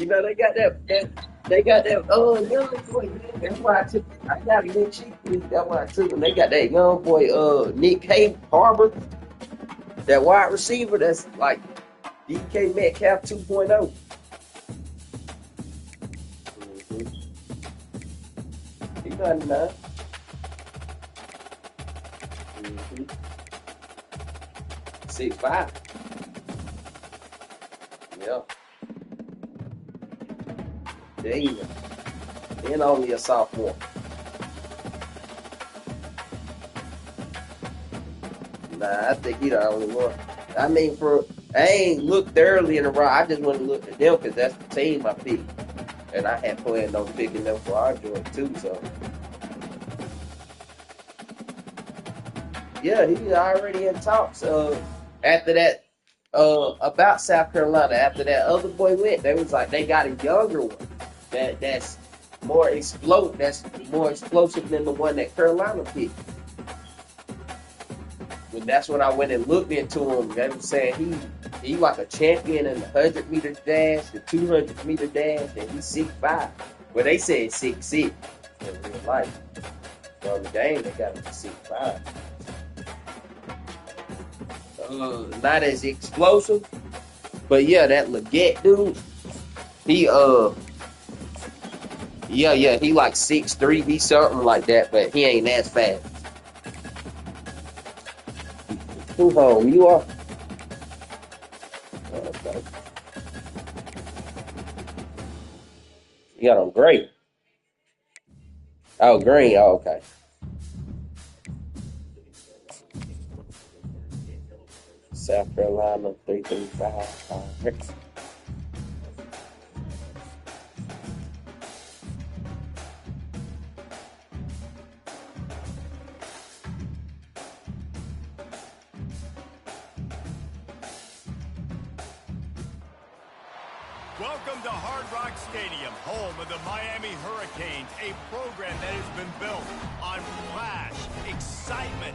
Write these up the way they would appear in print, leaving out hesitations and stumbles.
You know, they got that young boy, man. That's why I got Nick Sheep. That's why I took him. They got that young boy, Nick Harbor, that wide receiver that's like DK Metcalf 2.0. Mm-hmm. He 99. Mm-hmm. 6'5". Yeah. Damn. And only a sophomore. Nah, I think he the only one. I mean, I ain't looked thoroughly in the row. I just want to look at them because that's the team I picked. And I had planned on picking them for our joint too, so. Yeah, he's already in talks. After that, about South Carolina. After that other boy went, they was like they got a younger one that's more explosive than the one that Carolina picked. And that's when I went and looked into him. They were saying he like a champion in the 100-meter dash, the 200-meter dash, and he's 6'5". Well, they said 6'6" in real life. So in the game, they got him at 6'5". Not as explosive, but yeah, that Leggett dude, he he like 6'3", he something like that, but he ain't as fast. Who home? You are? Okay. You got on gray. Oh, green. Oh, okay. South Carolina 335. Welcome to Hard Rock Stadium, home of the Miami Hurricanes, a program that has been built on flash, excitement,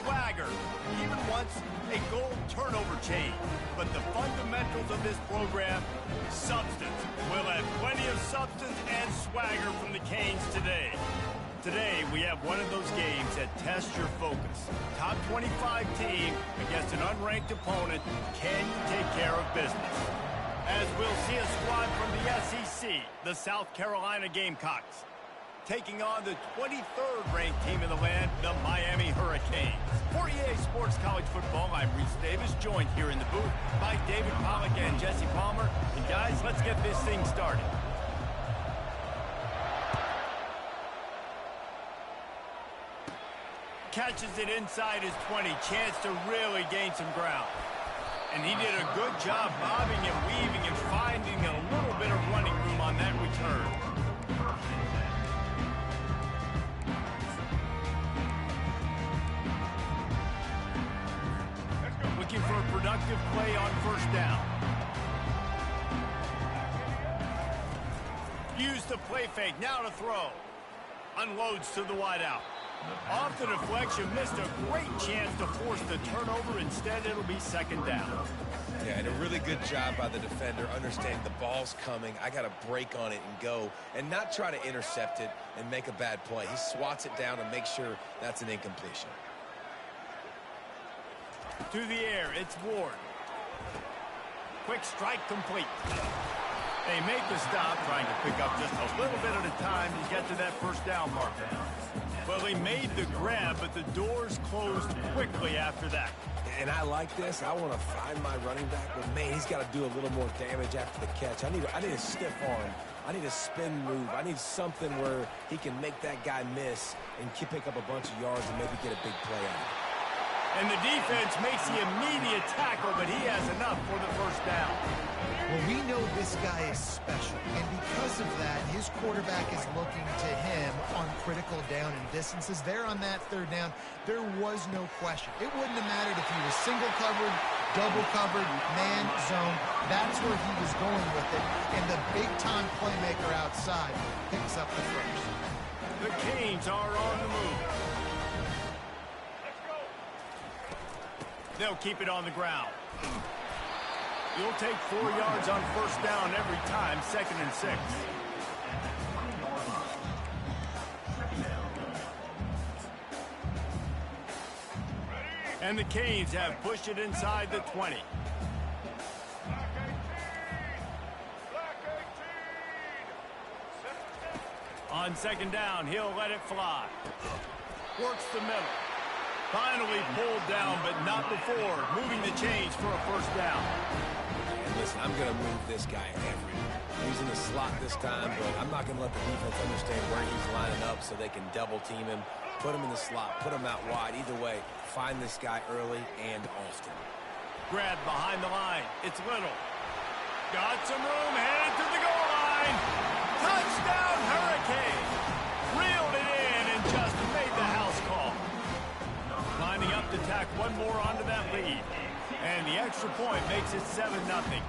swagger, even once a goal turnover chain. But the fundamentals of this program, substance. We'll have plenty of substance and swagger from the Canes today. Today, we have one of those games that tests your focus. Top 25 team against an unranked opponent. Can you take care of business? As we'll see a squad from the SEC, the South Carolina Gamecocks, taking on the 23rd ranked team in the land, the Miami Hurricanes. For EA Sports College Football, I'm Reese Davis, joined here in the booth by David Pollack and Jesse Palmer. And guys, let's get this thing started. Catches it inside his 20, chance to really gain some ground. And he did a good job bobbing and weaving and finding a little bit of running room on that return. Looking for a productive play on first down. Use the play fake, now to throw. Unloads to the wideout. Off the deflection, missed a great chance to force the turnover. Instead, it'll be second down. Yeah, and a really good job by the defender, understanding the ball's coming. I got to break on it and go, and not try to intercept it and make a bad play. He swats it down and makes sure that's an incompletion. To the air, it's Ward. Quick strike complete. They make the stop, trying to pick up just a little bit at a time to get to that first down marker. Well, he made the grab, but the doors closed quickly after that. And I like this. I want to find my running back, but man, he's got to do a little more damage after the catch. I need a stiff arm. I need a spin move. I need something where he can make that guy miss and pick up a bunch of yards and maybe get a big play out of it. And the defense makes the immediate tackle, but he has enough for the first down. Well, we know this guy is special, and because of that, his quarterback is looking to him on critical down and distances. There on that third down, there was no question. It wouldn't have mattered if he was single covered, double covered, man, zone. That's where he was going with it, and the big-time playmaker outside picks up the first. The Canes are on the move. They'll keep it on the ground. You'll take 4 yards on first down every time, 2nd and 6. And the Canes have pushed it inside the 20. On 2nd down, he'll let it fly. Works the middle. Finally pulled down, but not before moving the chains for a first down. And listen, I'm going to move this guy everywhere. He's in the slot this time, but I'm not going to let the defense understand where he's lining up so they can double team him, put him in the slot, put him out wide. Either way, find this guy early and often. Grabbed behind the line. It's Little. Got some room, headed to the goal line. Touchdown, Hurricane. Reeled it in and just made the house call. Lining up to tack one more onto that lead. And the extra point makes it 7-0.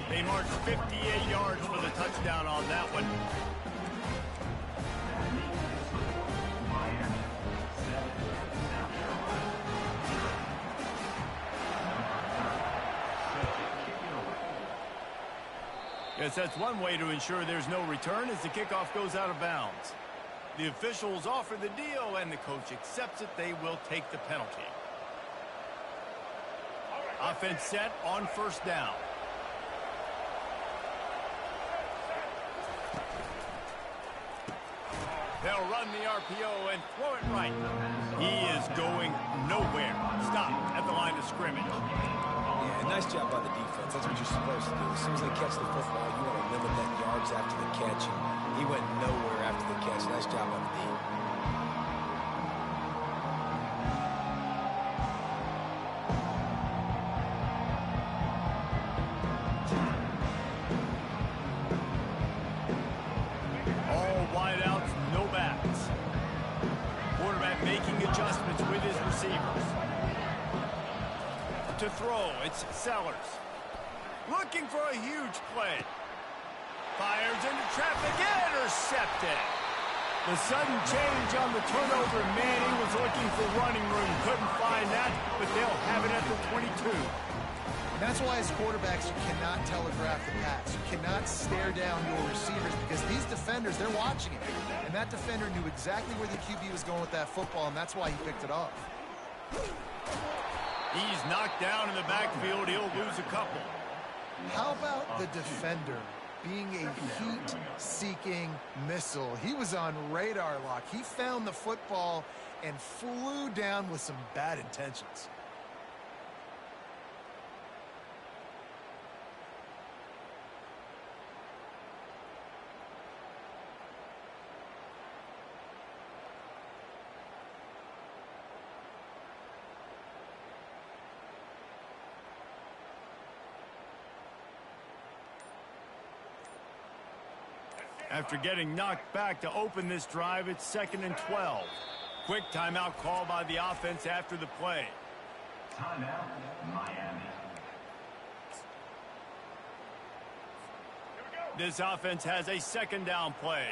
They marched 58 yards for the touchdown on that one. Yes, that's one way to ensure there's no return as the kickoff goes out of bounds. The officials offer the deal, and the coach accepts it. They will take the penalty. Offense set on first down. They'll run the RPO and throw it right. He is going nowhere. Stop at the line of scrimmage. Yeah, nice job by the defense. That's what you're supposed to do. As soon as they catch the football, you want to limit that yards after the catch. And he went nowhere after the catch. Nice job by the D. All wideouts, no backs. Quarterback making adjustments with his receivers. To throw, it's Sellers. Looking for a huge play. Fires into traffic, intercepted. The sudden change on the turnover, Manning was looking for running room. Couldn't find that, but they'll have it at the 22. And that's why as quarterbacks, you cannot telegraph the pass. You cannot stare down your receivers because these defenders, they're watching it. And that defender knew exactly where the QB was going with that football, and that's why he picked it off. He's knocked down in the backfield. He'll lose a couple. How about the defender being a heat-seeking missile? He was on radar lock. He found the football and flew down with some bad intentions. After getting knocked back to open this drive, it's 2nd and 12. Quick timeout call by the offense after the play. Timeout, Miami. This offense has a 2nd down play.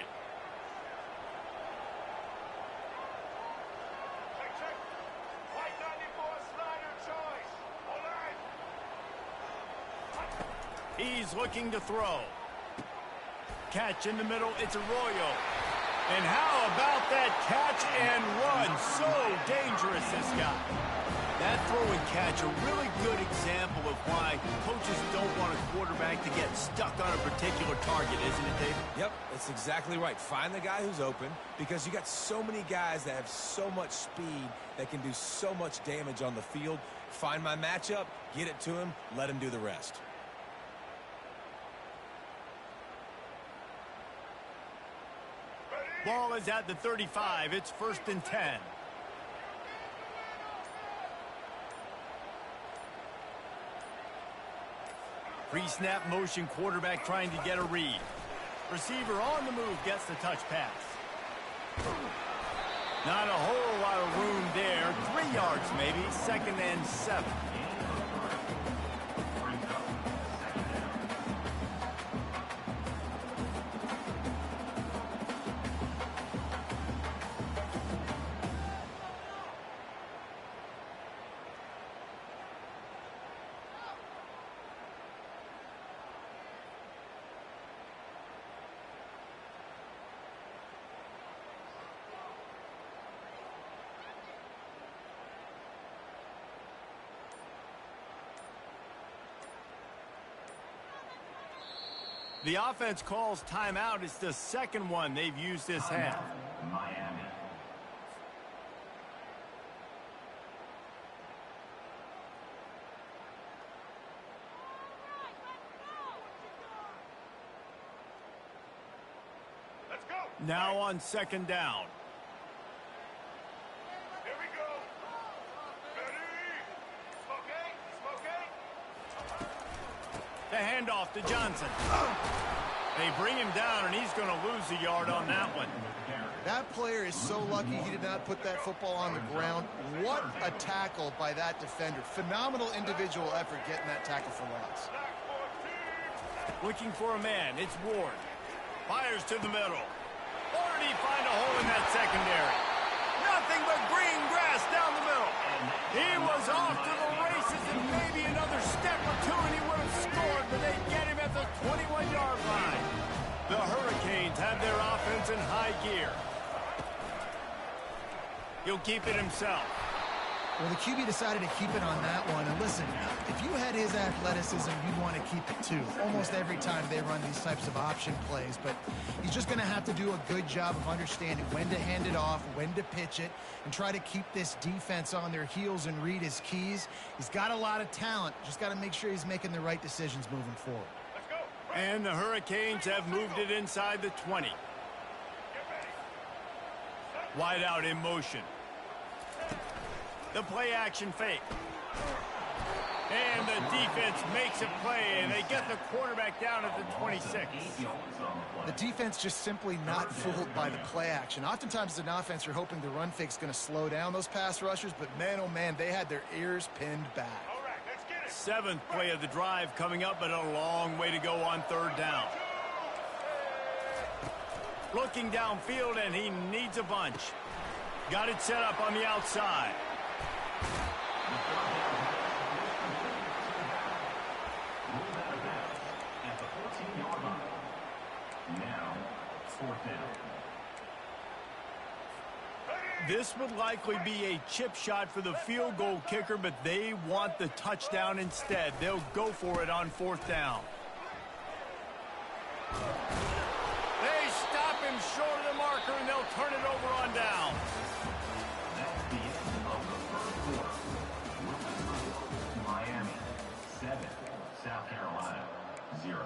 He's looking to throw. Catch in the middle, it's Arroyo. And how about that catch and run? So dangerous, this guy. That throw and catch, a really good example of why coaches don't want a quarterback to get stuck on a particular target, isn't it, Dave? Yep, that's exactly right. Find the guy who's open because you got so many guys that have so much speed that can do so much damage on the field. Find my matchup, get it to him, let him do the rest. Ball is at the 35. It's 1st and 10. Pre-snap motion, quarterback trying to get a read. Receiver on the move gets the touch pass. Not a whole lot of room there. 3 yards maybe. 2nd and 7. The offense calls timeout. It's the second one they've used this half. Miami. Now on second down. Here we go. Ready? The handoff to Johnson. They bring him down, and he's going to lose a yard on that one. That player is so lucky he did not put that football on the ground. What a tackle by that defender. Phenomenal individual effort getting that tackle for loss. Looking for a man. It's Ward. Fires to the middle. Or did he find a hole in that secondary? Nothing but green grass down the middle. He was off to the races, and maybe another step or two, and he would have scored, but they get him at the 21-yard line. The Hurricanes have their offense in high gear. He'll keep it himself. Well, the QB decided to keep it on that one. And listen, if you had his athleticism, you'd want to keep it too. Almost every time they run these types of option plays. But he's just going to have to do a good job of understanding when to hand it off, when to pitch it, and try to keep this defense on their heels and read his keys. He's got a lot of talent. Just got to make sure he's making the right decisions moving forward. And the Hurricanes have moved it inside the 20. Wide out in motion. The play action fake. And the defense makes a play, and they get the quarterback down at the 26. The defense just simply not fooled by the play action. Oftentimes as an offense, you're hoping the run fake's going to slow down those pass rushers, but man, oh man, they had their ears pinned back. Seventh play of the drive coming up, but a long way to go on third down. Looking downfield, and he needs a bunch. Got it set up on the outside. At the 14-yard line. Now, fourth down. This would likely be a chip shot for the field goal kicker, but they want the touchdown instead. They'll go for it on fourth down. They stop him short of the marker, and they'll turn it over on down. That's the end of the first quarter. Miami 7, South Carolina 0.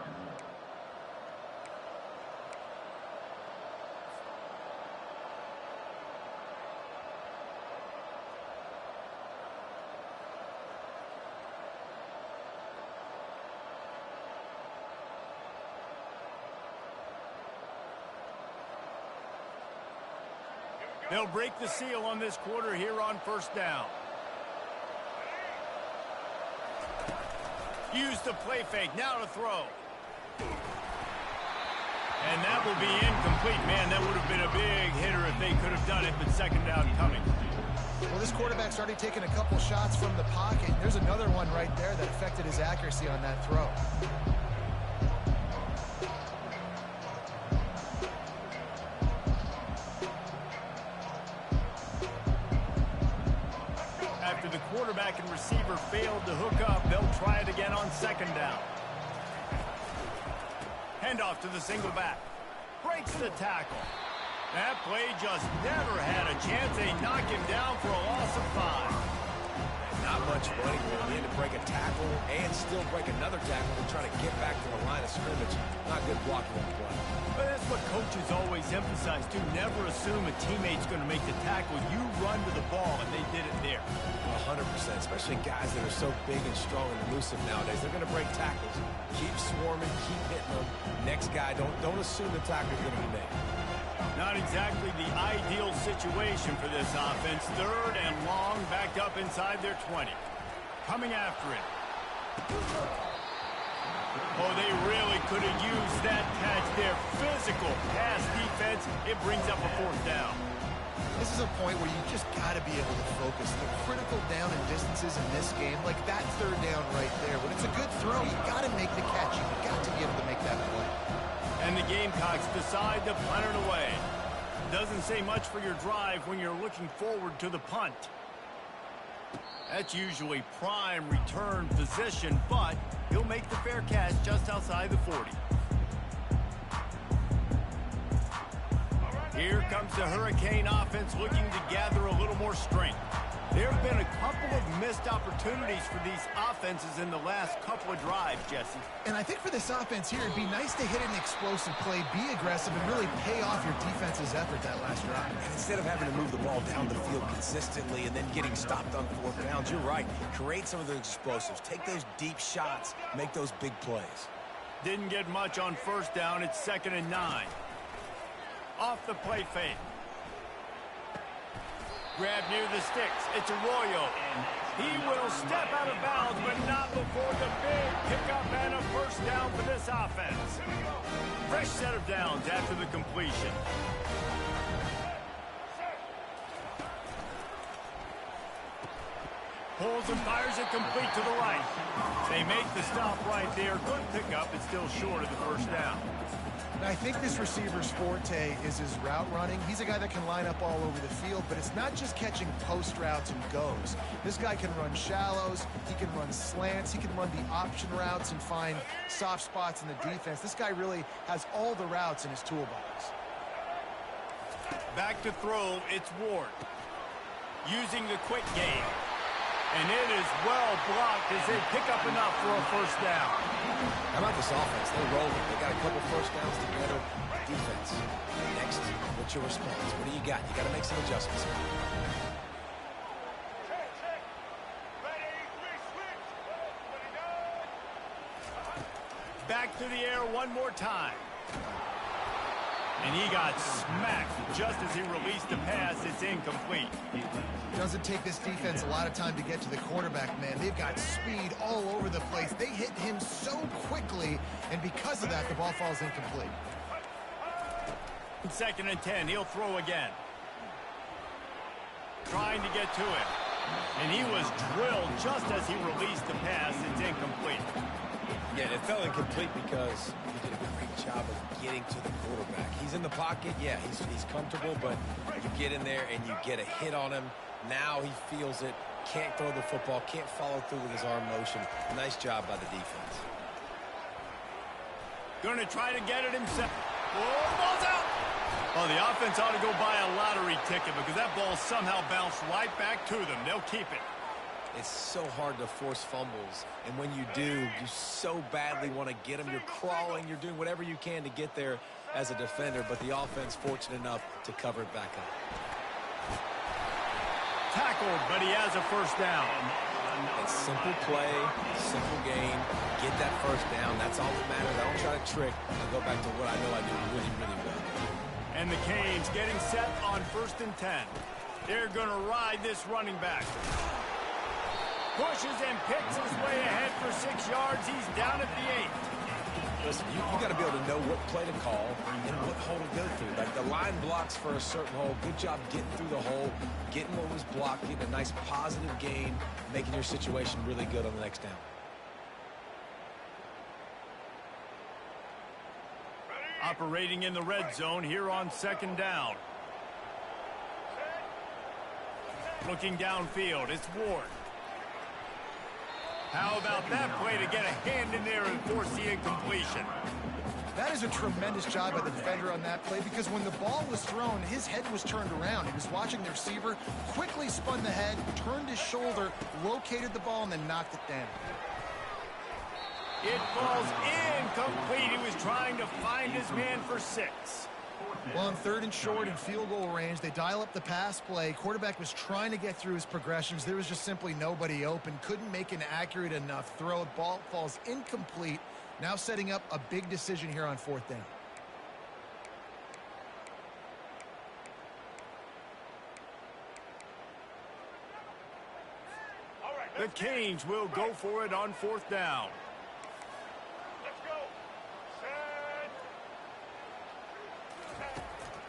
They'll break the seal on this quarter here on first down. Use the play fake. Now to throw. And that will be incomplete. Man, that would have been a big hitter if they could have done it, but second down coming. Well, this quarterback's already taken a couple shots from the pocket. There's another one right there that affected his accuracy on that throw. After the quarterback and receiver failed to hook up, they'll try it again on second down. Handoff to the single back. Breaks the tackle. That play just never had a chance. They knock him down for a loss of 5. Not much money for him to break a tackle and still break another tackle and try to get back to the line of scrimmage. Not good blocking on the play. But that's what coaches always emphasize, too. Never assume a teammate's going to make the tackle. You run to the ball, and they did it there. 100%, especially guys that are so big and strong and elusive nowadays. They're going to break tackles. Keep swarming, keep hitting them. Next guy, don't assume the tackle's going to be made. Not exactly the ideal situation for this offense. Third and long, backed up inside their 20. Coming after it. Oh, they really could have used that catch there. Physical pass defense. It brings up a fourth down. This is a point where you just got to be able to focus. The critical down and distances in this game, like that third down right there. When it's a good throw, you got to make the catch. You got to be able to make that play. And the Gamecocks decide to punt it away. Doesn't say much for your drive when you're looking forward to the punt. That's usually prime return position, but he'll make the fair catch just outside the 40. Here comes the Hurricane offense looking to gather a little more strength. There have been a couple of missed opportunities for these offenses in the last couple of drives, Jesse. And I think for this offense here, it'd be nice to hit an explosive play, be aggressive, and really pay off your defense's effort that last drive. And instead of having to move the ball down the field consistently and then getting stopped on 4th downs, you're right. Create some of those explosives. Take those deep shots. Make those big plays. Didn't get much on 1st down. It's 2nd and 9. Off the play fake. Grab near the sticks. It's Arroyo. He will step out of bounds, but not before the big pickup and a 1st down for this offense. Fresh set of downs after the completion. Pulls and fires it complete to the right. They make the stop right there. Good pickup. It's still short of the 1st down. I think this receiver's forte is his route running. He's a guy that can line up all over the field, but it's not just catching post routes and goes. This guy can run shallows, he can run slants, he can run the option routes and find soft spots in the defense. This guy really has all the routes in his toolbox. Back to throw, it's Ward. Using the quick game. And it is well blocked as they pick up enough for a 1st down. How about this offense? They're rolling. They got a couple 1st downs together. Defense. Next, what's your response? What do you got? You got to make some adjustments here. Back to the air one more time. And he got smacked just as he released the pass. It's incomplete. Doesn't take this defense a lot of time to get to the quarterback, man. They've got speed all over the place. They hit him so quickly, and because of that, the ball falls incomplete. 2nd and 10. He'll throw again. Trying to get to it. And he was drilled just as he released the pass. It's incomplete. Yeah, it fell incomplete because he did a great job of getting to the quarterback. He's in the pocket. Yeah, he's comfortable, but you get in there and you get a hit on him. Now he feels it. Can't throw the football. Can't follow through with his arm motion. Nice job by the defense. Going to try to get it himself. Oh, the ball's out. Oh, the offense ought to go buy a lottery ticket because that ball somehow bounced right back to them. They'll keep it. It's so hard to force fumbles, and when you do, you so badly want to get them. You're crawling, you're doing whatever you can to get there as a defender, but the offense fortunate enough to cover it back up. Tackled, but he has a 1st down. It's simple play, simple game. Get that 1st down. That's all that matters. I don't try to trick. I go back to what I know I do really, really well. And the Canes getting set on 1st and 10. They're going to ride this running back. Pushes and picks his way ahead for 6 yards. He's down at the 8. Listen, you got to be able to know what play to call and what hole to go through. Like the line blocks for a certain hole. Good job getting through the hole, getting what was blocked, getting a nice positive gain, making your situation really good on the next down. Operating in the red zone here on 2nd down. Looking downfield, it's Ward. How about that play to get a hand in there and force the incompletion? That is a tremendous job by the defender on that play because when the ball was thrown, his head was turned around. He was watching the receiver, quickly spun the head, turned his shoulder, located the ball, and then knocked it down. It falls incomplete. He was trying to find his man for 6. Well, on 3rd and short and field goal range, they dial up the pass play. Quarterback was trying to get through his progressions. There was just simply nobody open. Couldn't make an accurate enough throw. Ball falls incomplete. Now setting up a big decision here on 4th down. The Canes will go for it on 4th down.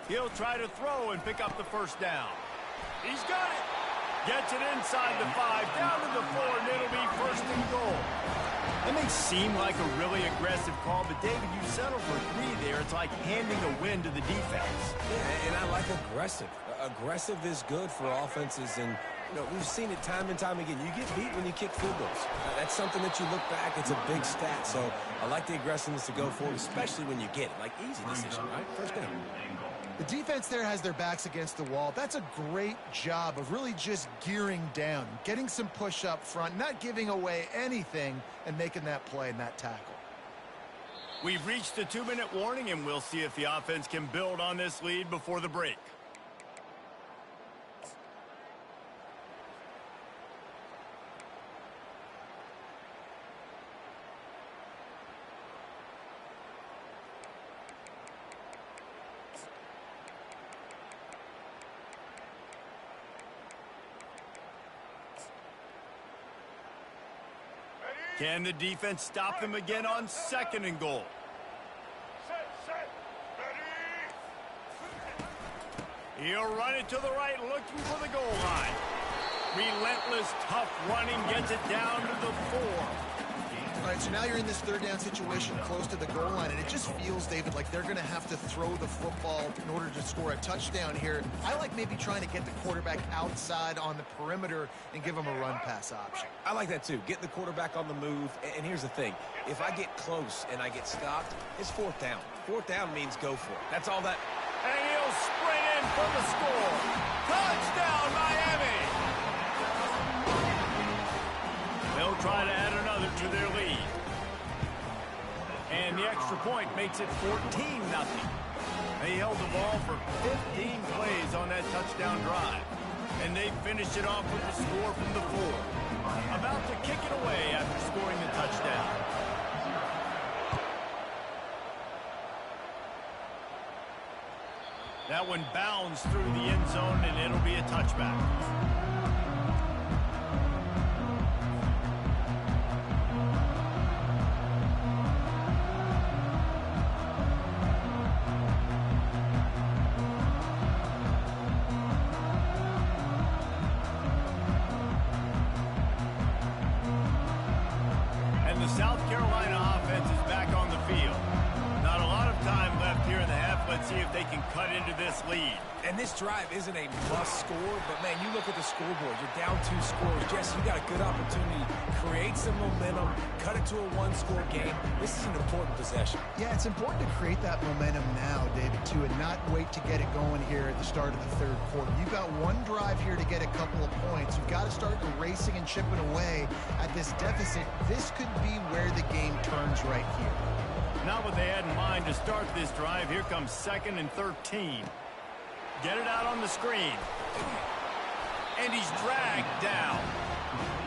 He'll try to throw and pick up the 1st down. He's got it. Gets it inside the 5, down to the 4, and it'll be 1st and goal. That may seem like a really aggressive call, but David, you settle for 3 there. It's like handing a win to the defense. Yeah, and I like aggressive. Aggressive is good for offenses, and you know, we've seen it time and time again. You get beat when you kick field goals. That's something that you look back, it's a big stat. So I like the aggressiveness to go forward, especially when you get it. Like, easy decision, right? 1st down. The defense there has their backs against the wall. That's a great job of really just gearing down, getting some push up front, not giving away anything, and making that play and that tackle. We've reached the 2-minute warning, and we'll see if the offense can build on this lead before the break. Can the defense stop them again on 2nd and goal? Set. Ready. He'll run it to the right, looking for the goal line. Relentless, tough running gets it down to the 4. All right, so now you're in this 3rd down situation close to the goal line, and it just feels, David, like they're going to have to throw the football in order to score a touchdown here. I like maybe trying to get the quarterback outside on the perimeter and give him a run-pass option. I like that too. Get the quarterback on the move. And here's the thing. If I get close and I get stopped, it's 4th down. 4th down means go for it. That's all that. And he'll sprint in for the score. Touchdown, Miami! They'll try to add another to their lead. And the extra point makes it 14-0. They held the ball for 15 plays on that touchdown drive. And they finished it off with the score from the 4. About to kick it away after scoring the touchdown. That one bounds through the end zone, and it'll be a touchback. And the South Carolina offense is back on the field. Not a lot of time left here in the half. Let's see if they can cut into this lead. And this drive isn't a must score, but man, you look at the scoreboard. You're down 2 scores. Jesse, you got a good opportunity. Create some momentum. Cut it to a 1-score game. This is an important possession. Yeah, it's important to create that momentum now, David, too, and not wait to get it going here at the start of the 3rd quarter. You've got one drive here to get a couple of points. You've got to start erasing and chipping away at this deficit. This could be where the game turns right here. Not what they had in mind to start this drive. Here comes 2nd and 13. Get it out on the screen. And he's dragged down.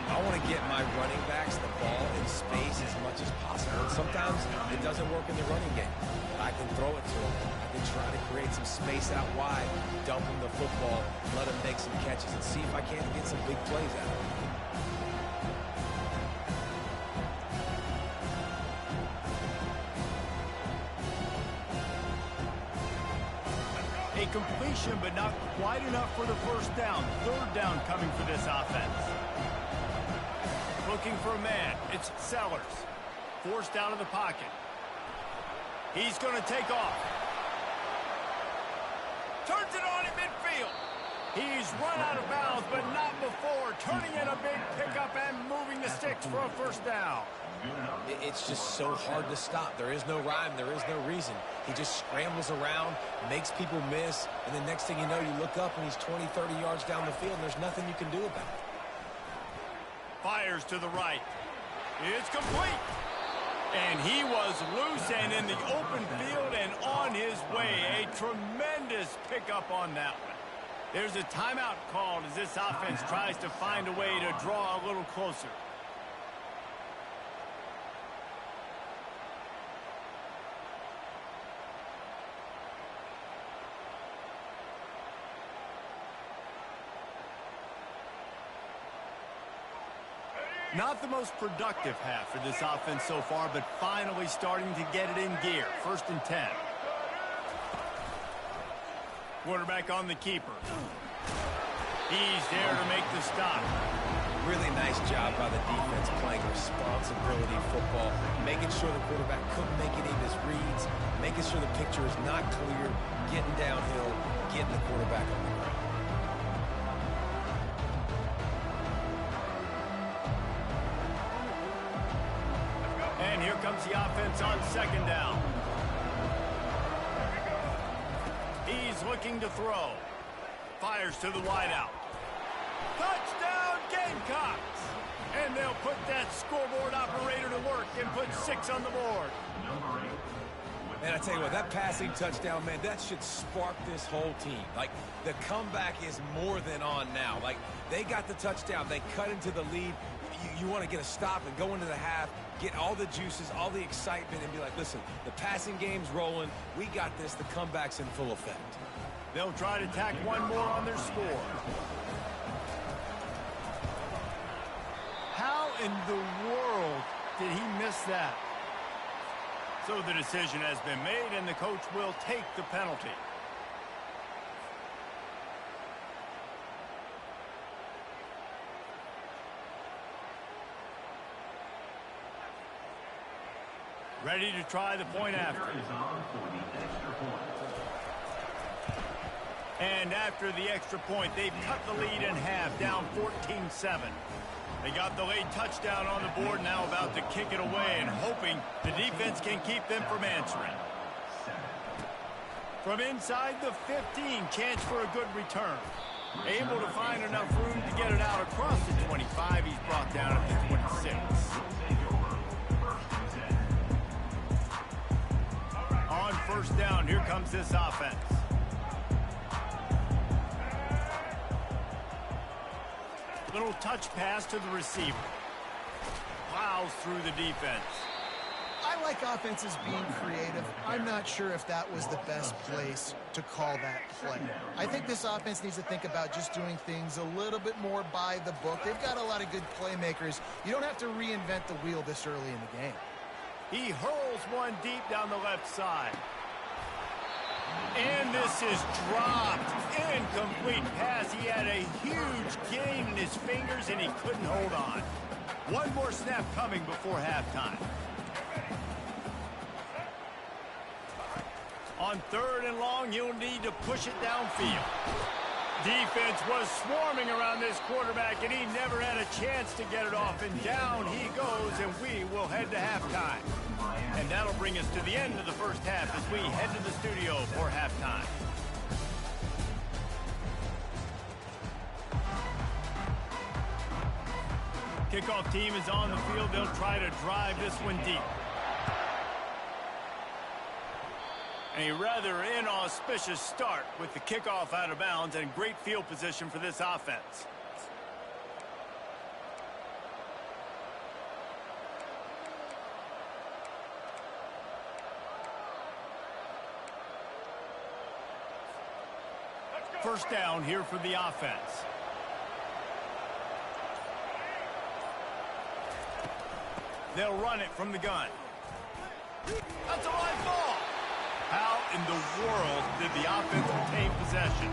I want to get my running backs the ball in space as much as possible. And sometimes it doesn't work in the running game. But I can throw it to them. I can try to create some space out wide, dump them the football, let them make some catches, and see if I can't get some big plays out of them. A completion, but not quite enough for the 1st down. 3rd down coming for this offense. Looking for a man. It's Sellers. Forced out of the pocket. He's going to take off. Turns it on in midfield. He's run out of bounds, but not before. Turning in a big pickup and moving the sticks for a 1st down. It's just so hard to stop. There is no rhyme. There is no reason. He just scrambles around, makes people miss, and the next thing you know, you look up and he's 20, 30 yards down the field, and there's nothing you can do about it. Fires to the right. It's complete. And he was loose and in the open field and on his way. A tremendous pickup on that one. There's a timeout called as this offense tries to find a way to draw a little closer. Not the most productive half for this offense so far, but finally starting to get it in gear. 1st and 10. Quarterback on the keeper. He's there to make the stop. Really nice job by the defense playing responsibility football, making sure the quarterback couldn't make any of his reads, making sure the picture is not clear, getting downhill, getting the quarterback on the ground. And here comes the offense on 2nd down. He's looking to throw. Fires to the wideout. Touchdown, Gamecocks! And they'll put that scoreboard operator to work and put 6 on the board. And I tell you what, that passing touchdown, man, that should spark this whole team. Like, the comeback is more than on now. Like, they got the touchdown. They cut into the lead. You want to get a stop and go into the half, get all the juices, all the excitement, and be like, listen, the passing game's rolling. We got this. The comeback's in full effect. They'll try to tack one more on their score. How in the world did he miss that? So the decision has been made, and the coach will take the penalty. Ready to try the point after. And after the extra point, they've cut the lead in half, down 14-7. They got the late touchdown on the board, now about to kick it away and hoping the defense can keep them from answering. From inside the 15, chance for a good return. Able to find enough room to get it out across the 25. He's brought down at the 26. On first down, here comes this offense. Little touch pass to the receiver. Plows through the defense. I like offenses being creative. I'm not sure if that was the best place to call that play. I think this offense needs to think about just doing things a little bit more by the book. They've got a lot of good playmakers. You don't have to reinvent the wheel this early in the game. He hurls one deep down the left side. And this is dropped. Incomplete pass. He had a huge gain in his fingers, and he couldn't hold on. One more snap coming before halftime. On 3rd and long, he'll need to push it downfield. Defense was swarming around this quarterback, and he never had a chance to get it off. And down he goes, and we will head to halftime. And that'll bring us to the end of the first half as we head to the studio for halftime. Kickoff team is on the field. They'll try to drive this one deep. A rather inauspicious start with the kickoff out of bounds and great field position for this offense. First down here for the offense. They'll run it from the gun. That's a live ball. How in the world did the offense retain possession?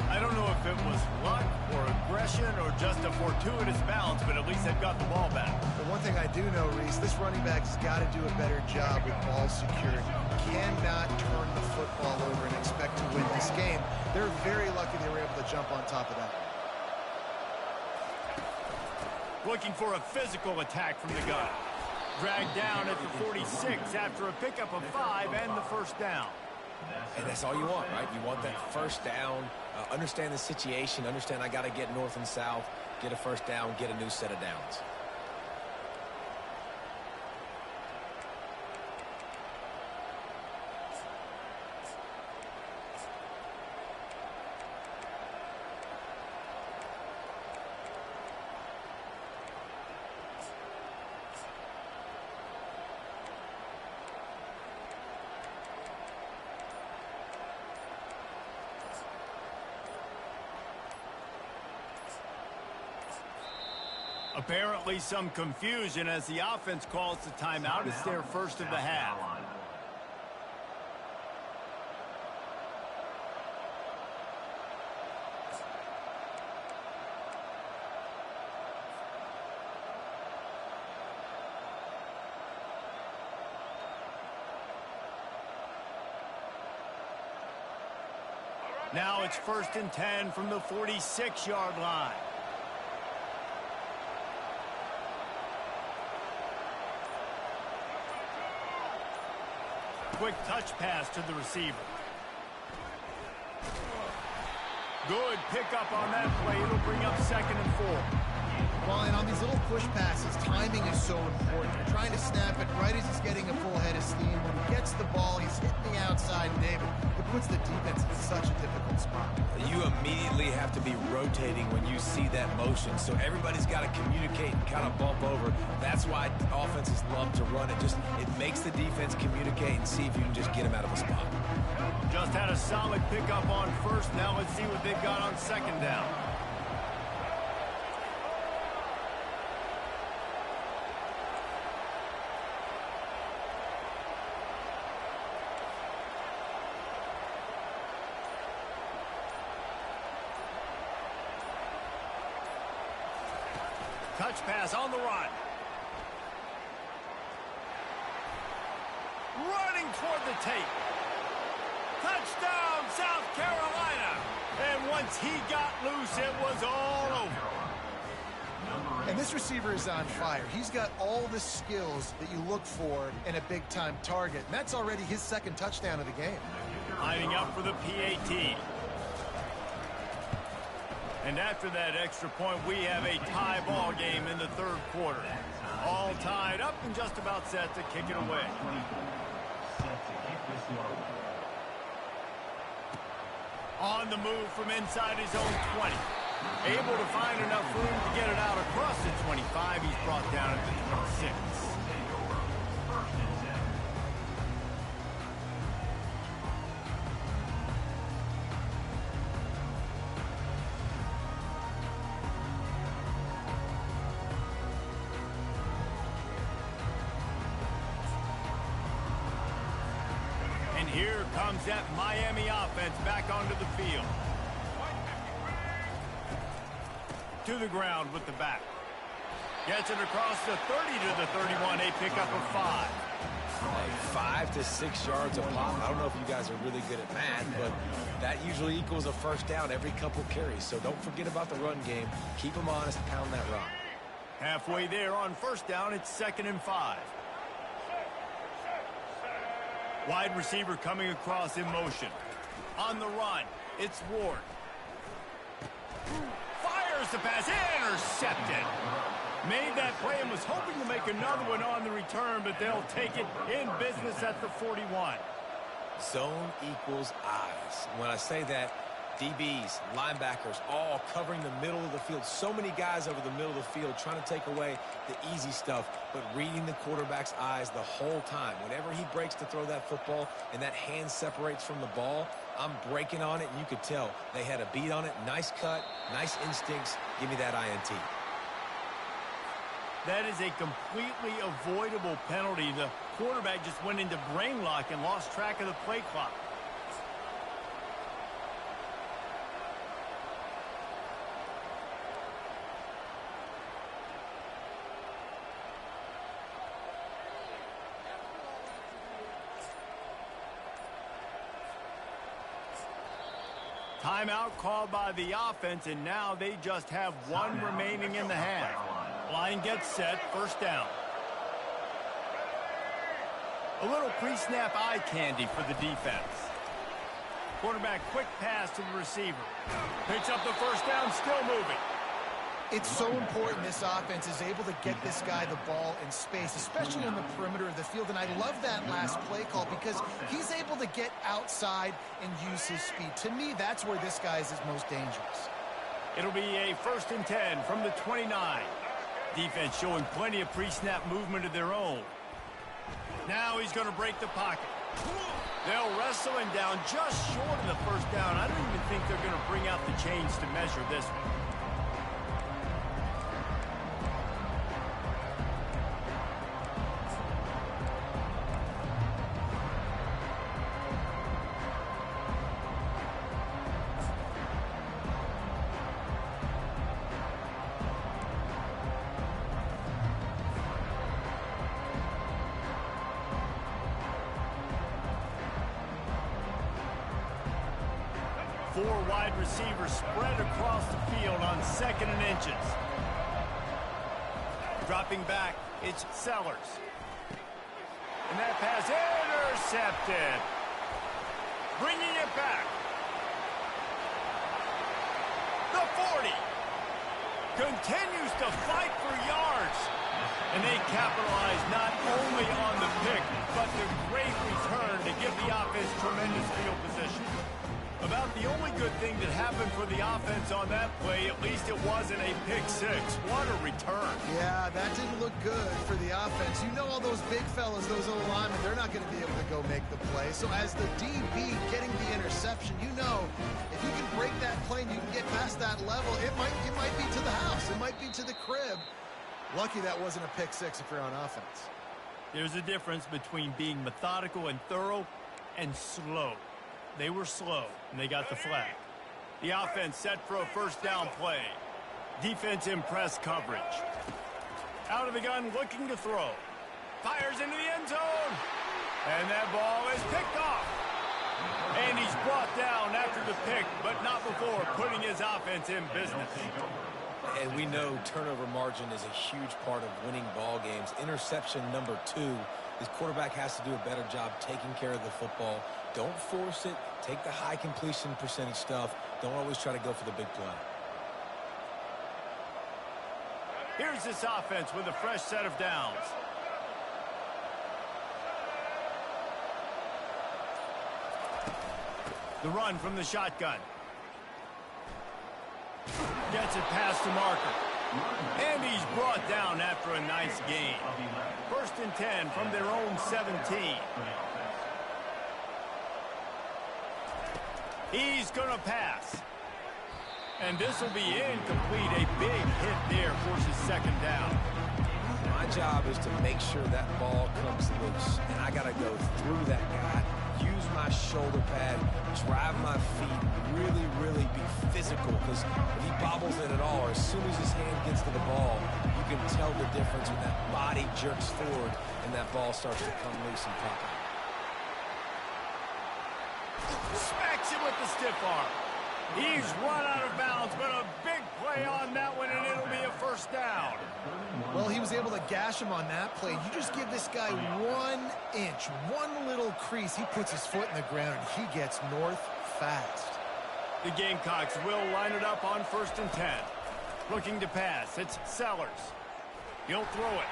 I don't know if it was luck or aggression or just a fortuitous bounce, but at least they've got the ball back. But one thing I do know, Reese, this running back's got to do a better job with ball security. Cannot turn the football over and expect to win this game. They're very lucky they were able to jump on top of that. Looking for a physical attack from the gun. Dragged down at the 46 after a pickup of 5 and the first down. And that's all you want, right? You want that first down, understand the situation, understand I got to get north and south, get a first down, get a new set of downs. Apparently some confusion as the offense calls the timeout. It's their first of the half. Now it's 1st and 10 from the 46-yard line. Quick touch pass to the receiver. Good pickup on that play. It'll bring up 2nd and 4. Well, and on these little push passes, timing is so important. You're trying to snap it right as he's getting a full head of steam. When he gets the ball, he's hitting the outside, David. It puts the defense in such a difficult spot. You immediately have to be rotating when you see that motion, so everybody's got to communicate and kind of bump over. That's why offenses love to run it. It makes the defense communicate and see if you can just get him out of a spot. Just had a solid pickup on 1st. Now let's see what they've got on 2nd down. Touch pass on the run. Running toward the tape. Touchdown, South Carolina. And once he got loose, it was all over. And this receiver is on fire. He's got all the skills that you look for in a big-time target. And that's already his 2nd touchdown of the game. Lining up for the PAT. And after that extra point, we have a tie ball game in the 3rd quarter. All tied up and just about set to kick it away. On the move from inside his own 20. Able to find enough room to get it out across the 25. He's brought down at the 26. Here comes that Miami offense back onto the field. To the ground with the back. Gets it across the 30 to the 31. A pickup of 5. Hey, 5 to 6 yards a pop. I don't know if you guys are really good at math, but that usually equals a 1st down every couple carries. So don't forget about the run game. Keep them honest, pound that rock. Halfway there on 1st down, it's 2nd and 5. Wide receiver coming across in motion. On the run, it's Ward. Fires the pass, intercepted. Made that play and was hoping to make another one on the return, but they'll take it in business at the 41. Zone equals eyes. When I say that, DBs, linebackers, all covering the middle of the field. So many guys over the middle of the field trying to take away the easy stuff, but reading the quarterback's eyes the whole time. Whenever he breaks to throw that football and that hand separates from the ball, I'm breaking on it, and you could tell they had a beat on it. Nice cut, nice instincts. Give me that INT. That is a completely avoidable penalty. The quarterback just went into brain lock and lost track of the play clock. Timeout called by the offense, and now they just have one remaining in the half. Line gets set, 1st down. A little pre-snap eye candy for the defense. Quarterback quick pass to the receiver. Picks up the 1st down, still moving. It's so important this offense is able to get this guy the ball in space, especially in the perimeter of the field. And I love that last play call because he's able to get outside and use his speed. To me, that's where this guy is his most dangerous. It'll be a 1st and 10 from the 29. Defense showing plenty of pre-snap movement of their own. Now he's going to break the pocket. They'll wrestle him down just short of the 1st down. I don't even think they're going to bring out the chains to measure this one. Four wide receivers spread across the field on 2nd and inches. Dropping back, it's Sellers. And that pass intercepted. Bringing it back. The 40. Continues to fight for yards. And they capitalize not only on the pick, but the great return to give the offense tremendous field position. About the only good thing that happened for the offense on that play, at least it wasn't a pick six. What a return. Yeah, that didn't look good for the offense. You know all those big fellas, those old linemen, they're not going to be able to go make the play. So as the DB getting the interception, you know if you can break that play and you can get past that level, it might be to the house. It might be to the crib. Lucky that wasn't a pick six if you're on offense. There's a difference between being methodical and thorough and slow. They were slow, and they got the flag. The offense set for a first down play. Defense in press coverage. Out of the gun, looking to throw. Fires into the end zone. And that ball is picked off. And he's brought down after the pick, but not before putting his offense in business. And we know turnover margin is a huge part of winning ball games. Interception number 2. His quarterback has to do a better job taking care of the football. Don't force it. Take the high completion percentage stuff. Don't always try to go for the big play. Here's this offense with a fresh set of downs. The run from the shotgun. Gets it past the marker. And he's brought down after a nice gain. 1st and 10 from their own 17. He's going to pass. And this will be incomplete. A big hit there forces 2nd down. My job is to make sure that ball comes loose. And I got to go through that guy, use my shoulder pad, drive my feet, really be physical. Because if he bobbles it at all, or as soon as his hand gets to the ball, you can tell the difference when that body jerks forward and that ball starts to come loose and pop out. Smacks it with the stiff arm. He's run out of bounds, but a big play on that one, and it'll be a 1st down. Well, he was able to gash him on that play. You just give this guy 1 inch, one little crease. He puts his foot in the ground, and he gets north fast. The Gamecocks will line it up on 1st and 10. Looking to pass. It's Sellers. He'll throw it.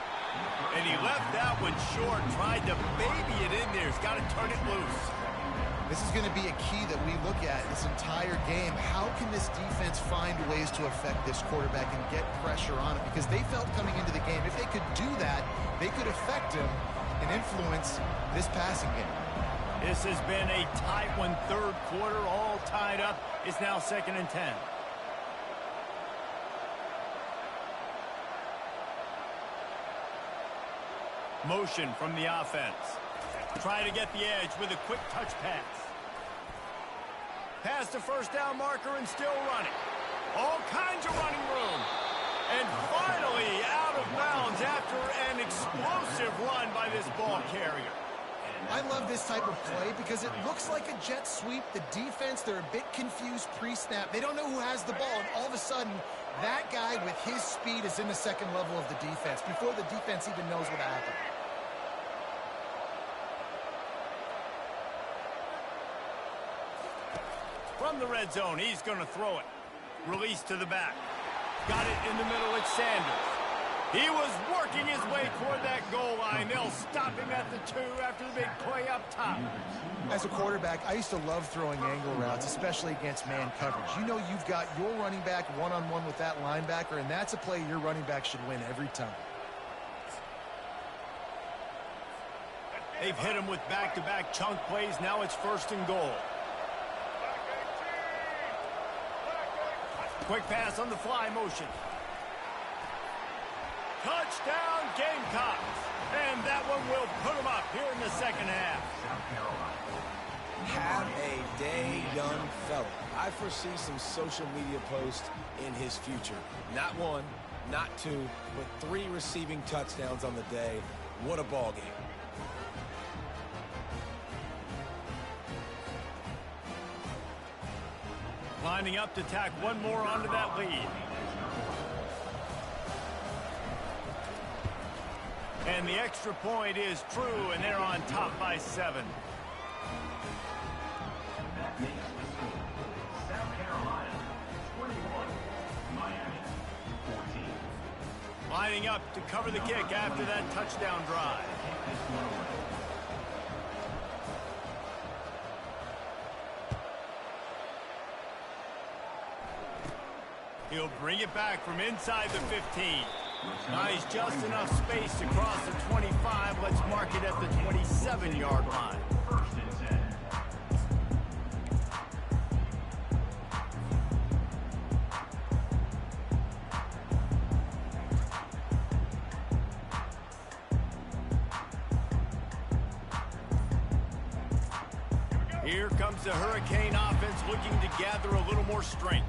And he left that one short. Tried to baby it in there. He's got to turn it loose. This is going to be a key that we look at this entire game. How can this defense find ways to affect this quarterback and get pressure on him? Because they felt coming into the game, if they could do that, they could affect him and influence this passing game. This has been a tight one. 3rd quarter, all tied up. It's now 2nd and 10. Motion from the offense. Try to get the edge with a quick touch pass. Past the 1st down marker and still running. All kinds of running room. And finally out of bounds after an explosive run by this ball carrier. I love this type of play because it looks like a jet sweep. The defense, they're a bit confused pre-snap. They don't know who has the ball, and all of a sudden, that guy with his speed is in the 2nd level of the defense before the defense even knows what happened. From the red zone, he's going to throw it. Release to the back. Got it in the middle. It's Sanders. He was working his way toward that goal line. They'll stop him at the 2 after the big play up top. As a quarterback, I used to love throwing angle routes, especially against man coverage. You know you've got your running back one-on-one with that linebacker, and that's a play your running back should win every time. They've hit him with back-to-back chunk plays. Now it's 1st and goal. Quick pass on the fly motion. Touchdown Gamecocks. And that one will put them up here in the 2nd half. Have a day, young fella. I foresee some social media posts in his future. Not 1, not 2, but 3 receiving touchdowns on the day. What a ball game. Lining up to tack one more onto that lead. And the extra point is true, and they're on top by 7. That makes the score South Carolina 21, Lining up to cover the kick after that touchdown drive. He'll bring it back from inside the 15. Nice, just enough space to cross the 25. Let's mark it at the 27-yard line. First and 10. Here comes the Hurricane offense looking to gather a little more strength.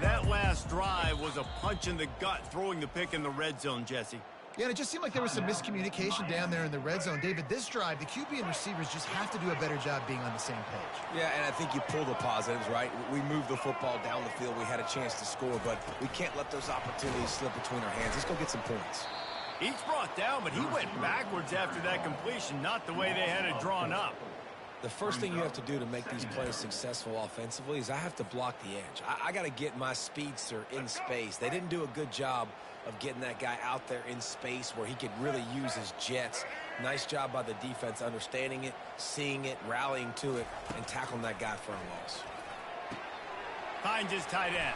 That last drive was a punch in the gut, throwing the pick in the red zone, Jesse. Yeah, and it just seemed like there was some miscommunication down there in the red zone. David, this drive, the QB and receivers just have to do a better job being on the same page. Yeah, and I think you pull the positives, right? We moved the football down the field. We had a chance to score, but we can't let those opportunities slip between our hands. Let's go get some points. He's brought down, but he went backwards after that completion, not the way they had it drawn up. The first thing you have to do to make these plays successful offensively is I have to block the edge. I got to get my speedster in space. They didn't do a good job of getting that guy out there in space where he could really use his jets. Nice job by the defense understanding it, seeing it, rallying to it, and tackling that guy for a loss. Finds his tight end.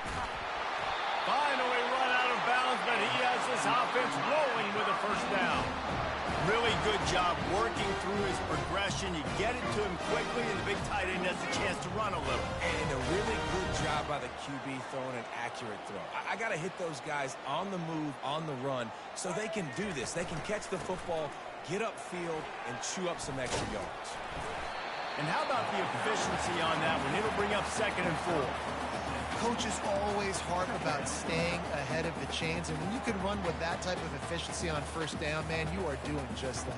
Finally run out of bounds, but he has this offense rolling with a first down. Really good job working through his progression. You get it to him quickly, and the big tight end has a chance to run a little. And a really good job by the QB throwing an accurate throw. I got to hit those guys on the move, on the run, so they can do this. They can catch the football, get upfield, and chew up some extra yards. And how about the efficiency on that one? It'll bring up 2nd and 4. Coaches always harp about staying ahead of the chains, and when you can run with that type of efficiency on first down, man, you are doing just that.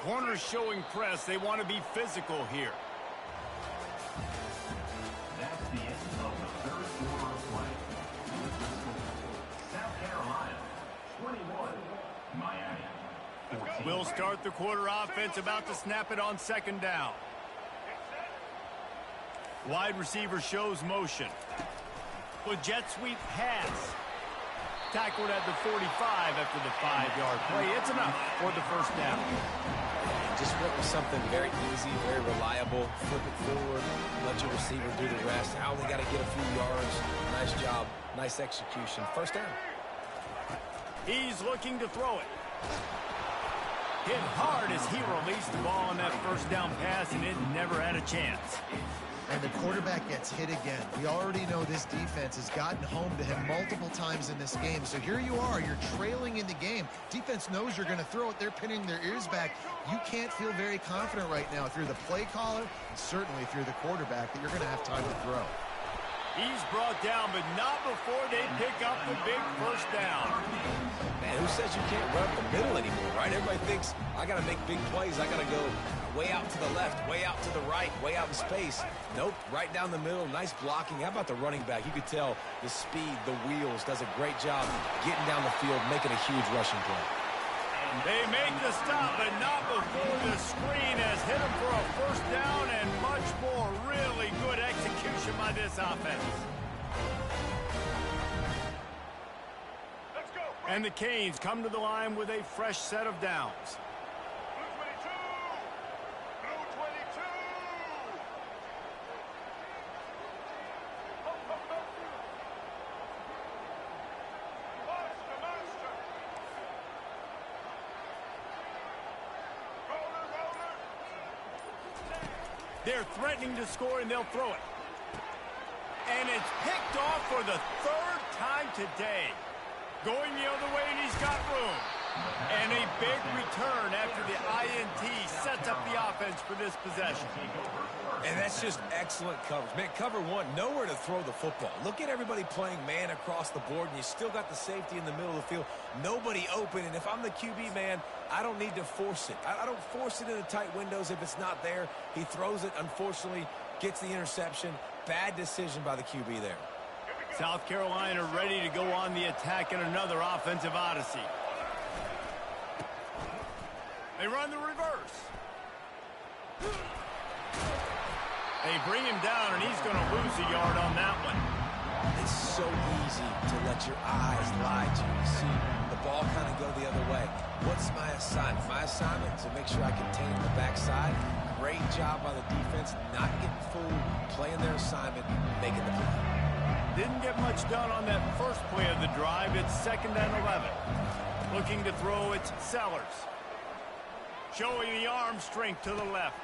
Corners showing press. They want to be physical here. That's the end of the third quarter of play. South Carolina, 21. Miami, 14. We'll start the quarter offense, about to snap it on 2nd down. Wide receiver shows motion. With jet sweep pass. Tackled at the 45 after the 5-yard play. It's enough for the first down. Just went with something very easy, very reliable. Flip it forward, let your receiver do the rest. I only got to get a few yards. Nice job, nice execution. First down. He's looking to throw it. Hit hard as he released the ball on that first down pass, and it never had a chance. And the quarterback gets hit again. We already know this defense has gotten home to him multiple times in this game. So here you are, you're trailing in the game. Defense knows you're going to throw it. They're pinning their ears back. You can't feel very confident right now through the play caller, and certainly through the quarterback, that you're going to have time to throw. He's brought down, but not before they pick up the big first down. Man, who says you can't run up the middle anymore, right? Everybody thinks, I got to make big plays. I got to go way out to the left, way out to the right, way out in space. Nope, right down the middle, nice blocking. How about the running back? You could tell the speed, the wheels, does a great job getting down the field, making a huge rushing play. They make the stop, but not before the screen has hit him for a first down and much more. Really good execution by this offense. Let's go. And the Canes come to the line with a fresh set of downs. Blue 22. Blue 22. Ho, ho, ho. Monster, monster. Roller, roller. They're threatening to score, and they'll throw it. And it's picked off for the 3rd time today. Going the other way, and he's got room. And a big return after the INT sets up the offense for this possession. And that's just excellent coverage. Man, cover one, nowhere to throw the football. Look at everybody playing man across the board, and you still got the safety in the middle of the field. Nobody open, and if I'm the QB, man, I don't need to force it. I don't force it into tight windows if it's not there. He throws it, unfortunately, gets the interception. Bad decision by the QB there. South Carolina ready to go on the attack in another offensive odyssey. They run the reverse. They bring him down, and he's going to lose a yard on that one. It's so easy to let your eyes lie to you. You see the ball kind of go the other way. What's my assignment? My assignment is to make sure I contain the backside. Great job by the defense, not getting fooled, playing their assignment, making the play. Didn't get much done on that first play of the drive. It's 2nd and 11. Looking to throw, it's Sellers. Showing the arm strength to the left.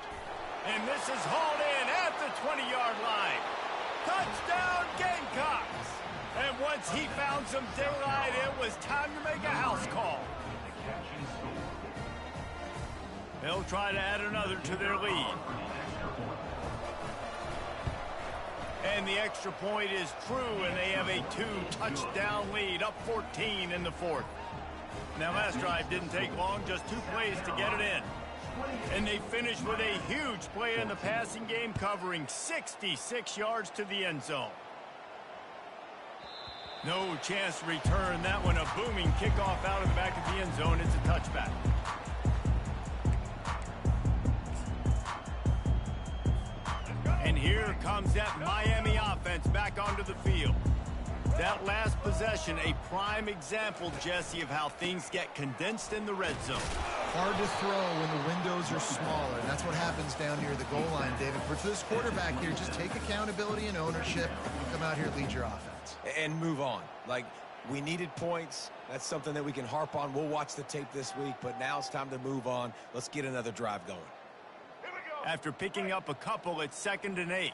And this is hauled in at the 20-yard line. Touchdown, Gamecocks! And once he found some daylight, it was time to make a house call. They'll try to add another to their lead. And the extra point is true, and they have a 2-touchdown lead, up 14 in the 4th. Now, last drive didn't take long, just 2 plays to get it in. And they finish with a huge play in the passing game, covering 66 yards to the end zone. No chance to return that one. A booming kickoff out of the back of the end zone. It's a touchback. And here comes that Miami offense back onto the field. That last possession, a prime example, Jesse, of how things get condensed in the red zone. Hard to throw when the windows are smaller, and that's what happens down near the goal line, David. For this quarterback here, just take accountability and ownership and come out here and lead your offense. And move on. Like, we needed points. That's something that we can harp on. We'll watch the tape this week, but now it's time to move on. Let's get another drive going. After picking up a couple, it's 2nd and 8.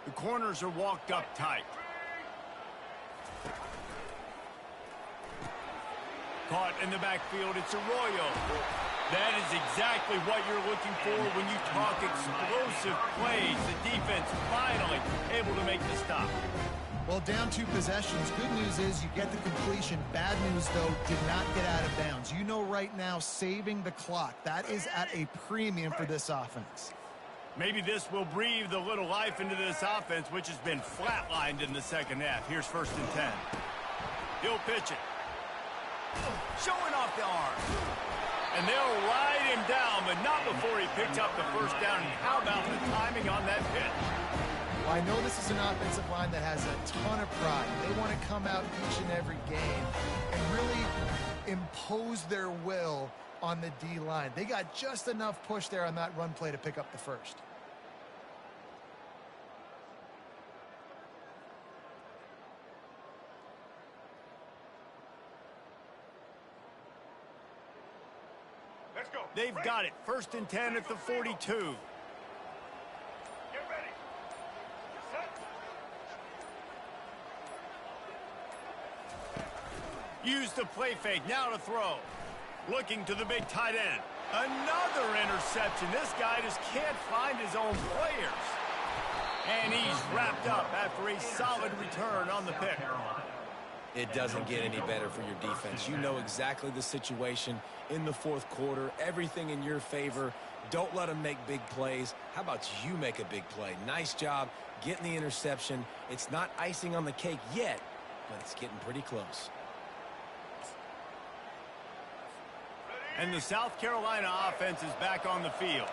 The corners are walked up tight. Caught in the backfield, it's Arroyo. That is exactly what you're looking for when you talk explosive plays. The defense finally able to make the stop. Well, down 2 possessions. Good news is you get the completion. Bad news, though, did not get out of bounds. You know right now, saving the clock. That is at a premium for this offense. Maybe this will breathe a little life into this offense, which has been flatlined in the second half. Here's 1st and 10. He'll pitch it. Showing off the arm. And they'll ride him down, but not before he picks up the 1st down. And how about the timing on that pitch? Well, I know this is an offensive line that has a ton of pride. They want to come out each and every game and really impose their will on the D-line. They got just enough push there on that run play to pick up the 1st. Let's go. They've got it. 1st and 10 at the 42. Get ready. Set. Use the play fake. Now to throw. Looking to the big tight end. Another interception. This guy just can't find his own players. And he's wrapped up after a solid return on the pick. It doesn't get any better for your defense. You know exactly the situation in the 4th quarter. Everything in your favor. Don't let them make big plays. How about you make a big play? Nice job getting the interception. It's not icing on the cake yet, but it's getting pretty close. And the South Carolina offense is back on the field.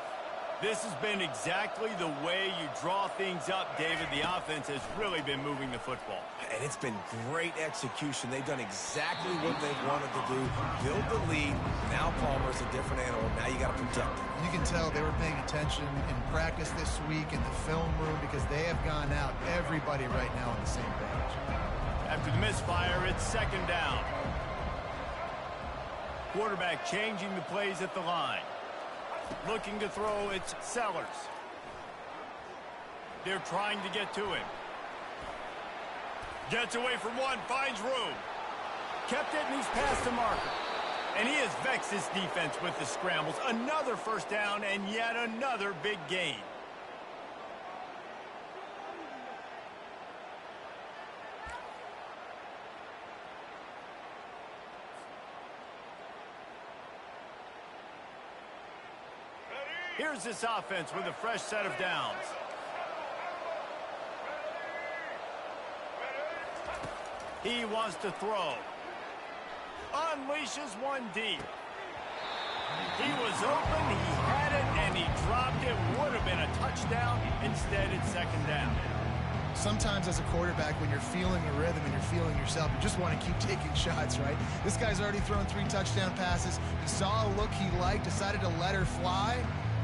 This has been exactly the way you draw things up, David. The offense has really been moving the football. And it's been great execution. They've done exactly what they've wanted to do. Build the lead. Now Palmer's a different animal. Now you got to protect him. You can tell they were paying attention in practice this week in the film room because they have gone out, everybody right now on the same page. After the misfire, it's 2nd down. Quarterback changing the plays at the line. Looking to throw, it's Sellers. They're trying to get to him. Gets away from one, finds room. Kept it, and he's past the marker. And he has vexed his defense with the scrambles. Another 1st down, and yet another big gain. Here's this offense with a fresh set of downs. He wants to throw. Unleashes one deep. He was open. He had had it, and he dropped it. Would have been a touchdown. Instead, it's second down. Sometimes as a quarterback, when you're feeling the rhythm and you're feeling yourself, you just want to keep taking shots, right? This guy's already thrown 3 touchdown passes. He saw a look he liked, decided to let her fly.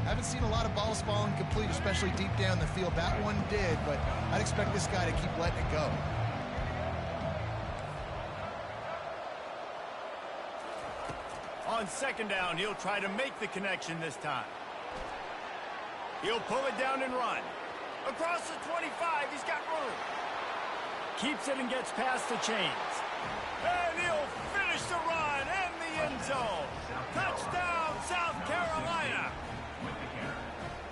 Haven't seen a lot of balls falling complete, especially deep down the field. That one did, but I'd expect this guy to keep letting it go. On second down, he'll try to make the connection this time. He'll pull it down and run. Across the 25, he's got room. Keeps it and gets past the chains. And he'll finish the run in the end zone. Touchdown, South Carolina.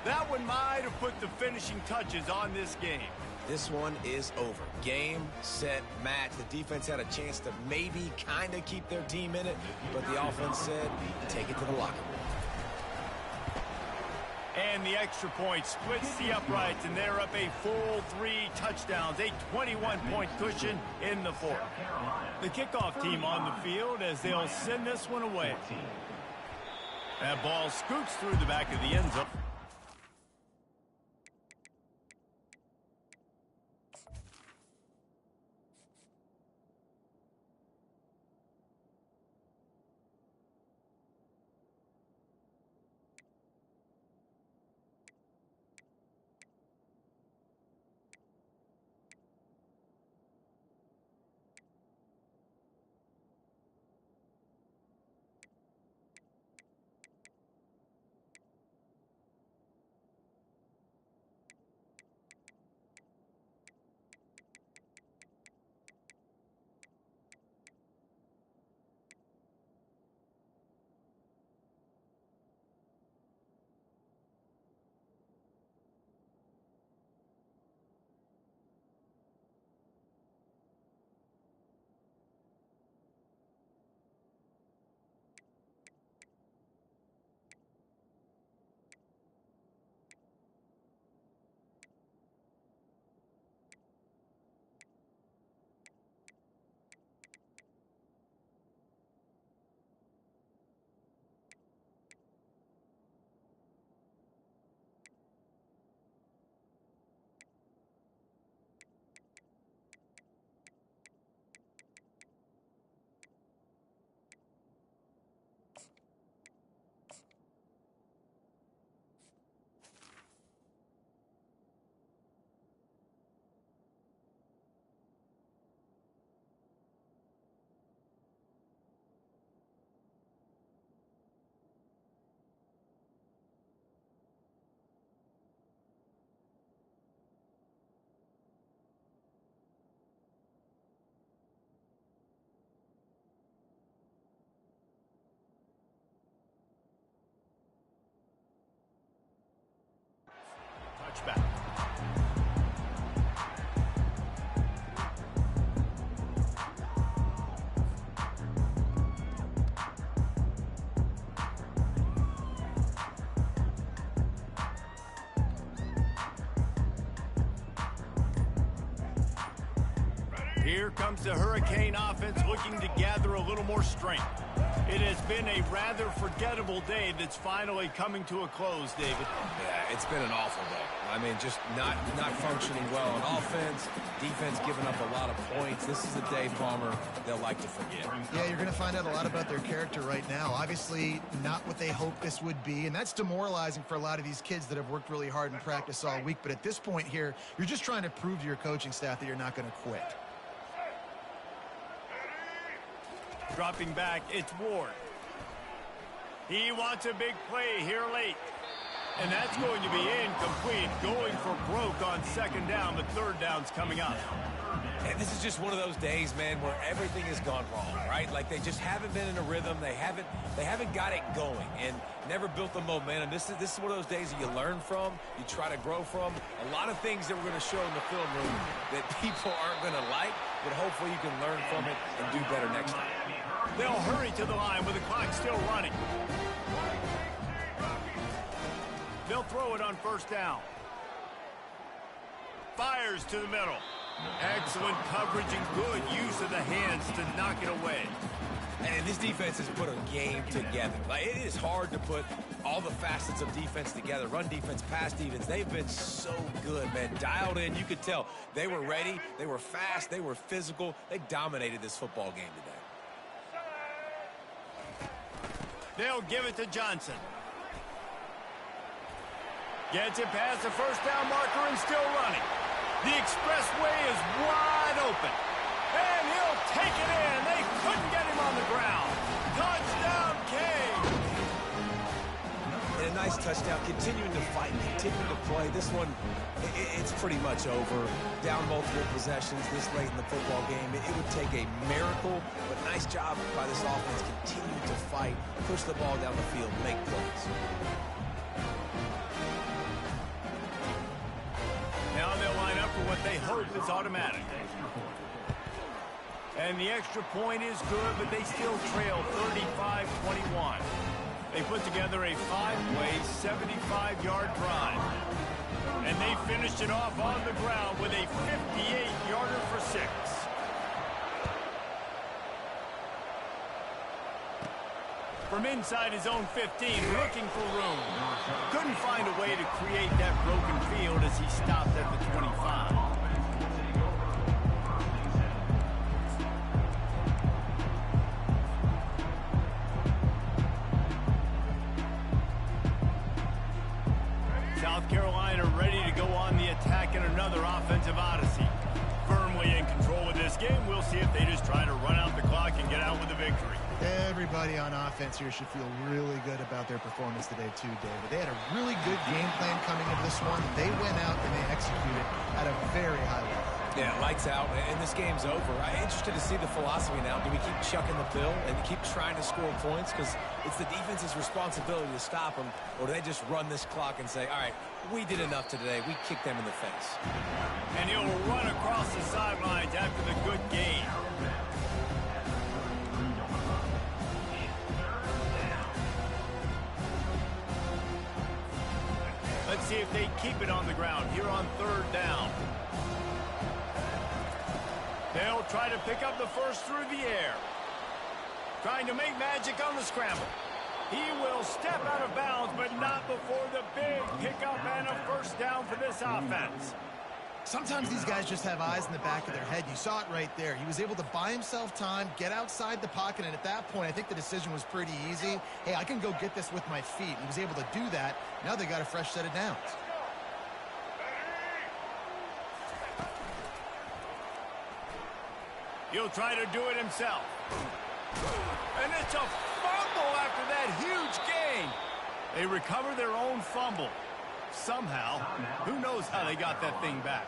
That one might have put the finishing touches on this game. This one is over. Game, set, match. The defense had a chance to maybe kind of keep their team in it, but the offense said, take it to the locker room. And the extra point splits the uprights, and they're up a full 3 touchdowns, a 21-point cushion in the fourth. The kickoff team on the field as they'll send this one away. That ball scoots through the back of the end zone. Touchback. Here comes the Hurricane offense looking to gather a little more strength. It has been a rather forgettable day that's finally coming to a close, David. Yeah, it's been an awful day. I mean, just not functioning well on offense, defense giving up a lot of points. This is a day, Palmer, they'll like to forget. Yeah, you're going to find out a lot about their character right now. Obviously, not what they hoped this would be, and that's demoralizing for a lot of these kids that have worked really hard in practice all week. But at this point here, you're just trying to prove to your coaching staff that you're not going to quit. Dropping back, it's Ward. He wants a big play here late. And that's going to be incomplete. Going for broke on second down. The third down's coming up. And this is just one of those days, man, where everything has gone wrong, right? Like they just haven't been in a rhythm. They haven't got it going and never built the momentum. This is one of those days that you learn from, you try to grow from. A lot of things that we're going to show in the film room that people aren't going to like, but hopefully you can learn from it and do better next time. They'll hurry to the line with the clock still running. They'll throw it on first down. Fires to the middle. Excellent coverage and good use of the hands to knock it away. And this defense has put a game together. Like, it is hard to put all the facets of defense together. Run defense, pass defense. They've been so good, man. Dialed in. You could tell they were ready. They were fast. They were physical. They dominated this football game today. They'll give it to Johnson. Gets it past the first down marker and still running. The expressway is wide open. And he'll take it in. They couldn't get him on the ground. Touchdown, Kane. And a nice touchdown. Continuing to fight, continuing to play. This one, it's pretty much over. Down multiple possessions this late in the football game. It would take a miracle, but nice job by this offense. Continue to fight, push the ball down the field, make plays. Now they'll line up for what they hope is automatic. And the extra point is good, but they still trail 35-21. They put together a 5-way, 75-yard drive. And they finished it off on the ground with a 58-yarder for 6. From inside his own 15, looking for room. Couldn't find a way to create that broken field as he stopped at the 25. South Carolina ready to go on the attack in another offensive odyssey. Firmly in control of this game. We'll see if they just try to run out the clock and get out with a victory. Everybody on offense here should feel really good about their performance today too, David. They had a really good game plan coming into this one. They went out and they executed at a very high level. Yeah, lights out, and this game's over. I'm interested to see the philosophy now. Do we keep chucking the pill and keep trying to score points? Because it's the defense's responsibility to stop them, or do they just run this clock and say, all right, we did enough today. We kicked them in the face. And he'll run across the sidelines after the good game. Let's see if they keep it on the ground here on 3rd down. They'll try to pick up the first through the air. Trying to make magic on the scramble. He will step out of bounds, but not before the big pickup and a first down for this offense. Sometimes these guys just have eyes in the back of their head. You saw it right there. He was able to buy himself time, get outside the pocket, and at that point, I think the decision was pretty easy. Hey, I can go get this with my feet. He was able to do that. Now they got a fresh set of downs. He'll try to do it himself. And it's a fumble after that huge gain. They recover their own fumble. Somehow, who knows how they got that thing back.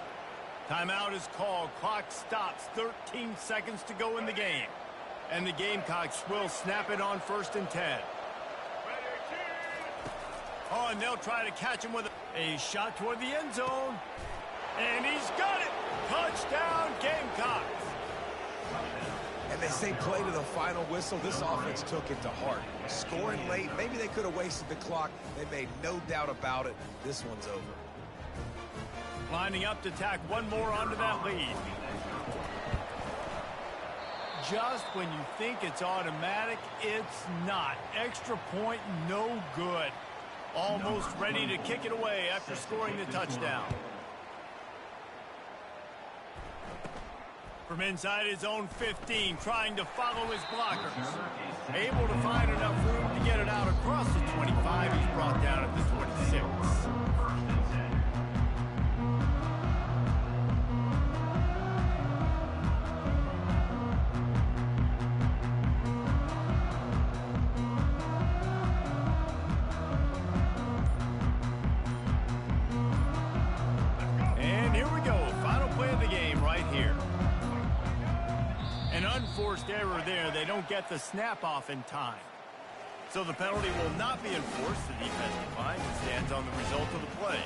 Timeout is called. Clock stops. 13 seconds to go in the game. And the Gamecocks will snap it on 1st and 10. Oh, and they'll try to catch him with a shot toward the end zone. And he's got it. Touchdown, Gamecocks. And they say play to the final whistle. This offense took it to heart. Scoring late, maybe they could have wasted the clock. They made no doubt about it. This one's over. Lining up to tack one more onto that lead. Just when you think it's automatic, it's not. Extra point, no good. Almost ready to kick it away after scoring the touchdown. From inside his own 15, trying to follow his blockers. Able to find enough room to get it out across the 25. He's brought down at the 26. And here we go. Final play of the game right here. An unforced error there. They don't get the snap off in time. So the penalty will not be enforced. The defense declines and stands on the result of the play.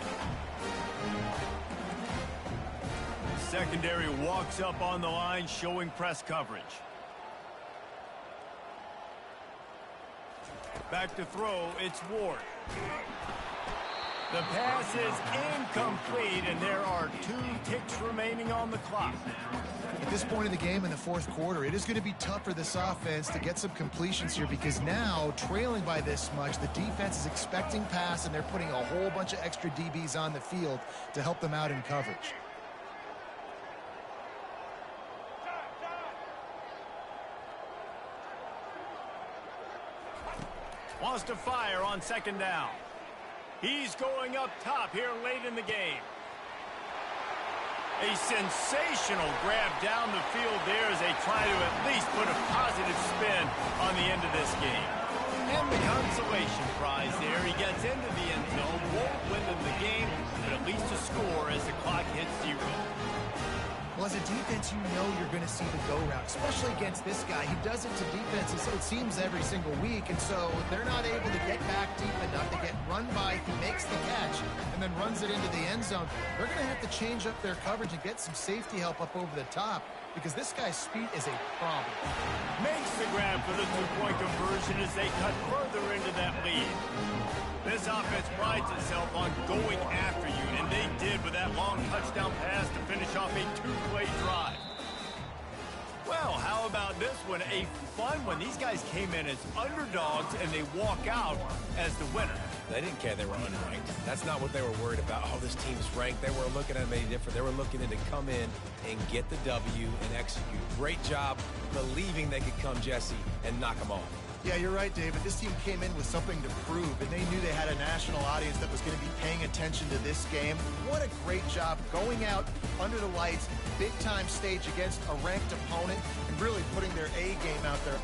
Secondary walks up on the line, showing press coverage. Back to throw, it's Ward. The pass is incomplete, and there are 2 ticks remaining on the clock. At this point in the game in the fourth quarter, it is going to be tough for this offense to get some completions here because now, trailing by this much, the defense is expecting pass, and they're putting a whole bunch of extra DBs on the field to help them out in coverage. Wants to fire on second down. He's going up top here late in the game. A sensational grab down the field there as they try to at least put a positive spin on the end of this game. And the consolation prize there. He gets into the end zone, won't win in the game, but at least a score as the clock hits 0. Well, as a defense, you know you're going to see the go route, especially against this guy. He does it to defenses, it seems, every single week, and so they're not able to get back deep enough. They get run by, he makes the catch, and then runs it into the end zone. They're going to have to change up their coverage and get some safety help up over the top because this guy's speed is a problem. Makes the grab for the 2-point conversion as they cut further into that lead. This offense prides itself on going after you, and they did with that long touchdown pass to finish off a 2-play drive. Well, how about this one? A fun one. These guys came in as underdogs, and they walk out as the winner. They didn't care they were unranked. That's not what they were worried about. Oh, this team's ranked. They weren't looking at them any different. They were looking to come in and get the W and execute. Great job believing they could come, Jesse, and knock them off. Yeah, you're right, David. This team came in with something to prove, and they knew they had a national audience that was going to be paying attention to this game. What a great job going out under the lights, big-time stage against a ranked opponent, and really putting their A game out there.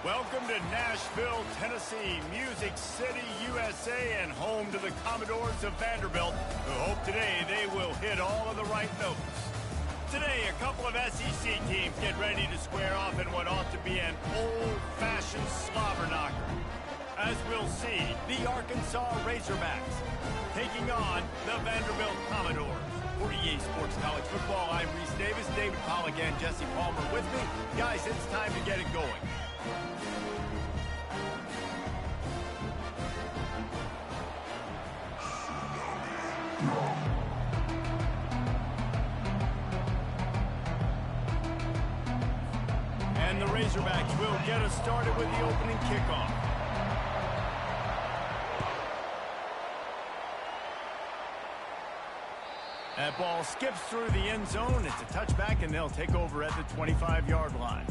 Welcome to Nashville, Tennessee, Music City, USA, and home to the Commodores of Vanderbilt, who hope today they will hit all of the right notes. Today, a couple of SEC teams get ready to square off in what ought to be an old-fashioned slobber knocker. As we'll see, the Arkansas Razorbacks taking on the Vanderbilt Commodores. For EA Sports College Football, I'm Reese Davis, David Pollock, and Jesse Palmer with me. Guys, it's time to get it going. And the Razorbacks will get us started with the opening kickoff. That ball skips through the end zone. It's a touchback, and they'll take over at the 25-yard line.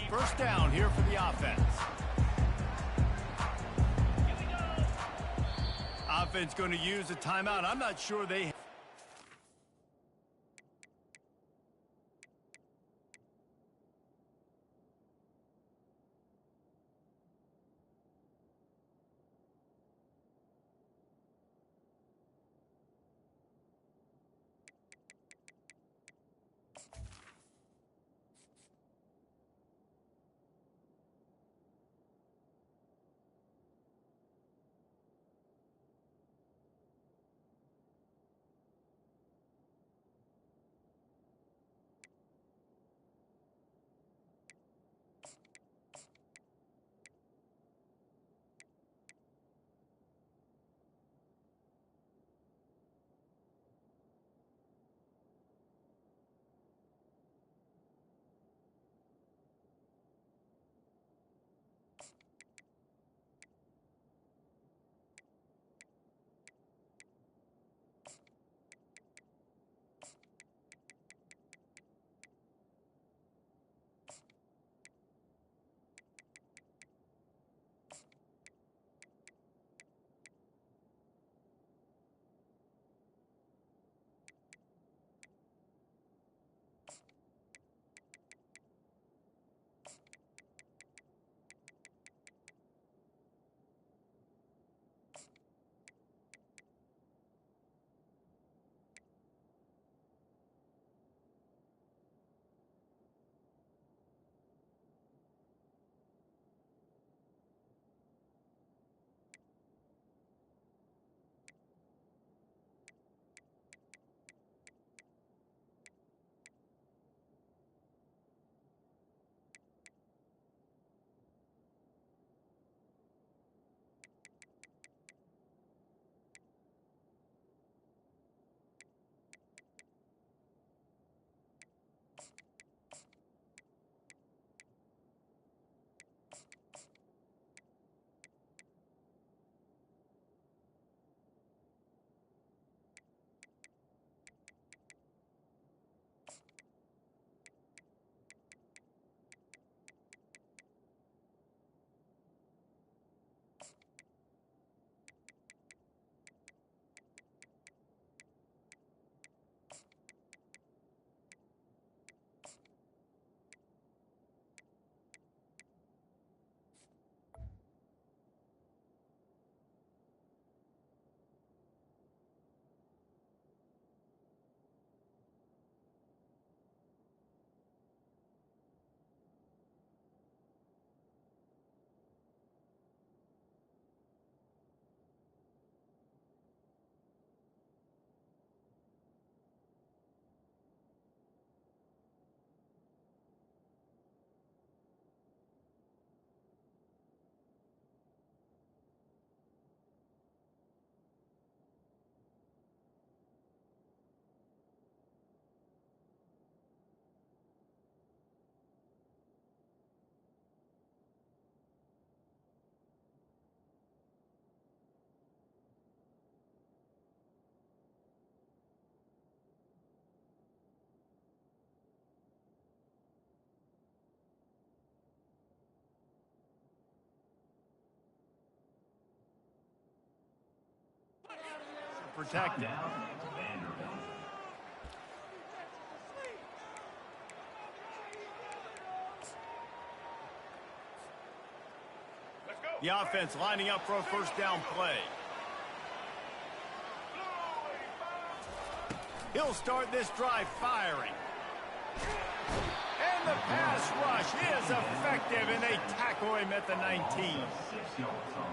First down here for the offense. Offense going to use a timeout. I'm not sure they... protected. Let's go. The offense lining up for a first down play. He'll start this drive firing. And the pass rush is effective, and they tackle him at the 19.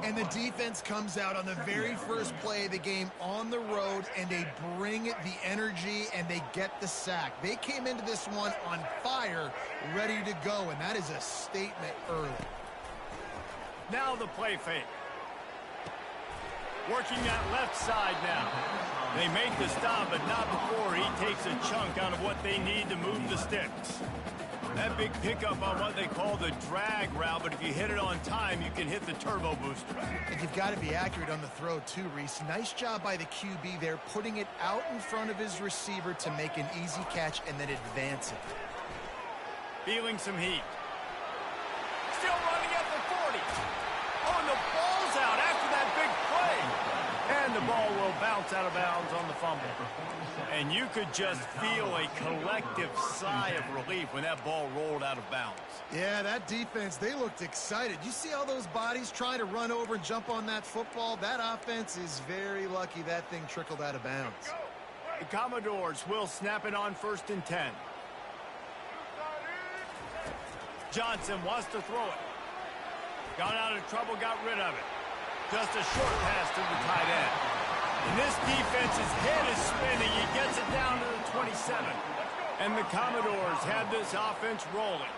And the defense comes out on the very first play of the game on the road, and they bring the energy, and they get the sack. They came into this one on fire, ready to go, and that is a statement early. Now the play fake. Working that left side now. They make the stop, but not before he takes a chunk out of what they need to move the sticks. That big pickup on what they call the drag route, but if you hit it on time, you can hit the turbo booster. And you've got to be accurate on the throw too, Reese. Nice job by the QB there, putting it out in front of his receiver to make an easy catch and then advance it. Feeling some heat. Still running at the 40. Oh, and the ball's out after that big play. And the ball will bounce out of bounds on the fumble. And you could just feel a collective sigh of relief when that ball rolled out of bounds. Yeah, that defense, they looked excited. You see all those bodies trying to run over and jump on that football? That offense is very lucky that thing trickled out of bounds. The Commodores will snap it on 1st and 10. Johnson wants to throw it. Got out of trouble, got rid of it. Just a short pass to the tight end. And this defense's head is spinning. He gets it down to the 27. And the Commodores have this offense rolling.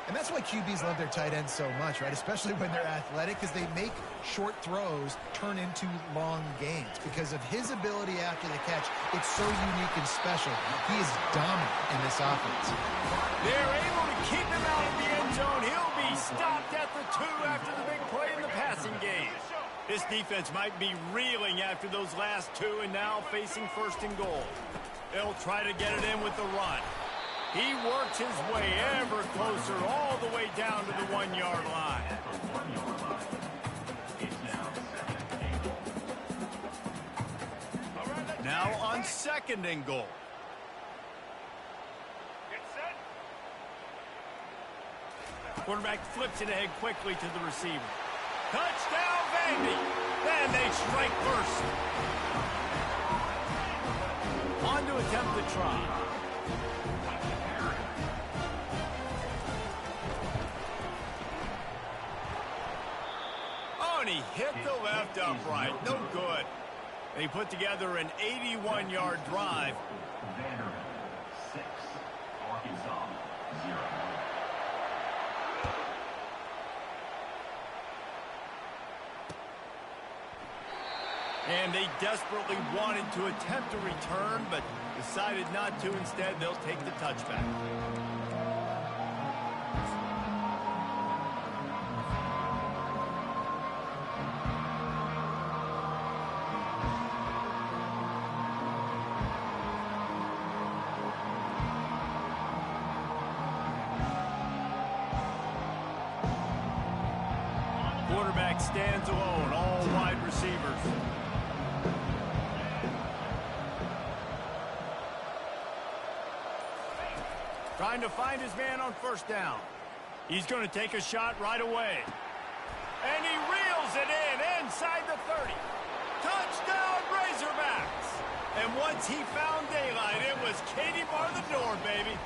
And that's why QBs love their tight ends so much, right? Especially when they're athletic, because they make short throws turn into long gains. Because of his ability after the catch, it's so unique and special. He is dominant in this offense. They're able to keep him out of the end zone. He'll be stopped at the 2 after the big play in the passing game. This defense might be reeling after those last 2 and now facing 1st and goal. They'll try to get it in with the run. He works his way ever closer all the way down to the 1-yard line. Now on 2nd and goal. Get set. Quarterback flips it ahead quickly to the receiver. Touchdown, baby! Then they strike first. On to attempt the try. Oh, and he hit the left upright. No good. They put together an 81-yard drive. Vanderbilt 6, Arkansas 0. And they desperately wanted to attempt a return, but decided not to. Instead, they'll take the touchback. Quarterback stands alone, all wide receivers. Trying to find his man on 1st down. He's going to take a shot right away. And he reels it in inside the 30. Touchdown, Razorbacks! And once he found daylight, it was Katie bar the door, baby.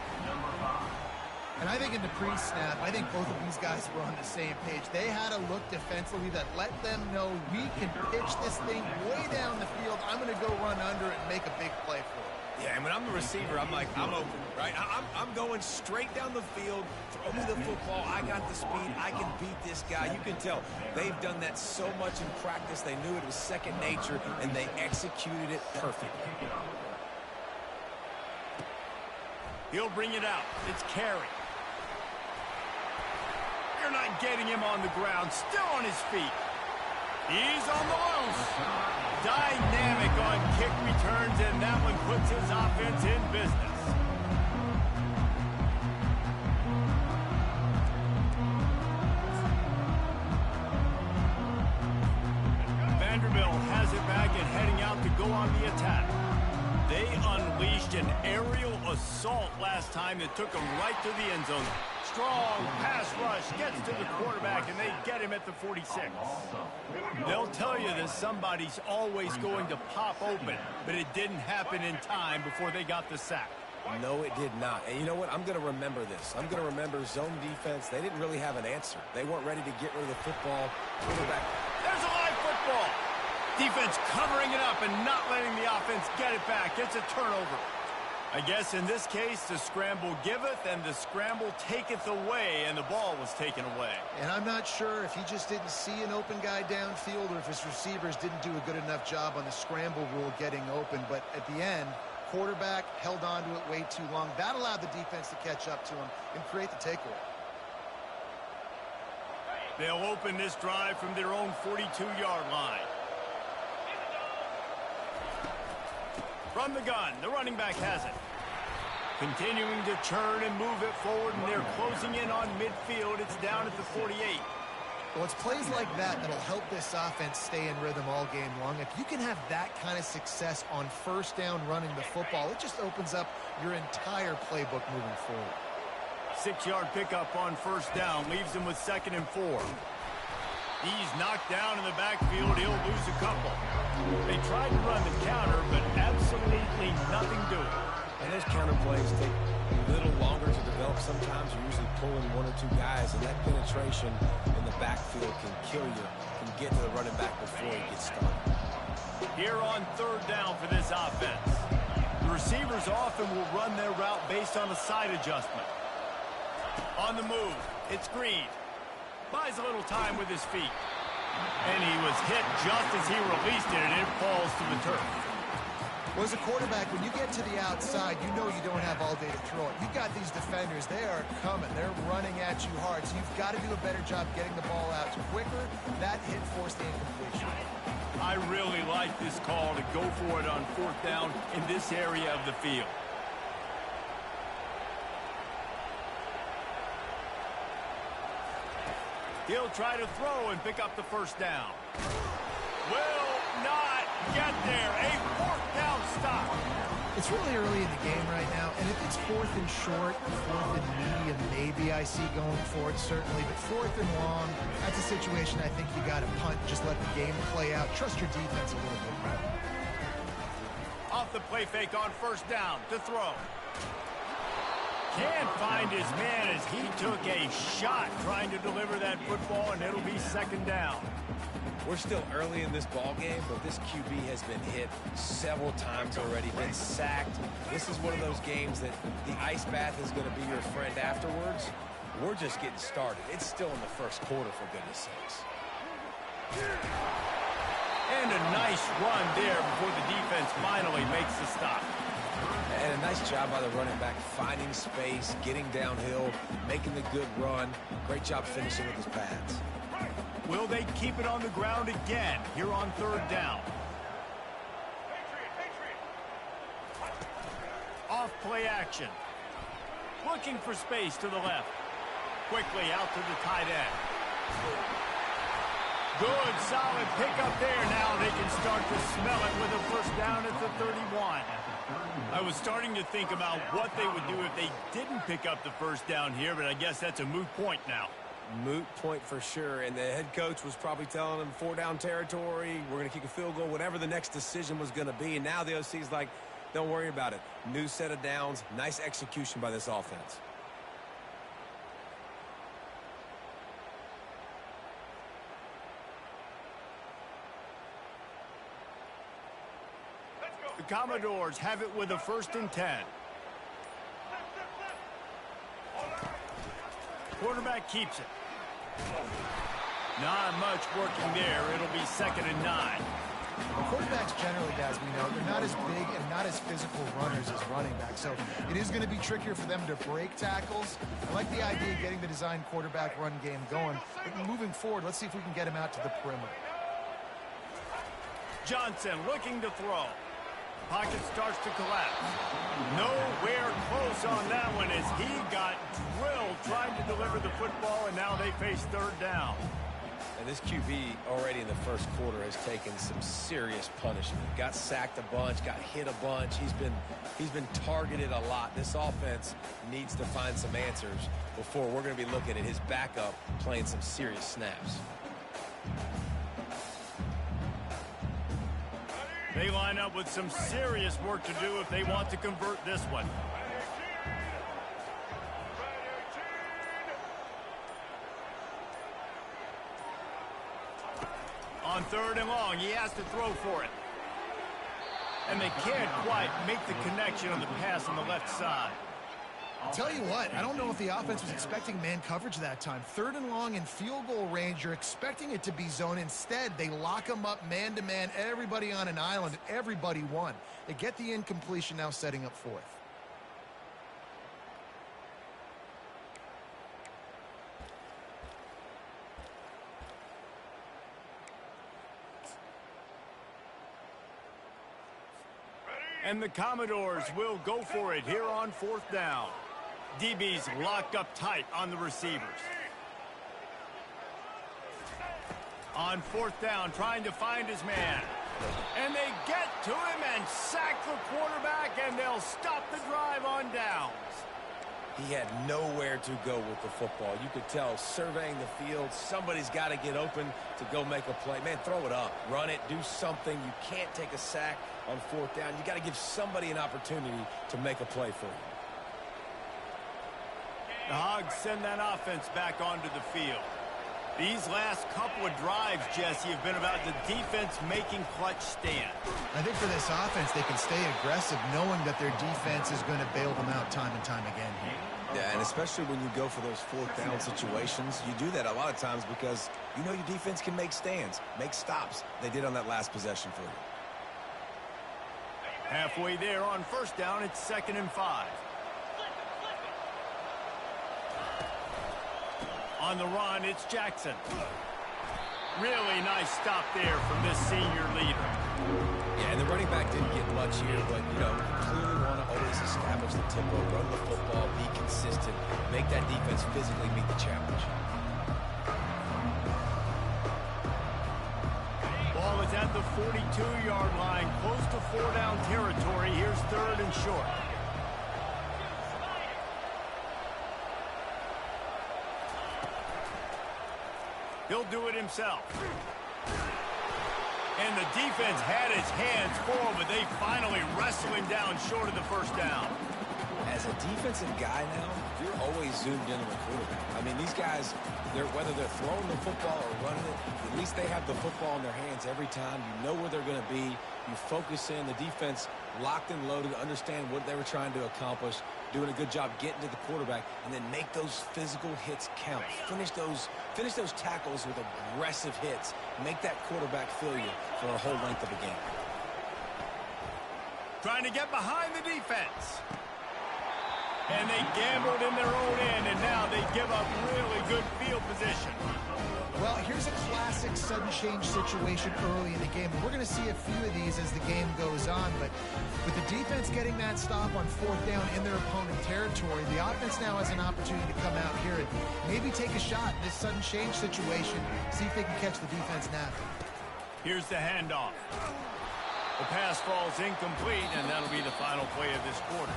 And I think in the pre-snap, I think both of these guys were on the same page. They had a look defensively that let them know we can pitch this thing way down the field. I'm going to go run under it and make a big play for it. Yeah, and when I'm the receiver, I'm like, I'm open, right? I'm going straight down the field. Throw me the football. I got the speed. I can beat this guy. You can tell they've done that so much in practice. They knew it was second nature, and they executed it perfectly. He'll bring it out. It's Carey. You're not getting him on the ground. Still on his feet. He's on the loose. Dynamic on kick returns, and that one puts his offense in business. Vanderbilt has it back and heading out to go on the attack. They unleashed an aerial assault last time that took them right to the end zone. Strong pass rush gets to the quarterback, and they get him at the 46. They'll tell you that somebody's always going to pop open, but it didn't happen in time before they got the sack. No, it did not. And you know what? I'm going to remember this. I'm going to remember zone defense. They didn't really have an answer. They weren't ready to get rid of the football. Quarterback. There's a live football. Defense covering it up and not letting the offense get it back. It's a turnover. I guess in this case, the scramble giveth and the scramble taketh away, and the ball was taken away. And I'm not sure if he just didn't see an open guy downfield or if his receivers didn't do a good enough job on the scramble rule getting open. But at the end, quarterback held on to it way too long. That allowed the defense to catch up to him and create the takeaway. They'll open this drive from their own 42-yard line. From the gun, the running back has it. Continuing to churn and move it forward, and they're closing in on midfield. It's down at the 48. Well, it's plays like that that'll help this offense stay in rhythm all game long. If you can have that kind of success on first down running the football, it just opens up your entire playbook moving forward. 6-yard pickup on first down leaves him with 2nd and 4. He's knocked down in the backfield. He'll lose a couple. They tried to run the counter, but absolutely nothing doing. And those counter plays take a little longer to develop. Sometimes you're usually pulling 1 or 2 guys, and that penetration in the backfield can kill you, can get to the running back before he gets started. Here on 3rd down for this offense. The receivers often will run their route based on a side adjustment. On the move, it's Green. Buys a little time with his feet. And he was hit just as he released it, and it falls to the turf. Well, as a quarterback, when you get to the outside, you know you don't have all day to throw it. You've got these defenders. They are coming. They're running at you hard. So you've got to do a better job getting the ball out quicker. That hit forced the incompletion. I really like this call to go for it on 4th down in this area of the field. He'll try to throw and pick up the first down. Will not get there. A 4th down stop. It's really early in the game right now, and if it's 4th and short, 4th and medium, maybe I see going for it, certainly. But 4th and long, that's a situation I think you got to punt. Just let the game play out. Trust your defense a little bit more. Off the play fake on first down to throw. Can't find his man as he took a shot trying to deliver that football, and it'll be 2nd down. We're still early in this ball game, but this QB has been hit several times already, been sacked. This is one of those games that the ice bath is going to be your friend afterwards. We're just getting started. It's still in the first quarter, for goodness sakes. And a nice run there before the defense finally makes the stop. And a nice job by the running back, finding space, getting downhill, making the good run. Great job finishing with his pads. Will they keep it on the ground again here on 3rd down? Off play action. Looking for space to the left. Quickly out to the tight end. Good, solid pickup there. Now they can start to smell it with a first down at the 31. I was starting to think about what they would do if they didn't pick up the first down here, but I guess that's a moot point now. Moot point for sure, and the head coach was probably telling them 4-down territory, we're going to kick a field goal, whatever the next decision was going to be, and now the OC's like, don't worry about it. New set of downs, nice execution by this offense. The Commodores have it with a 1st and 10. Quarterback keeps it. Not much working there. It'll be 2nd and 9. Quarterbacks generally, guys, we know, they're not as big and not as physical runners as running backs. So it is going to be trickier for them to break tackles. I like the idea of getting the design quarterback run game going. But moving forward, let's see if we can get him out to the perimeter. Johnson looking to throw. Pocket starts to collapse. Nowhere close on that one as he got drilled trying to deliver the football, and now they face 3rd down. And this QB already in the first quarter has taken some serious punishment. Got sacked a bunch, got hit a bunch. He's been targeted a lot. This offense needs to find some answers before we're going to be looking at his backup playing some serious snaps. They line up with some serious work to do if they want to convert this one. On 3rd and long, he has to throw for it. And they can't quite make the connection on the pass on the left side. I'll tell you what, I don't know if the offense was expecting man coverage that time. 3rd and long in field goal range, you're expecting it to be zone. Instead, they lock them up man-to-man, everybody on an island, everybody won. They get the incompletion, now setting up 4th. And the Commodores will go for it here on 4th down. DB's locked up tight on the receivers. On 4th down, trying to find his man. And they get to him and sack the quarterback, and they'll stop the drive on downs. He had nowhere to go with the football. You could tell surveying the field, somebody's got to get open to go make a play. Man, throw it up, run it, do something. You can't take a sack on 4th down. You got to give somebody an opportunity to make a play for you. The Hogs send that offense back onto the field. These last couple of drives, Jesse, have been about the defense making clutch stands. I think for this offense, they can stay aggressive knowing that their defense is going to bail them out time and time again here. Yeah, and especially when you go for those 4th down situations, you do that a lot of times because you know your defense can make stands, make stops. They did on that last possession for you. Halfway there on 1st down, it's 2nd and 5. On the run, it's Jackson. Really nice stop there from this senior leader. Yeah, and the running back didn't get much here, but, you know, you clearly want to always establish the tempo, run the football, be consistent, make that defense physically meet the challenge. Ball is at the 42-yard line, close to 4-down territory. Here's 3rd and short. He'll do it himself. And the defense had his hands full, but they finally wrestle him down short of the 1st down. As a defensive guy now, you're always zoomed in on the quarterback. I mean, these guys, whether they're throwing the football or running it, at least they have the football in their hands every time. You know where they're going to be. You focus in. The defense locked and loaded, understand what they were trying to accomplish, doing a good job getting to the quarterback, and then make those physical hits count. Finish those tackles with aggressive hits. Make that quarterback feel you for a whole length of a game. Trying to get behind the defense. And they gambled in their own end, and now they give up really good field position. Well, here's a classic sudden change situation early in the game. We're going to see a few of these as the game goes on, but with the defense getting that stop on 4th down in their opponent territory, the offense now has an opportunity to come out here and maybe take a shot in this sudden change situation, see if they can catch the defense napping. Here's the handoff. The pass falls incomplete, and that'll be the final play of this quarter.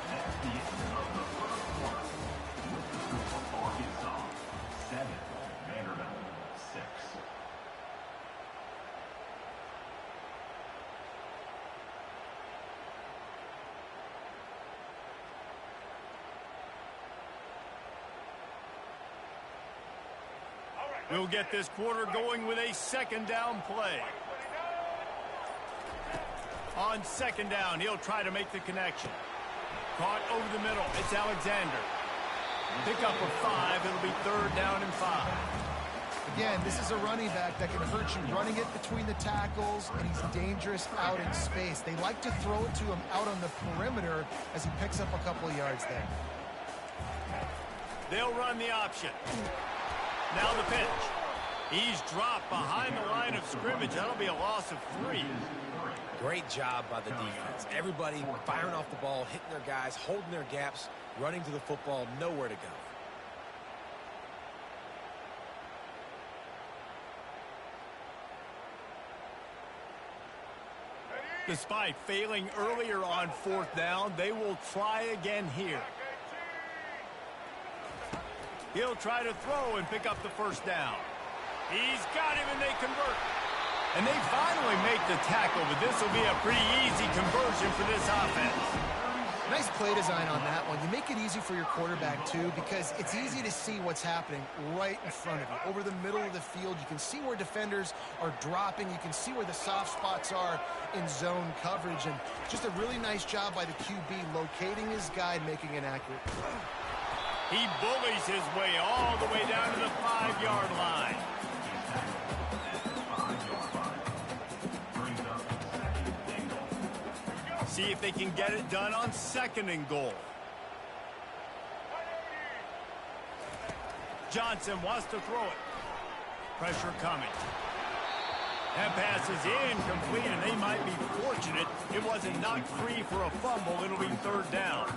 That's the end of the first quarter. Arkansas 7, Vanderbilt 6. We'll get this quarter going with a 2nd down play. On 2nd down, he'll try to make the connection. Caught over the middle. It's Alexander. Pick up a 5. It'll be 3rd down and 5. Again, this is a running back that can hurt you running it between the tackles, and he's dangerous out in space. They like to throw it to him out on the perimeter as he picks up a couple of yards there. They'll run the option. Now the pitch. He's dropped behind the line of scrimmage. That'll be a loss of 3. Great job by the defense. Everybody firing off the ball, hitting their guys, holding their gaps, running to the football, nowhere to go. Despite failing earlier on 4th down, they will try again here. He'll try to throw and pick up the 1st down. He's got him, and they convert. And they finally make the tackle, but this will be a pretty easy conversion for this offense. Nice play design on that one. You make it easy for your quarterback, too, because it's easy to see what's happening right in front of you. Over the middle of the field, you can see where defenders are dropping. You can see where the soft spots are in zone coverage. And just a really nice job by the QB locating his guy and making it accurate. He bullies his way all the way down to the 5-yard line. See if they can get it done on 2nd and goal. Johnson wants to throw it. Pressure coming. That pass is incomplete, and they might be fortunate it wasn't knocked free for a fumble. It'll be 3rd down.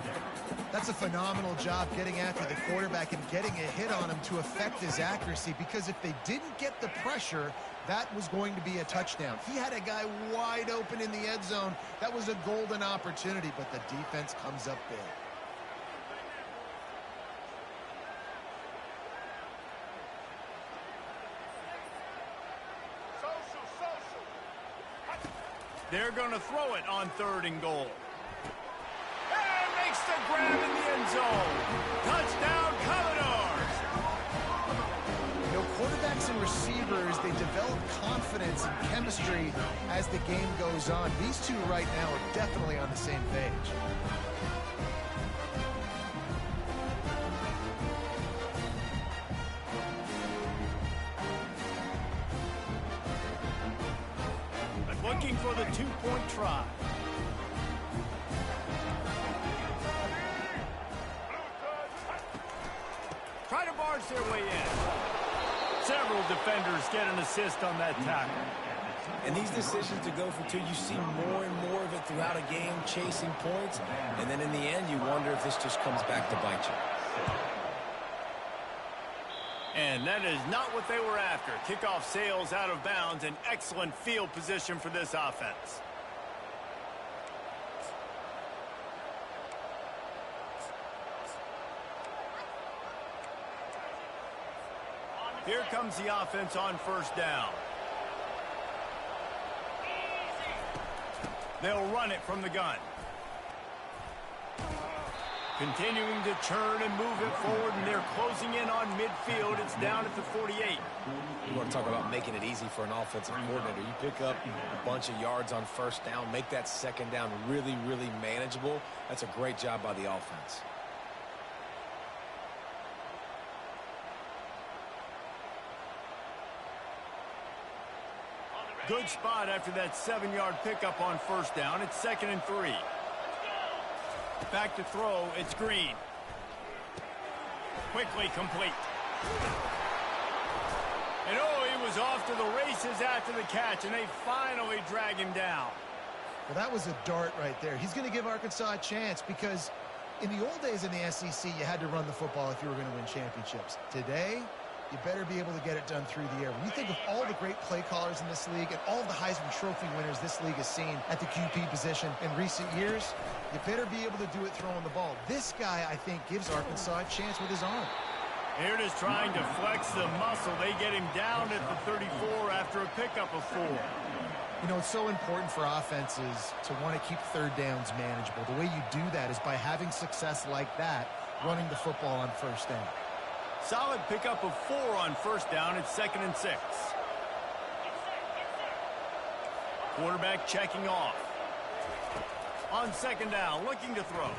That's a phenomenal job getting after the quarterback and getting a hit on him to affect his accuracy, because if they didn't get the pressure, that was going to be a touchdown. He had a guy wide open in the end zone. That was a golden opportunity, but the defense comes up big. They're going to throw it on 3rd and goal. And makes the grab in the end zone. Touchdown, Commodores! You know, quarterbacks and receivers, they develop confidence and chemistry as the game goes on. These two right now are definitely on the same page. Looking for the 2-point try. Try to barge their way in. Several defenders get an assist on that tackle. And these decisions to go for 2, you see more and more of it throughout a game, chasing points. And then in the end, you wonder if this just comes back to bite you. And that is not what they were after. Kickoff sails out of bounds. An excellent field position for this offense. Here comes the offense on 1st down. They'll run it from the gun. Continuing to churn and move it forward, and they're closing in on midfield. It's down at the 48. You want to talk about making it easy for an offensive coordinator. You pick up a bunch of yards on 1st down, make that 2nd down really, really manageable. That's a great job by the offense. Good spot after that 7-yard pickup on 1st down. It's 2nd and 3. Back to throw, it's Green. Quickly complete. And he was off to the races after the catch, and they finally drag him down. Well, that was a dart right there. He's going to give Arkansas a chance, because in the old days in the SEC, you had to run the football if you were going to win championships. Today, you better be able to get it done through the air. When you think of all the great play callers in this league and all the Heisman Trophy winners this league has seen at the QB position in recent years, you better be able to do it throwing the ball. This guy, I think, gives Arkansas a chance with his arm. Here it is trying to flex the muscle. They get him down at the 34 after a pickup of 4. You know, it's so important for offenses to want to keep 3rd downs manageable. The way you do that is by having success like that, running the football on 1st down. Solid pickup of 4 on 1st down. It's 2nd and 6. Quarterback checking off. On 2nd down, looking to throw.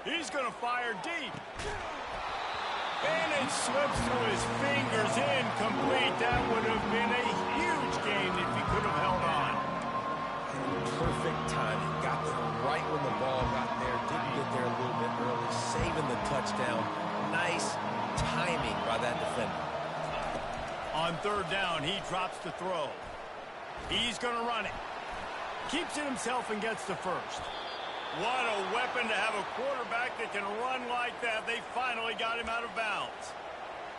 He's going to fire deep. And it slips through his fingers, incomplete. That would have been a huge gain if he could have held on. Perfect timing. Got there right when the ball got there. Didn't get there a little bit early. Saving the touchdown. Nice timing by that defender. On 3rd down, he drops to throw. He's going to run it. Keeps it himself and gets the 1st. What a weapon to have a quarterback that can run like that. They finally got him out of bounds.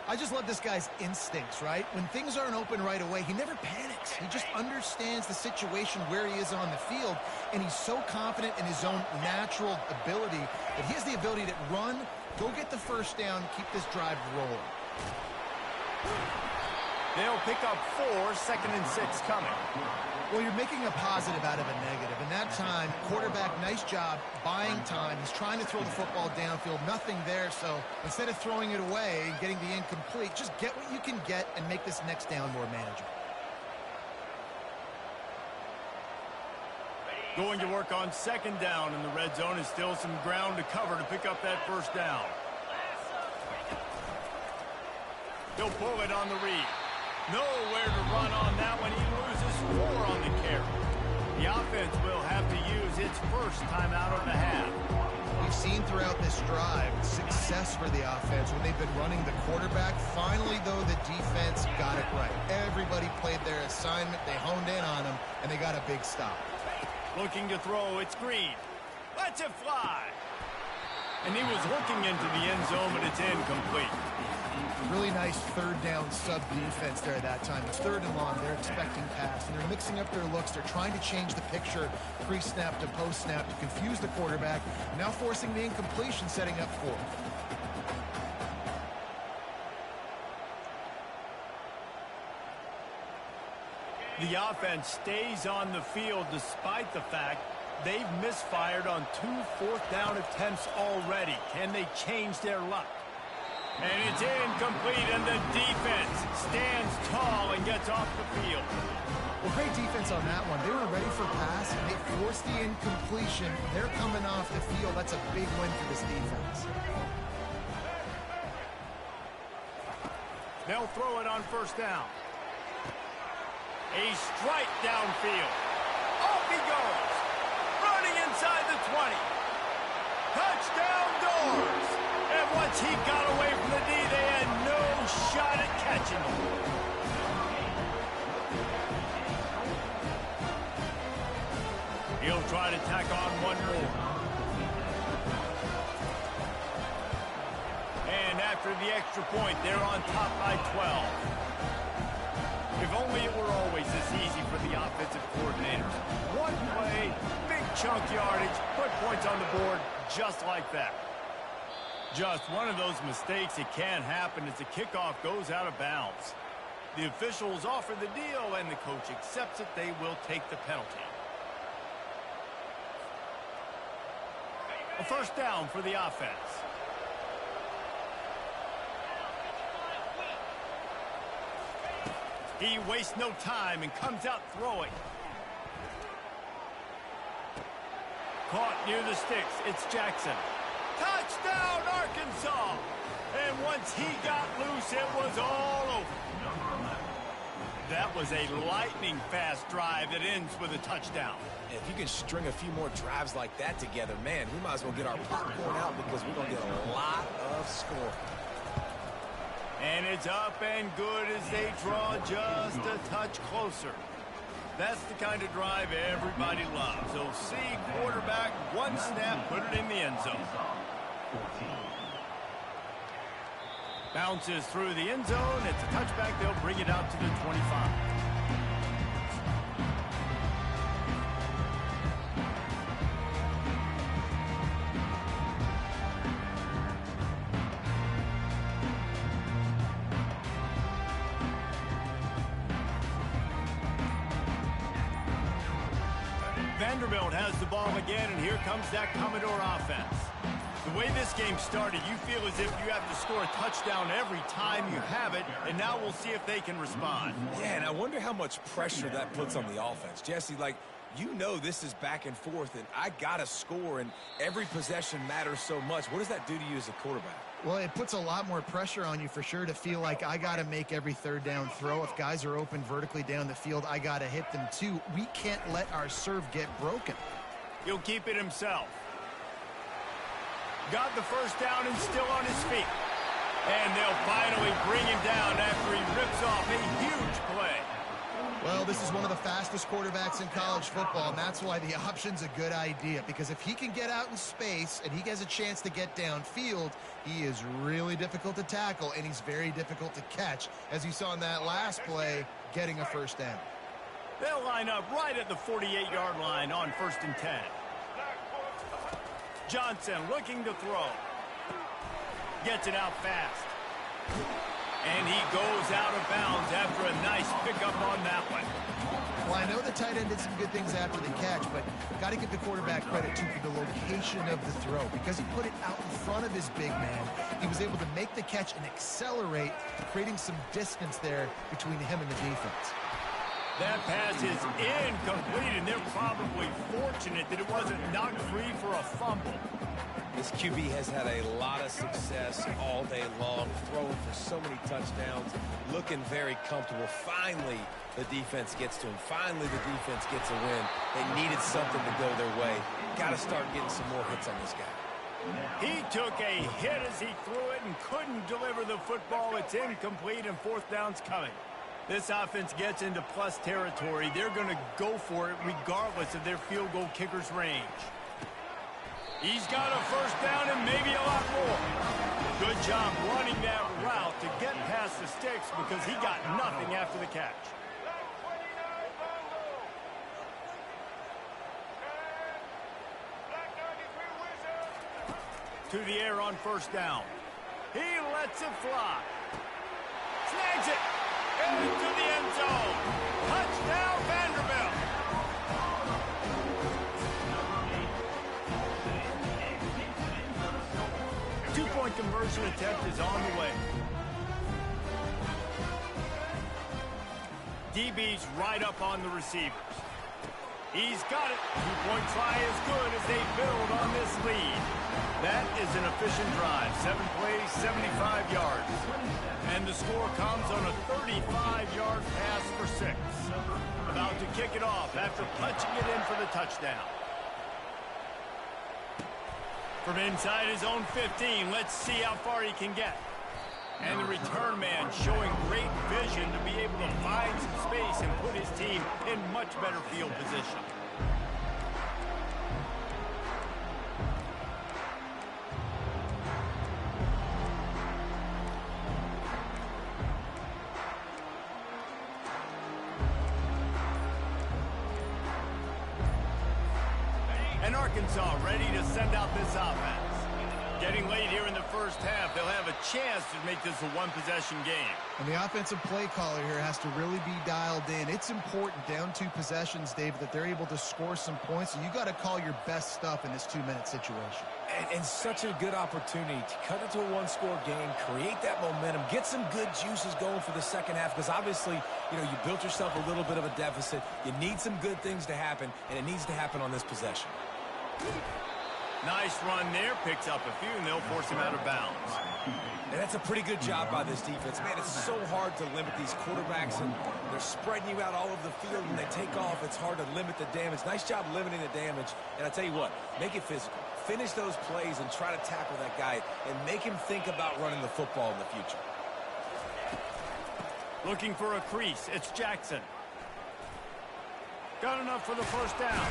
I just love this guy's instincts, right? When things aren't open right away, he never panics. He just understands the situation where he is on the field, and he's so confident in his own natural ability that he has the ability to run, go get the first down, keep this drive rolling. They'll pick up 4, 2nd and 6 coming. Well, you're making a positive out of a negative. And that time, quarterback, nice job buying time. He's trying to throw the football downfield. Nothing there. So instead of throwing it away and getting the incomplete, just get what you can get and make this next down more manageable. Going to work on 2nd down in the red zone is still some ground to cover to pick up that first down. He'll pull it on the read. Nowhere to run on that one. He loses 4 on the carry. The offense will have to use its first timeout of the half. We've seen throughout this drive success for the offense when they've been running the quarterback. Finally, though, the defense got it right. Everybody played their assignment. They honed in on him, and they got a big stop. Looking to throw. It's Green. Lets it fly. And he was looking into the end zone, but it's incomplete. Really nice third down sub defense there at that time. It's 3rd and long. They're expecting pass, and they're mixing up their looks. They're trying to change the picture pre-snap to post-snap to confuse the quarterback. Now forcing the incompletion, setting up 4th. The offense stays on the field despite the fact they've misfired on 2 4th down attempts already. Can they change their luck? And it's incomplete, and the defense stands tall and gets off the field. Well, great defense on that one. They were ready for pass, and they forced the incompletion. They're coming off the field. That's a big win for this defense. They'll throw it on 1st down. A strike downfield. Off he goes. Running inside the 20. Touchdown Doors. And once he got away from the D, they had no shot at catching him. He'll try to tack on 1 more. And after the extra point, they're on top by 12. If only it were always this easy for the offensive coordinators. One play, big chunk yardage, put points on the board just like that. Just one of those mistakes that can happen as the kickoff goes out of bounds. The officials offer the deal, and the coach accepts it. They will take the penalty. A 1st down for the offense. He wastes no time and comes out throwing. Caught near the sticks. It's Jackson. Touchdown, Arkansas! And once he got loose, it was all over. That was a lightning-fast drive that ends with a touchdown. If you can string a few more drives like that together, man, we might as well get our popcorn out because we're going to get a lot of scoring. And it's up and good as they draw just a touch closer. That's the kind of drive everybody loves. So see quarterback, 1 snap, put it in the end zone. Bounces through the end zone. It's a touchback. They'll bring it out to the 25. Vanderbilt has the ball again, and here comes that Commodore offense. The way this game started, you feel as if you have to score a touchdown every time you have it, and now we'll see if they can respond. Yeah, and I wonder how much pressure that puts on the offense. Jesse, like, you know this is back and forth, and I got to score, and every possession matters so much. What does that do to you as a quarterback? Well, it puts a lot more pressure on you for sure to feel like I got to make every 3rd down throw. If guys are open vertically down the field, I got to hit them too. We can't let our serve get broken. He'll keep it himself. Got the first down and still on his feet. And they'll finally bring him down after he rips off a huge play. Well, this is one of the fastest quarterbacks in college football, and that's why the option's a good idea. Because if he can get out in space and he has a chance to get downfield, he is really difficult to tackle, and he's very difficult to catch, as you saw in that last play, getting a first down. They'll line up right at the 48-yard line on 1st and 10. Johnson looking to throw. Gets it out fast. And he goes out of bounds after a nice pickup on that one. Well, I know the tight end did some good things after the catch, but got to give the quarterback credit, too, for the location of the throw. Because he put it out in front of his big man, he was able to make the catch and accelerate, creating some distance there between him and the defense. That pass is incomplete, and they're probably fortunate that it wasn't knocked free for a fumble. This QB has had a lot of success all day long, throwing for so many touchdowns, looking very comfortable. Finally, the defense gets to him. Finally, the defense gets a win. They needed something to go their way. Got to start getting some more hits on this guy. He took a hit as he threw it and couldn't deliver the football. It's incomplete, and 4th down's coming. This offense gets into plus territory. They're going to go for it regardless of their field goal kicker's range. He's got a first down and maybe a lot more. Good job running that route to get past the sticks because he got nothing after the catch. To the air on 1st down. He lets it fly. Snags it. Into the end zone. Touchdown, Vanderbilt. Two-point conversion attempt is on the way. DB's right up on the receivers. He's got it. Two-point try is good as they build on this lead. That is an efficient drive. 7 plays, 75 yards. And the score comes on a 35-yard pass for 6. About to kick it off after punching it in for the touchdown. From inside his own 15, let's see how far he can get. And the return man showing great vision to be able to find some space and put his team in much better field position. And Arkansas ready to send out this offense. Getting late here in the first half, they'll have a chance to make this a one-possession game. And the offensive play caller here has to really be dialed in. It's important, down 2 possessions, David, that they're able to score some points. So you got to call your best stuff in this 2-minute situation. And such a good opportunity to cut into a one-score game, create that momentum, get some good juices going for the second half, because obviously, you know, you built yourself a little bit of a deficit. You need some good things to happen, and it needs to happen on this possession. Nice run there, picks up a few, and they'll force him out of bounds. And that's a pretty good job by this defense. Man, it's so hard to limit these quarterbacks, and they're spreading you out all over the field. When they take off, it's hard to limit the damage. Nice job limiting the damage. And I tell you what, make it physical. Finish those plays and try to tackle that guy and make him think about running the football in the future. Looking for a crease, it's Jackson. Got enough for the first down.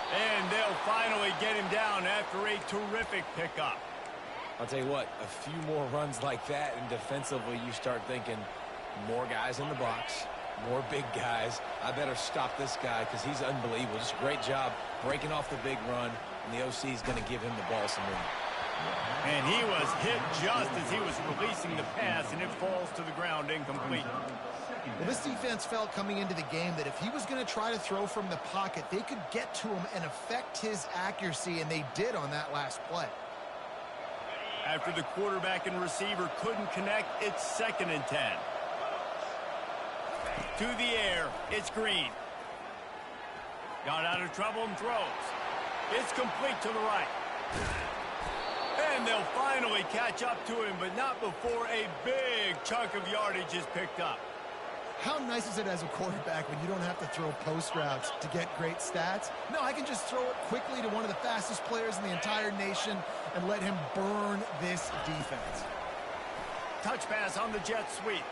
And they'll finally get him down after a terrific pickup. I'll tell you what, a few more runs like that, and defensively you start thinking more guys in the box, more big guys. I better stop this guy because he's unbelievable. Just a great job breaking off the big run, and the OC is going to give him the ball some more. And he was hit just as he was releasing the pass, and it falls to the ground incomplete. Well, this defense felt coming into the game that if he was going to try to throw from the pocket, they could get to him and affect his accuracy, and they did on that last play. After the quarterback and receiver couldn't connect, it's 2nd and 10. To the air, it's Green. Got out of trouble and throws. It's complete to the right. And they'll finally catch up to him, but not before a big chunk of yardage is picked up. How nice is it as a quarterback when you don't have to throw post routes to get great stats? No, I can just throw it quickly to one of the fastest players in the entire nation and let him burn this defense. Touch pass on the jet sweep.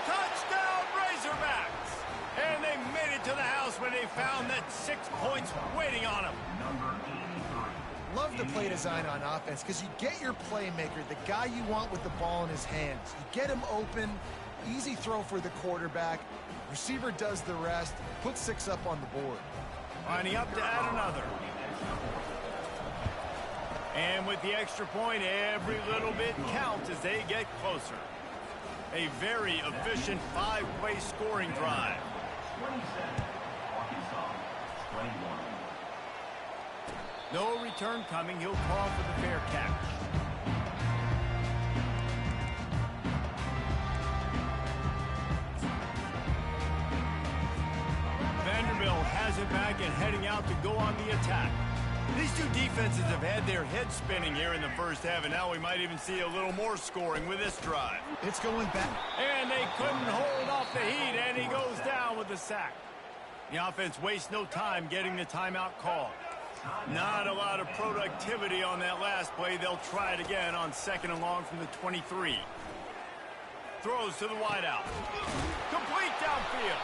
Touchdown, found that 6 points waiting on him. Number 83. Love the play design on offense because you get your playmaker, the guy you want with the ball in his hands. You get him open, easy throw for the quarterback. Receiver does the rest, put 6 up on the board. Lining up to add another. And with the extra point, every little bit counts as they get closer. A very efficient 5-play scoring drive. 27. Arkansas. 21. No return coming. He'll call for the fair catch. Vanderbilt has it back and heading out to go on the attack. These two defenses have had their heads spinning here in the first half, and now we might even see a little more scoring with this drive. It's going back. And they couldn't hold off the heat, and he goes down with the sack. The offense wastes no time getting the timeout called. Not a lot of productivity on that last play. They'll try it again on 2nd and long from the 23. Throws to the wideout. Complete downfield.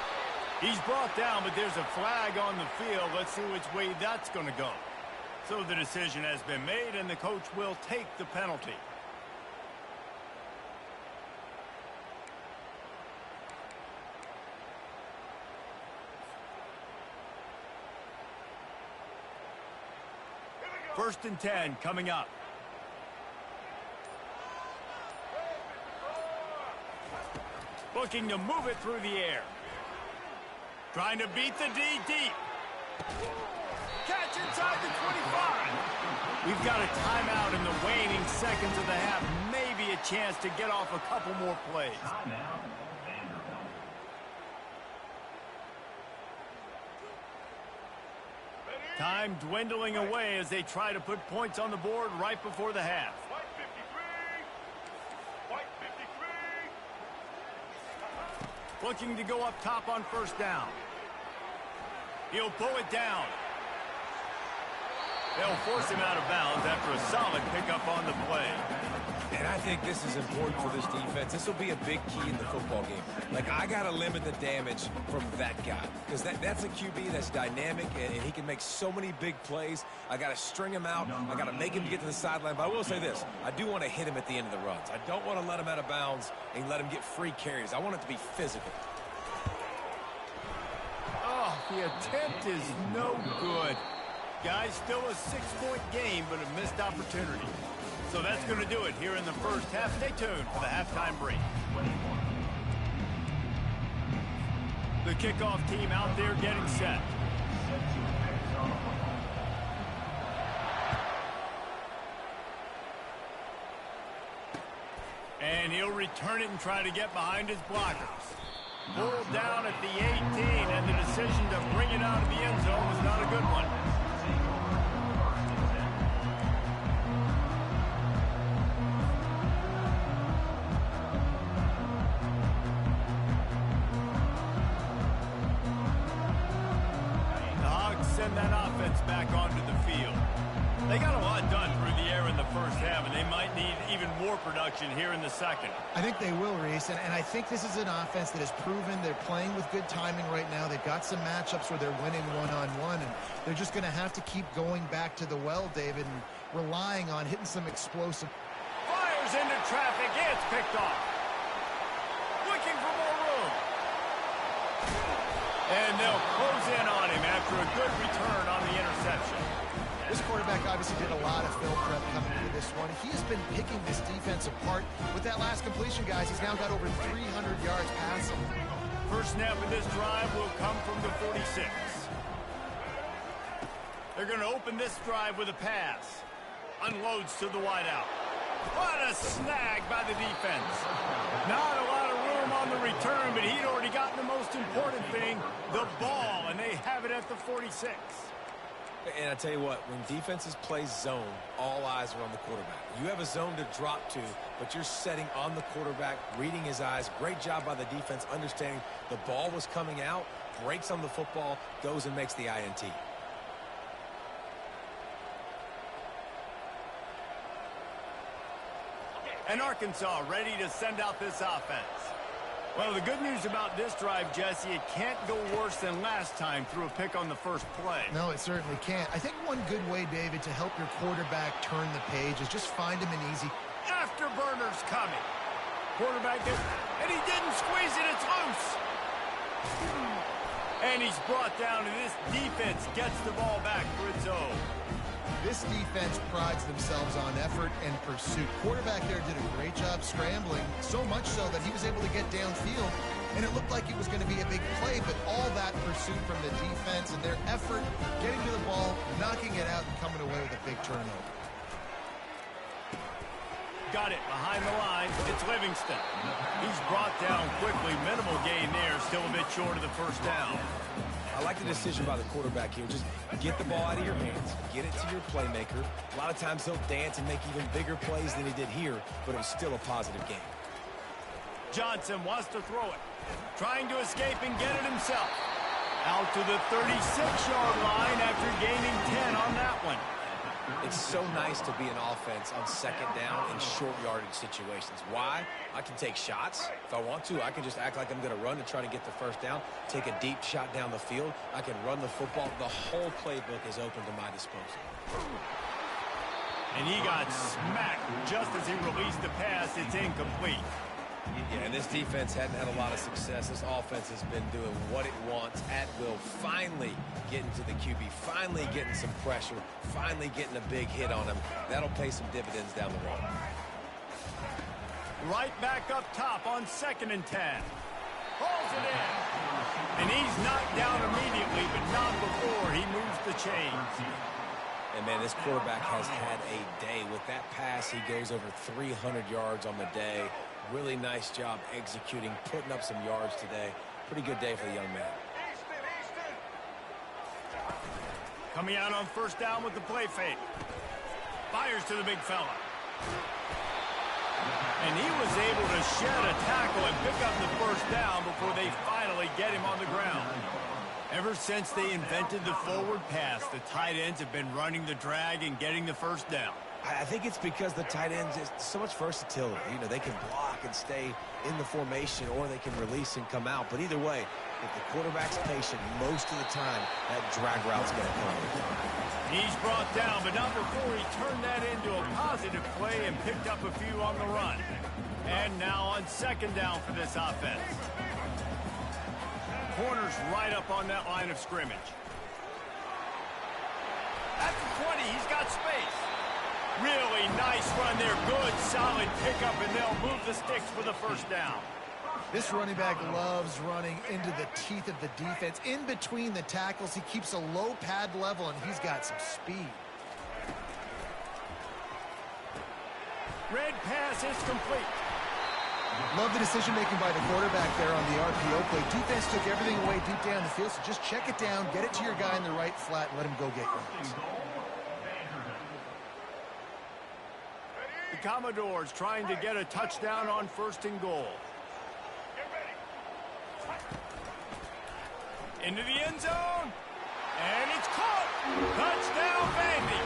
He's brought down, but there's a flag on the field. Let's see which way that's going to go. So the decision has been made, and the coach will take the penalty. First and 10 coming up. Looking to move it through the air. Trying to beat the D deep. Catch inside the 25. We've got a timeout in the waning seconds of the half. Maybe a chance to get off a couple more plays. Timeout. Vanderbilt. Time dwindling away as they try to put points on the board right before the half. White 53. White 53. Looking to go up top on first down. He'll pull it down. They'll force him out of bounds after a solid pickup on the play. And I think this is important for this defense. This will be a big key in the football game. Like, I got to limit the damage from that guy. Because that's a QB that's dynamic, and he can make so many big plays. I got to string him out. I got to make him get to the sideline. But I will say this. I do want to hit him at the end of the runs. I don't want to let him out of bounds and let him get free carries. I want it to be physical. Oh, the attempt is no good. Guys, still a 6-point game, but a missed opportunity. So that's going to do it here in the first half. Stay tuned for the halftime break. The kickoff team out there getting set. And he'll return it and try to get behind his blockers. Pulled down at the 18, and the decision to bring it out of the end zone was not a good one. Send that offense back onto the field. They got a lot done through the air in the first half, and they might need even more production here in the second. I think they will, Reese, and I think this is an offense that has proven they're playing with good timing right now. They've got some matchups where they're winning one-on-one, and they're just going to have to keep going back to the well, David, and relying on hitting some explosive. Fires into traffic. It's picked off. Looking for more room. And they'll close in on him after a good return on the interception. This quarterback obviously did a lot of film prep coming into this one. He has been picking this defense apart. With that last completion, guys, he's now got over 300 yards passing. First snap of this drive will come from the 46. They're going to open this drive with a pass. Unloads to the wideout. What a snag by the defense. Not a lot of room on the return, but he'd already gotten the most important thing, the ball, and they have it at the 46. And I tell you what, when defenses play zone, all eyes are on the quarterback. You have a zone to drop to, but you're setting on the quarterback, reading his eyes. Great job by the defense, understanding the ball was coming out, breaks on the football, goes and makes the INT. And Arkansas ready to send out this offense. Well, the good news about this drive, Jesse, it can't go worse than last time through a pick on the first play. No, it certainly can't. I think one good way, David, to help your quarterback turn the page is just find him an easy... Afterburner's coming. Quarterback is, and he didn't squeeze it, it's loose. And he's brought down, and this defense gets the ball back for its own. This defense prides themselves on effort and pursuit. Quarterback there did a great job scrambling, so much so that he was able to get downfield, and it looked like it was going to be a big play, but all that pursuit from the defense and their effort, getting to the ball, knocking it out, and coming away with a big turnover. Got it behind the line. It's Livingston. He's brought down quickly. Minimal gain there. Still a bit short of the first down. I like the decision by the quarterback here. Just get the ball out of your hands. Get it to your playmaker. A lot of times he'll dance and make even bigger plays than he did here, but it was still a positive game. Johnson wants to throw it. Trying to escape and get it himself. Out to the 36-yard line after gaining 10 on that one. It's so nice to be an offense on second down in short yardage situations. Why? I can take shots. If I want to, I can just act like I'm going to run to try to get the first down, take a deep shot down the field. I can run the football. The whole playbook is open to my disposal. And he got smacked just as he released the pass. It's incomplete. Yeah, and this defense hadn't had a lot of success. This offense has been doing what it wants at will. Finally getting to the QB, finally getting some pressure, finally getting a big hit on him. That'll pay some dividends down the road. Right back up top on 2nd and 10. Hauls it in. And he's knocked down immediately, but not before he moves the chains. And, man, this quarterback has had a day. With that pass, he goes over 300 yards on the day. Really nice job executing, putting up some yards today. Pretty good day for the young man. Coming out on first down with the play fake. Fires to the big fella. And he was able to shed a tackle and pick up the first down before they finally get him on the ground. Ever since they invented the forward pass, the tight ends have been running the drag and getting the first down. I think it's because the tight ends is so much versatility. You know, they can block and stay in the formation, or they can release and come out. But either way, if the quarterback's patient, most of the time, that drag route's going to come. He's brought down, but not before he turned that into a positive play and picked up a few on the run. And now on 2nd down for this offense. Corner's right up on that line of scrimmage. At the 20, he's got space. Really nice run there. Good, solid pickup, and they'll move the sticks for the first down. This running back loves running into the teeth of the defense. In between the tackles, he keeps a low pad level, and he's got some speed. Red pass is complete. Love the decision-making by the quarterback there on the RPO play. Defense took everything away deep down the field, so just check it down, get it to your guy in the right flat, and let him go get yards. The Commodores trying to get a touchdown on 1st and goal. Into the end zone. And it's caught. Touchdown, Vandy.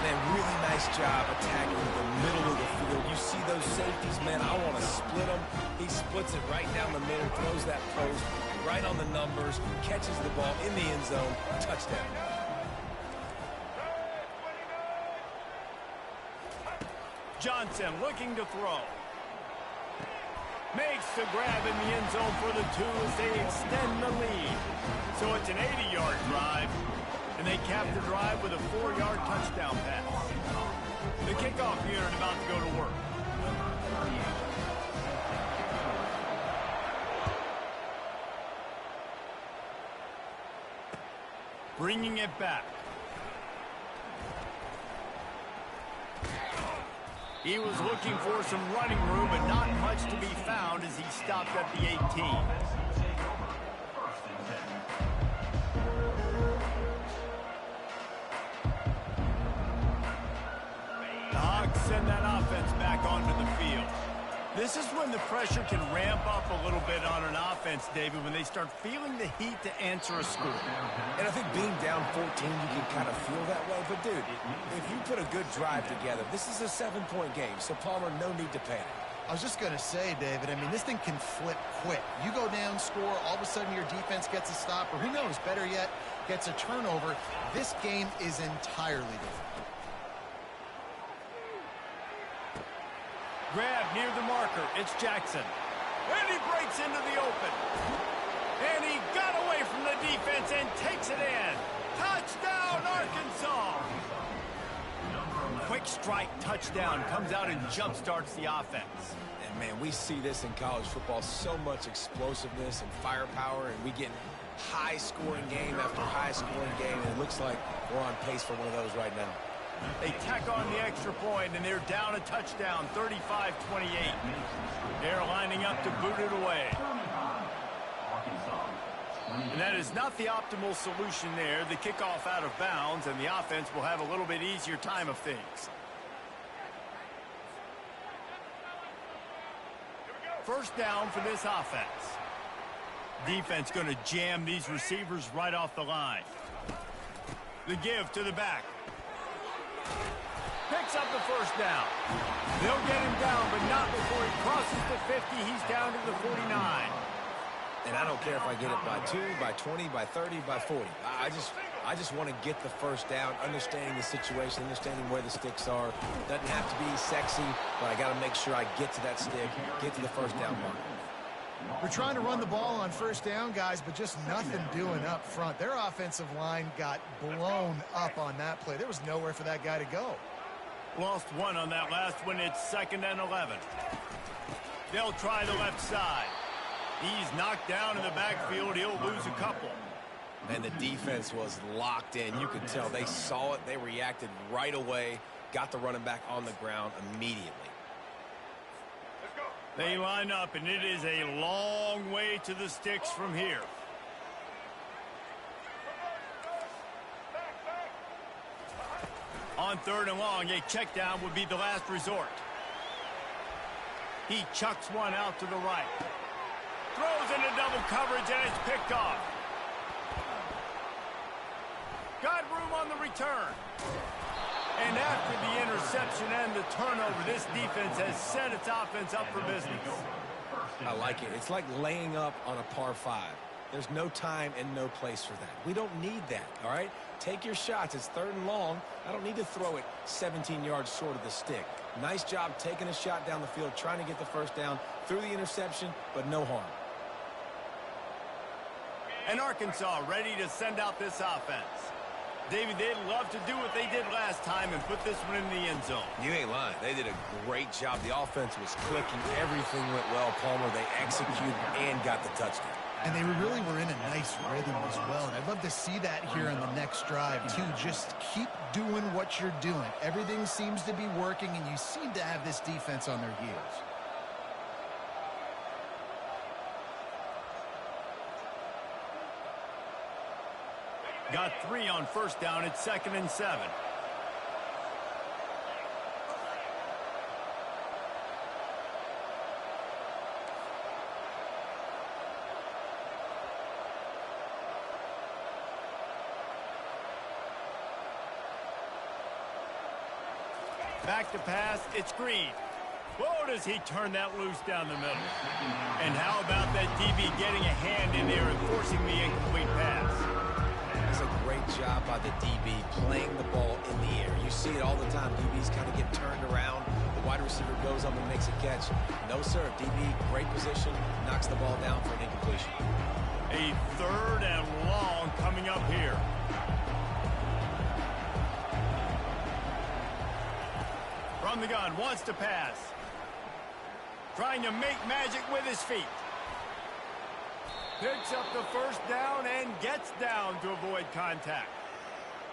Man, really nice job attacking the middle of the field. You see those safeties, man, I want to split them. He splits it right down the middle, throws that post right on the numbers, catches the ball in the end zone. Touchdown. Johnson looking to throw. Makes the grab in the end zone for the 2 as they extend the lead. So it's an 80-yard drive, and they cap the drive with a 4-yard touchdown pass. The kickoff unit about to go to work. Bringing it back. He was looking for some running room, but not much to be found as he stopped at the 18. The Hogs send that offense back onto the field. This is when the pressure can ramp up a little bit on an offense, David, when they start feeling the heat to answer a score. And I think being down 14, you can kind of feel that way. But, dude, if you put a good drive together, this is a 7-point game, so Palmer, no need to panic. I was just going to say, David, I mean, this thing can flip quick. You go down, score, all of a sudden your defense gets a stop, or who knows, better yet, gets a turnover. This game is entirely different. Grab near the marker. It's Jackson. And he breaks into the open. And he got away from the defense and takes it in. Touchdown, Arkansas! Quick strike touchdown comes out and jump-starts the offense. And, man, we see this in college football, so much explosiveness and firepower, and we get high-scoring game after high-scoring game, and it looks like we're on pace for one of those right now. They tack on the extra point, and they're down a touchdown, 35-28. They're lining up to boot it away. And that is not the optimal solution there. The kickoff out of bounds, and the offense will have a little bit easier time of things. First down for this offense. Defense going to jam these receivers right off the line. The give to the back. Picks up the first down. They'll get him down, but not before he crosses the 50. He's down to the 49. And I don't care if I get it by 2, by 20, by 30, by 40. I just want to get the first down, understanding the situation, understanding where the sticks are. Doesn't have to be sexy, but I got to make sure I get to that stick, get to the first down mark. We're trying to run the ball on first down, guys, but just nothing doing up front. Their offensive line got blown up on that play. There was nowhere for that guy to go. Lost one on that last one. It's 2nd and 11. They'll try the left side. He's knocked down in the backfield. He'll lose a couple. And the defense was locked in. You could tell they saw it. They reacted right away. Got the running back on the ground immediately. They line up, and it is a long way to the sticks from here. On 3rd and long, a check down would be the last resort. He chucks one out to the right. Throws into double coverage, and it's picked off. Got room on the return. And after the interception and the turnover, this defense has set its offense up for business. I like it. It's like laying up on a par 5. There's no time and no place for that. We don't need that, all right? Take your shots. It's 3rd and long. I don't need to throw it 17 yards short of the stick. Nice job taking a shot down the field, trying to get the first down through the interception, but no harm. And Arkansas ready to send out this offense. David, they'd love to do what they did last time and put this one in the end zone. You ain't lying. They did a great job. The offense was clicking. Everything went well, Palmer. They executed and got the touchdown. And they really were in a nice rhythm as well. And I'd love to see that here on the next drive, too. Just keep doing what you're doing. Everything seems to be working, and you seem to have this defense on their heels. Got 3 on first down. It's 2nd and 7. Back to pass. It's Green. Whoa, does he turn that loose down the middle. And how about that DB getting a hand in there and forcing the incomplete pass? That's a great job by the DB playing the ball in the air. You see it all the time. DBs kind of get turned around. The wide receiver goes up and makes a catch. No, sir. DB, great position, knocks the ball down for an incompletion. A 3rd and long coming up here. From the gun, wants to pass. Trying to make magic with his feet. Picks up the first down and gets down to avoid contact.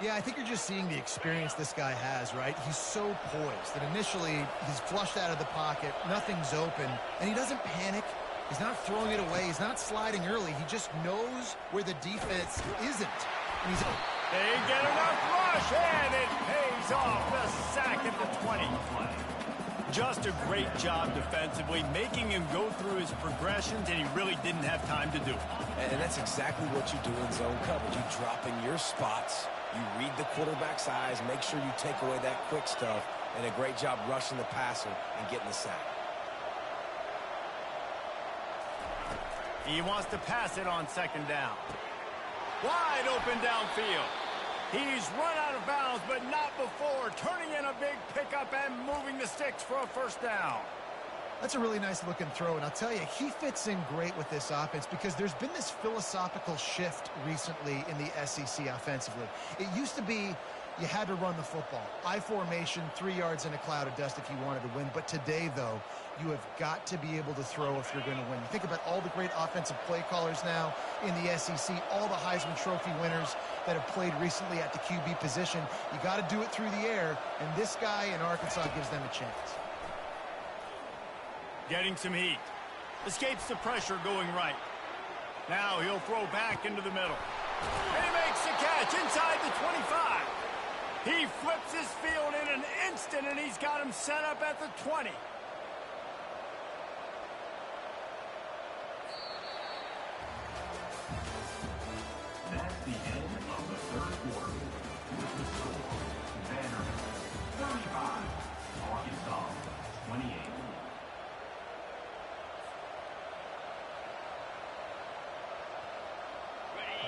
Yeah, I think you're just seeing the experience this guy has, right? He's so poised that initially he's flushed out of the pocket, nothing's open, and he doesn't panic. He's not throwing it away. He's not sliding early. He just knows where the defense isn't. And he's... They get enough rush, and it pays off. The sack at the 20. Just a great job defensively, making him go through his progressions, and he really didn't have time to do it. And that's exactly what you do in zone coverage. You drop in your spots, you read the quarterback's eyes, make sure you take away that quick stuff, and a great job rushing the passer and getting the sack. He wants to pass it on second down. Wide open downfield. He's run out of bounds, but not before turning in a big pickup and moving the sticks for a first down. That's a really nice looking throw, and I'll tell you, he fits in great with this offense because there's been this philosophical shift recently in the SEC offensively. It used to be you had to run the football. I formation, 3 yards in a cloud of dust if you wanted to win. But today, though, you have got to be able to throw if you're going to win. You think about all the great offensive play callers now in the SEC, all the Heisman Trophy winners that have played recently at the QB position. You got to do it through the air, and this guy in Arkansas gives them a chance. Getting some heat. Escapes the pressure going right. Now he'll throw back into the middle. And he makes the catch inside the 25. He flips his field in an instant, and he's got him set up at the 20. That's the end of the third quarter. With the score, Vanderbilt 35, Arkansas 28.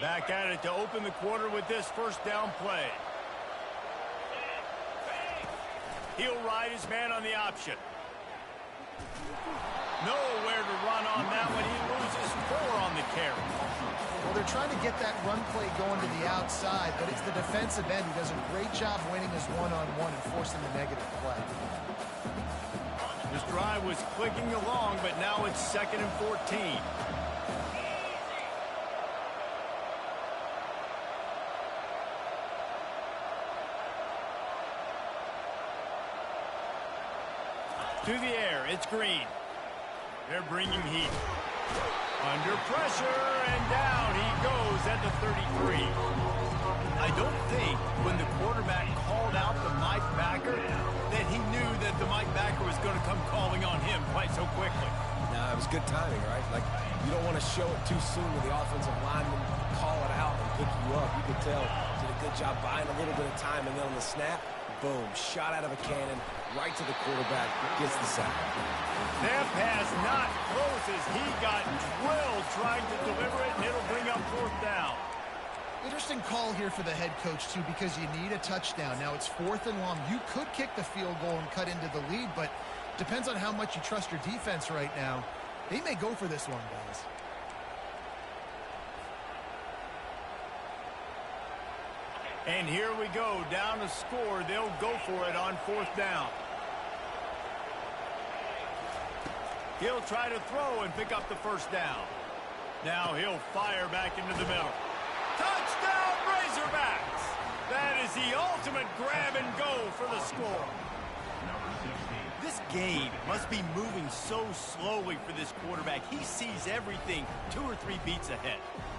Back at it to open the quarter with this first down play. He'll ride his man on the option. Nowhere to run on that one. He loses 4 on the carry. Well, they're trying to get that run play going to the outside, but it's the defensive end who does a great job winning his one-on-one and forcing the negative play. This drive was clicking along, but now it's 2nd and 14. To the air, it's Green. They're bringing heat. Under pressure, and down he goes at the 33. I don't think when the quarterback called out the Mike backer that he knew that the Mike backer was going to come calling on him quite so quickly. No, it was good timing, right? Like, you don't want to show it too soon with the offensive lineman call it out and pick you up. You could tell did a good job buying a little bit of time, and then on the snap, boom, shot out of a cannon, right to the quarterback, gets the sack. That pass not close as he got drilled trying to deliver it, and it'll bring up 4th down. Interesting call here for the head coach, too, because you need a touchdown. Now it's 4th and long. You could kick the field goal and cut into the lead, but depends on how much you trust your defense right now. They may go for this one, guys. And here we go, down to score. They'll go for it on 4th down. He'll try to throw and pick up the first down. Now he'll fire back into the middle. Touchdown, Razorbacks! That is the ultimate grab and go for the score. This game must be moving so slowly for this quarterback. He sees everything 2 or 3 beats ahead.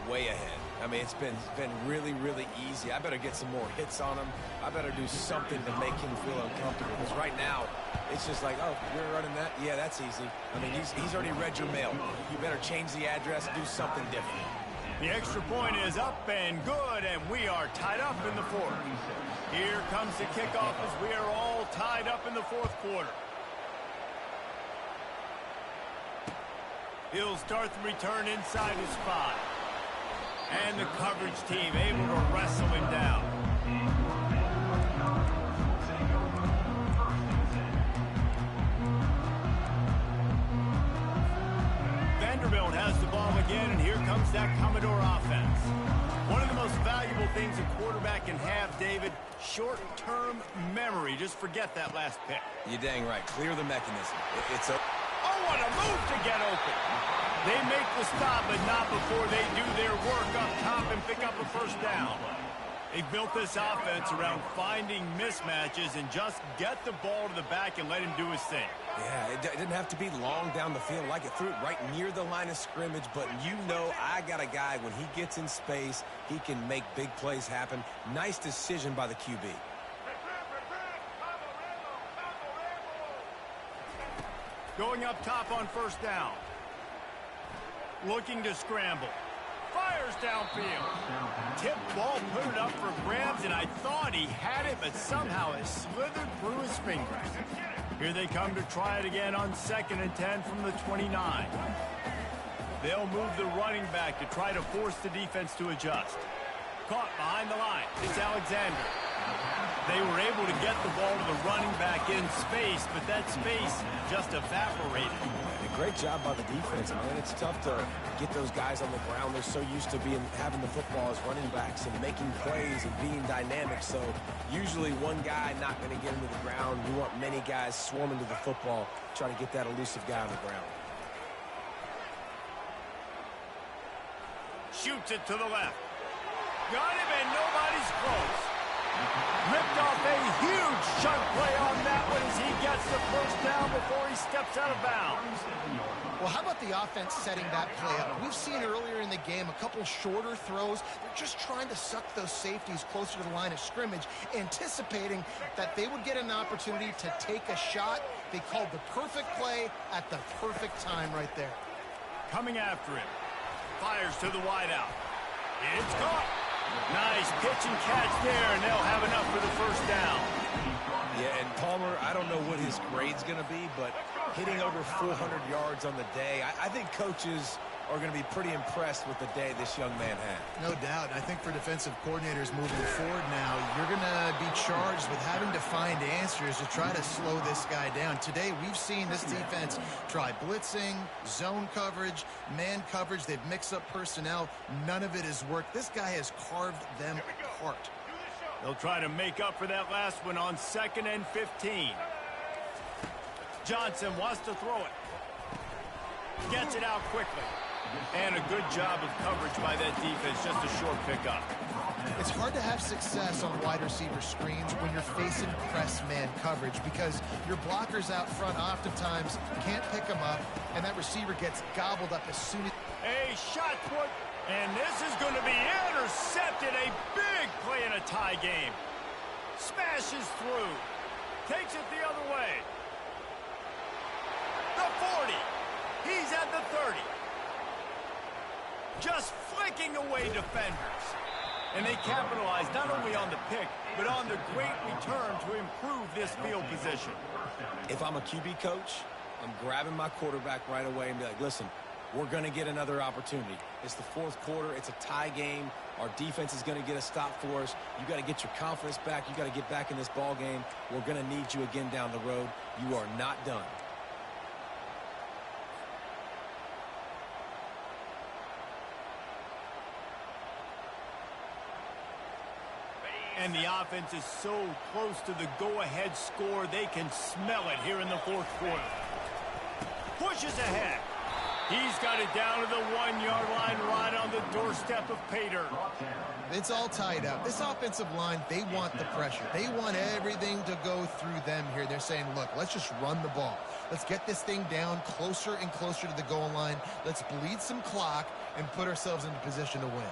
Way ahead. I mean, it's been really, really easy. I better get some more hits on him. I better do something to make him feel uncomfortable. Because right now, it's just like, oh, you're running that? Yeah, that's easy. I mean, he's already read your mail. You better change the address, do something different. The extra point is up and good, and we are tied up in the 4th. Here comes the kickoff as we are all tied up in the 4th quarter. He'll start the return inside his 5. And the coverage team able to wrestle him down. Vanderbilt has the ball again, and here comes that Commodore offense. One of the most valuable things a quarterback can have, David, short-term memory. Just forget that last pick. You're dang right. Clear the mechanism. It's a... Oh, what a move to get open. They make the stop, but not before they do their work up top and pick up a first down. They built this offense around finding mismatches and just get the ball to the back and let him do his thing. Yeah, it didn't have to be long down the field. Like it threw it right near the line of scrimmage, but you know I got a guy, when he gets in space, he can make big plays happen. Nice decision by the QB. Going up top on first down. Looking to scramble. Fires downfield. Tip ball, put it up for grabs, and I thought he had it, but somehow it slithered through his fingers. Here they come to try it again on 2nd and 10 from the 29. They'll move the running back to try to force the defense to adjust. Caught behind the line. It's Alexander. They were able to get the ball to the running back in space, but that space just evaporated. Great job by the defense, man. It's tough to get those guys on the ground. They're so used to having the football as running backs and making plays and being dynamic. So usually one guy not going to get into the ground. You want many guys swarming to the football, trying to get that elusive guy on the ground. Shoots it to the left. Got him, and nobody's close. Ripped off a huge chunk play on that one as he gets the first down before he steps out of bounds. Well, how about the offense setting that play up? We've seen earlier in the game a couple shorter throws. They're just trying to suck those safeties closer to the line of scrimmage, anticipating that they would get an opportunity to take a shot. They called the perfect play at the perfect time right there. Coming after him. Fires to the wideout. It's caught. Nice pitch and catch there, and they'll have enough for the first down. Yeah, and Palmer, I don't know what his grade's going to be, but hitting over 400 yards on the day, I think coaches are going to be pretty impressed with the day this young man had. No doubt. I think for defensive coordinators moving forward now, you're going to be charged with having to find answers to try to slow this guy down. Today, we've seen this defense try blitzing, zone coverage, man coverage. They've mixed up personnel. None of it has worked. This guy has carved them apart. They'll try to make up for that last one on 2nd and 15. Johnson wants to throw it. Gets it out quickly. And a good job of coverage by that defense, just a short pickup. It's hard to have success on wide receiver screens when you're facing press man coverage because your blockers out front oftentimes can't pick them up, and that receiver gets gobbled up as soon as... A shot put, and this is going to be intercepted. A big play in a tie game. Smashes through. Takes it the other way. The 40. He's at the 30. Just flicking away defenders. And they capitalize not only on the pick, but on the great return to improve this field position. If I'm a QB coach, I'm grabbing my quarterback right away and be like, listen, we're going to get another opportunity. It's the fourth quarter. It's a tie game. Our defense is going to get a stop for us. You got to get your confidence back. You got to get back in this ball game. We're going to need you again down the road. You are not done. And the offense is so close to the go-ahead score, they can smell it here in the fourth quarter. Pushes ahead. He's got it down to the 1-yard line right on the doorstep of Pater. It's all tied up. This offensive line, they want the pressure. They want everything to go through them here. They're saying, look, let's just run the ball. Let's get this thing down closer and closer to the goal line. Let's bleed some clock and put ourselves into position to win.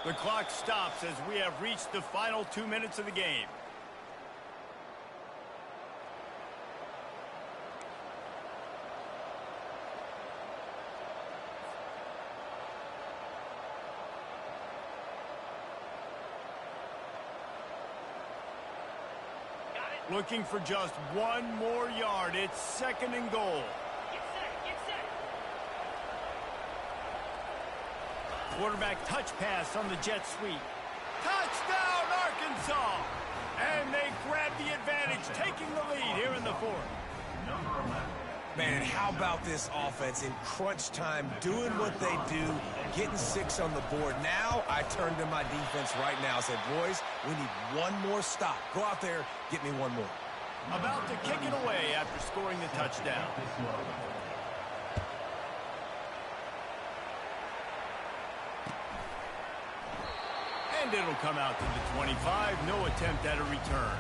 The clock stops as we have reached the final 2 minutes of the game. Looking for just one more yard. It's 2nd and goal. Quarterback touch pass on the jet sweep. Touchdown, Arkansas! And they grab the advantage, taking the lead here in the fourth. Man, how about this offense in crunch time, doing what they do, getting 6 on the board. Now I turn to my defense right now and said, boys, we need one more stop. Go out there, get me one more. About to kick it away after scoring the touchdown. And it'll come out to the 25. No attempt at a return.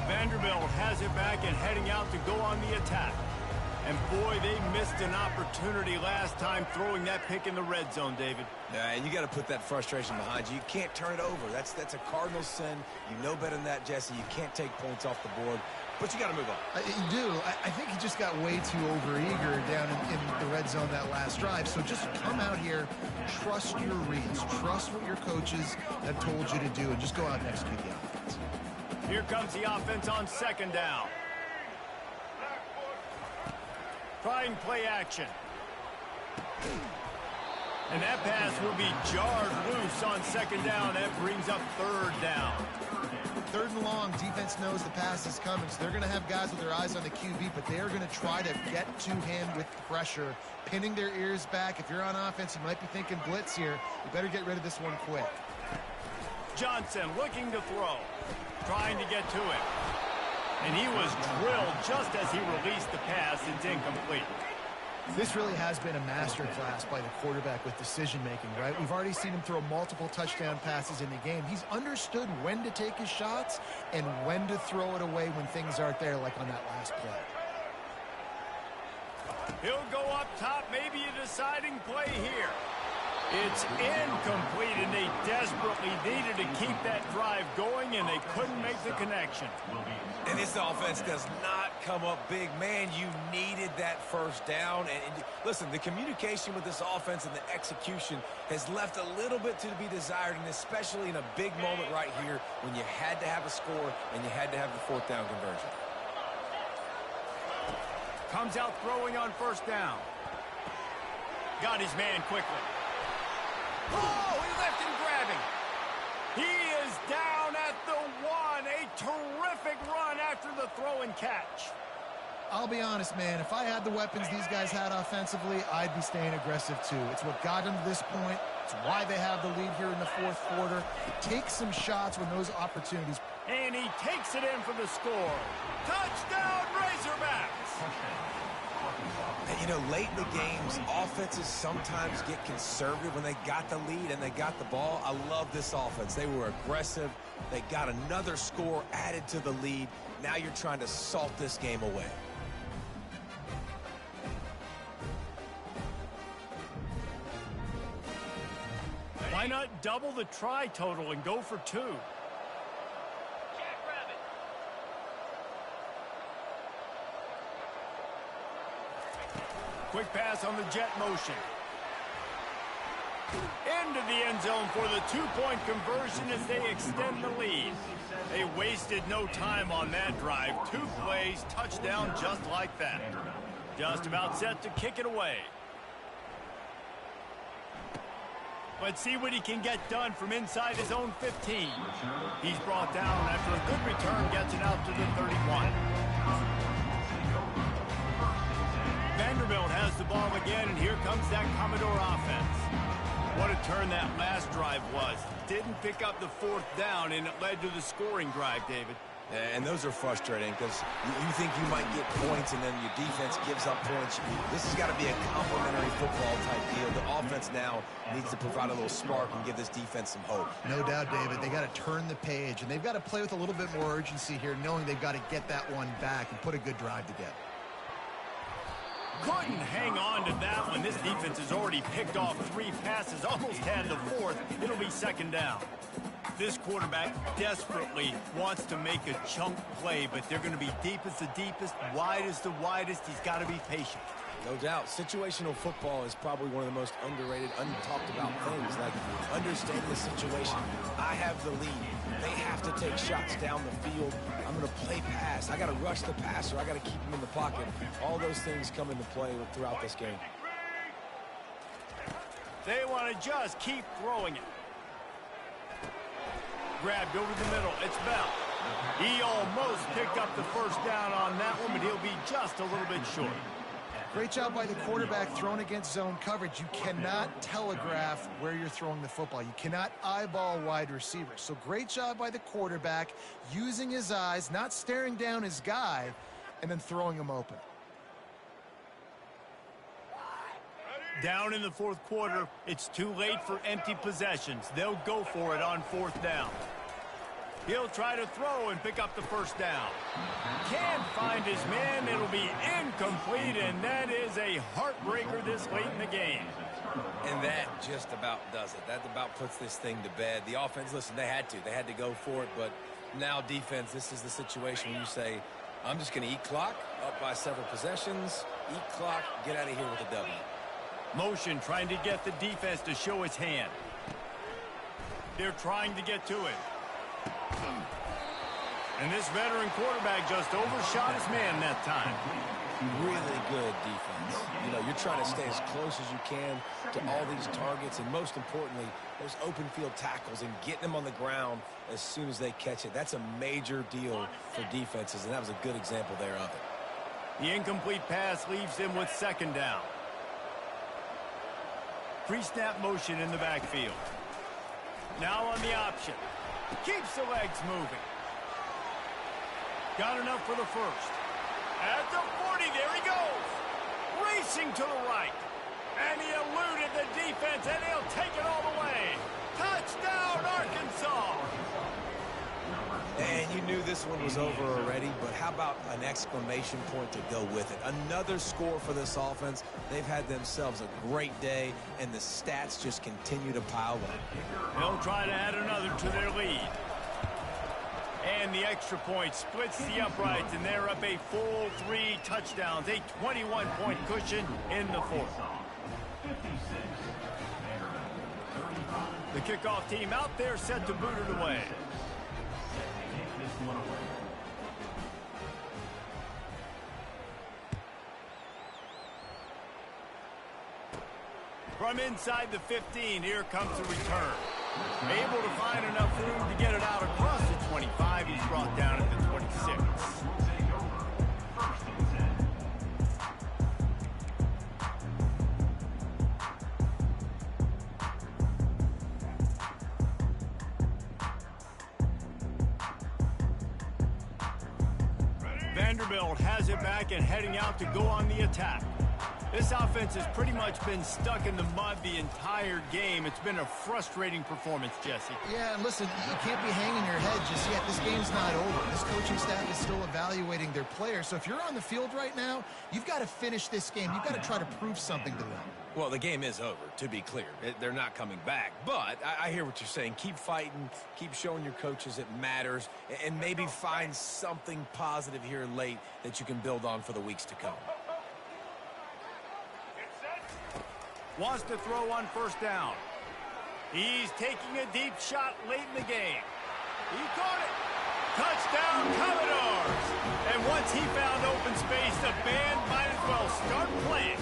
Vanderbilt has it back and heading out to go on the attack. And boy, they missed an opportunity last time throwing that pick in the red zone, David. Yeah, and you got to put that frustration behind you. You can't turn it over. That's a Cardinals sin. You know better than that, Jesse. You can't take points off the board, but you got to move on. You do. I think he just got way too overeager down in the red zone that last drive. So just come out here, trust your reads, trust what your coaches have told you to do, and just go out and execute the offense. Here comes the offense on second down. Trying play action. And that pass will be jarred loose on second down. That brings up third down. Third and long, defense knows the pass is coming, so they're going to have guys with their eyes on the QB, but they are going to try to get to him with pressure, pinning their ears back. If you're on offense, you might be thinking blitz here. You better get rid of this one quick. Johnson looking to throw, trying to get to it. And he was drilled just as he released the pass. It's incomplete. This really has been a masterclass by the quarterback with decision-making, right? We've already seen him throw multiple touchdown passes in the game. He's understood when to take his shots and when to throw it away when things aren't there, like on that last play. He'll go up top, maybe a deciding play here. It's incomplete, and they desperately needed to keep that drive going, and they couldn't make the connection. And this offense does not come up big. Man, you needed that first down. And listen, the communication with this offense and the execution has left a little bit to be desired, and especially in a big moment right here when you had to have a score and you had to have the fourth down conversion. Comes out throwing on first down. Got his man quickly. Oh, he left him grabbing. He is down at the one. A terrific run after the throw and catch. I'll be honest, man. If I had the weapons these guys had offensively, I'd be staying aggressive too. It's what got them to this point. It's why they have the lead here in the fourth quarter. Take some shots when those opportunities. And he takes it in for the score. Touchdown, Razorbacks. You know, late in the games, offenses sometimes get conservative when they got the lead and they got the ball. I love this offense. They were aggressive. They got another score added to the lead. Now you're trying to salt this game away. Why not double the try total and go for two? Quick pass on the jet motion. Into the end zone for the two-point conversion as they extend the lead. They wasted no time on that drive. 2 plays, touchdown just like that. Just about set to kick it away. Let's see what he can get done from inside his own 15. He's brought down after a good return, gets it out to the 31. Vanderbilt has the ball again, and here comes that Commodore offense. What a turn that last drive was. Didn't pick up the fourth down, and it led to the scoring drive, David. And those are frustrating because you think you might get points and then your defense gives up points. This has got to be a complementary football type deal. The offense now needs to provide a little spark and give this defense some hope. No doubt, David. They got to turn the page, and they've got to play with a little bit more urgency here, knowing they've got to get that one back and put a good drive together. Couldn't hang on to that one. This defense has already picked off 3 passes, almost had the 4th. It'll be second down. This quarterback desperately wants to make a chunk play, but they're going to be deep as the deepest, wide as the widest. He's got to be patient. No doubt. Situational football is probably one of the most underrated, untalked about things. Like understanding the situation. I have the lead. They have to take shots down the field. I'm going to play pass. I got to rush the passer. I got to keep him in the pocket. All those things come into play throughout this game. They want to just keep throwing it. Grabbed over the middle. It's Bell. He almost picked up the first down on that one, but he'll be just a little bit short. Great job by the quarterback thrown against zone coverage. You cannot telegraph where you're throwing the football. You cannot eyeball wide receivers. So great job by the quarterback using his eyes, not staring down his guy, and then throwing him open. Down in the fourth quarter, it's too late for empty possessions. They'll go for it on fourth down. He'll try to throw and pick up the first down. Can't find his man. It'll be incomplete, and that is a heartbreaker this late in the game. And that just about does it. That about puts this thing to bed. The offense, listen, they had to go for it, but now defense, this is the situation where you say, I'm just going to eat clock, up by several possessions, eat clock, get out of here with a W. Motion trying to get the defense to show its hand. They're trying to get to it. And this veteran quarterback just overshot his man that time. Really good defense. You know, you're trying to stay as close as you can to all these targets, and most importantly, those open field tackles and getting them on the ground as soon as they catch it. That's a major deal for defenses, and that was a good example there of it. The incomplete pass leaves him with second down. Pre-snap motion in the backfield. Now on the option. Keeps the legs moving. Got enough for the first. At the 40, there he goes. Racing to the right. And he eluded the defense, and he'll take it all the way. Touchdown, Arkansas. And you knew this one was over already, but how about an exclamation point to go with it? Another score for this offense. They've had themselves a great day, and the stats just continue to pile up. They'll try to add another to their lead. And the extra point splits the uprights, and they're up a full 3 touchdowns, a 21-point cushion in the fourth. The kickoff team out there set to boot it away. From inside the 15, here comes the return. Able to find enough room to get it out across the 25. He's brought down at the 26. Vanderbilt has it back and heading out to go on the attack. This offense has pretty much been stuck in the mud the entire game. It's been a frustrating performance, Jesse. Yeah, and listen, you can't be hanging your head just yet. This game's not over. This coaching staff is still evaluating their players. So if you're on the field right now, you've got to finish this game. You've got to try to prove something to them. Well, the game is over, to be clear. They're not coming back. But I hear what you're saying. Keep fighting. Keep showing your coaches it matters. And maybe find something positive here late that you can build on for the weeks to come. Wants to throw on first down. He's taking a deep shot late in the game. He caught it. Touchdown, Commodores. And once he found open space, the band might as well start playing.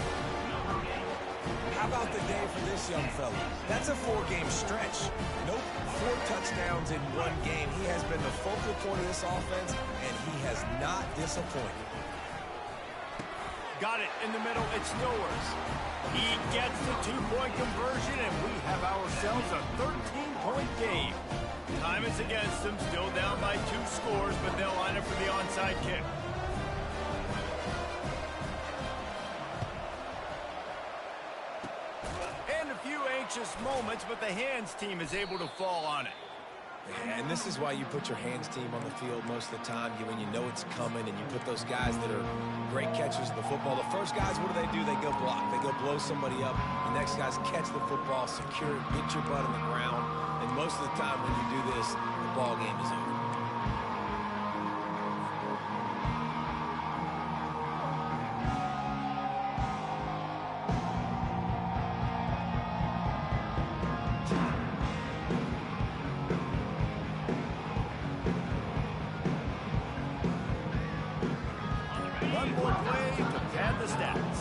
How about the day for this young fella? That's a 4-game stretch. Nope, 4 touchdowns in 1 game. He has been the focal point of this offense, and he has not disappointed. Got it in the middle. It's Stowers. He gets the 2-point conversion, and we have ourselves a 13-point game. Time is against them. Still down by 2 scores, but they'll line up for the onside kick. And a few anxious moments, but the hands team is able to fall on it. And this is why you put your hands team on the field most of the time, when you know it's coming, and you put those guys that are great catchers of the football. The first guys, what do? They go block. They go blow somebody up. The next guys catch the football, secure it, get your butt on the ground. And most of the time when you do this, the ball game is over. One more play to pad the stats.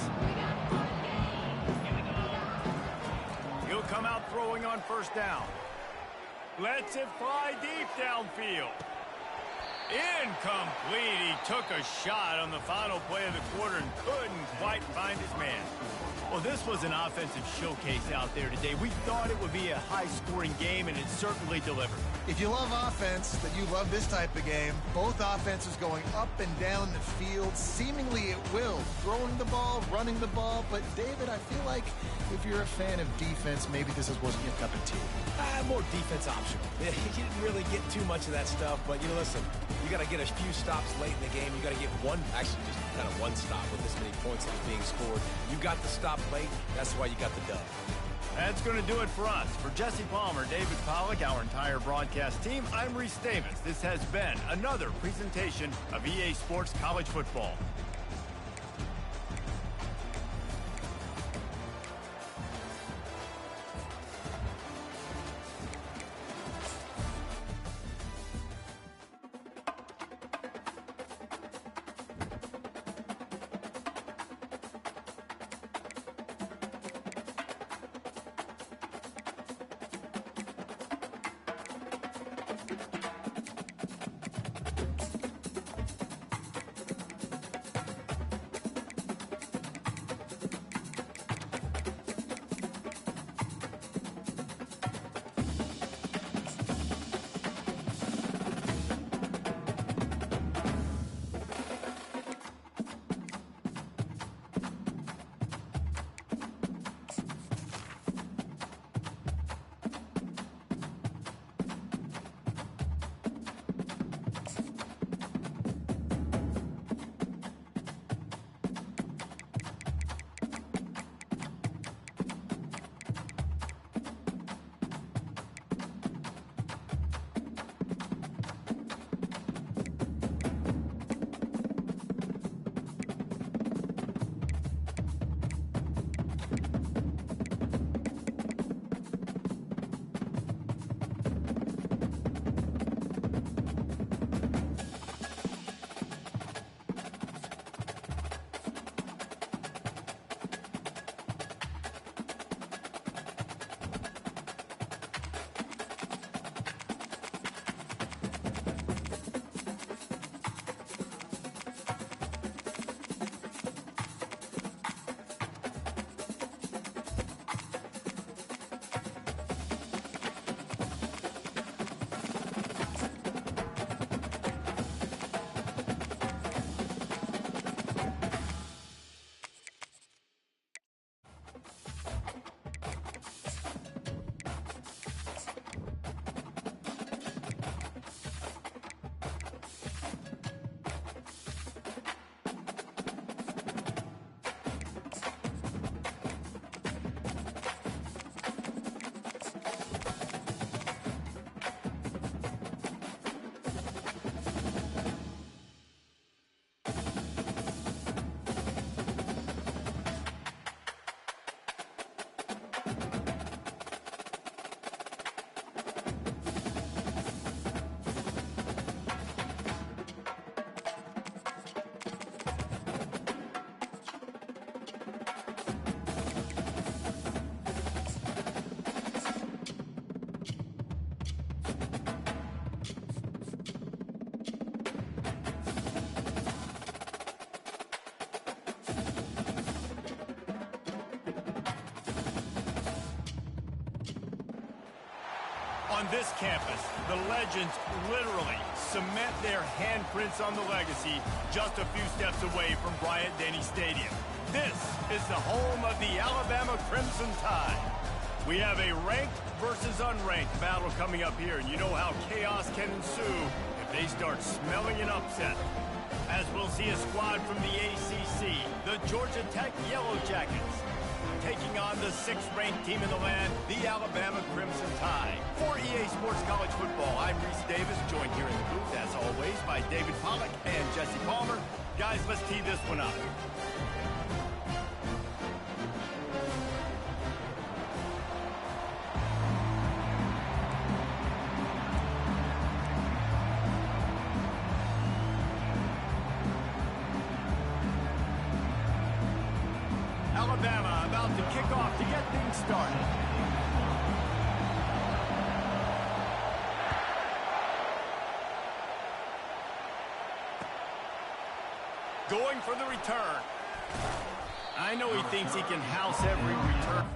He'll come out throwing on first down. Lets it fly deep downfield. Incomplete. He took a shot on the final play of the quarter and couldn't quite find his man. Well, this was an offensive showcase out there today. We thought it would be a high-scoring game, and it certainly delivered. If you love offense, then you love this type of game. Both offenses going up and down the field, seemingly at will. Throwing the ball, running the ball. But, David, I feel like if you're a fan of defense, maybe this wasn't your cup of tea. More defense optional. You didn't really get too much of that stuff, but, listen, you got to get a few stops late in the game. You got to get just kind of one stop with this many points that are being scored. You got the stop late. That's why you got the dub. That's going to do it for us. For Jesse Palmer, David Pollack, our entire broadcast team, I'm Reese Davis. This has been another presentation of EA Sports College Football. On this campus, the legends literally cement their handprints on the legacy just a few steps away from Bryant-Denny Stadium. This is the home of the Alabama Crimson Tide. We have a ranked versus unranked battle coming up here, and you know how chaos can ensue if they start smelling an upset. As we'll see a squad from the ACC, the Georgia Tech Yellow Jackets, taking on the 6th-ranked team in the land, the Alabama Crimson Tide. For EA Sports College Football, I'm Reese Davis, joined here in the booth, as always, by David Pollack and Jesse Palmer. Guys, let's tee this one up. Alabama about to kick off to get things started. going for the return. I know he thinks he can house every return.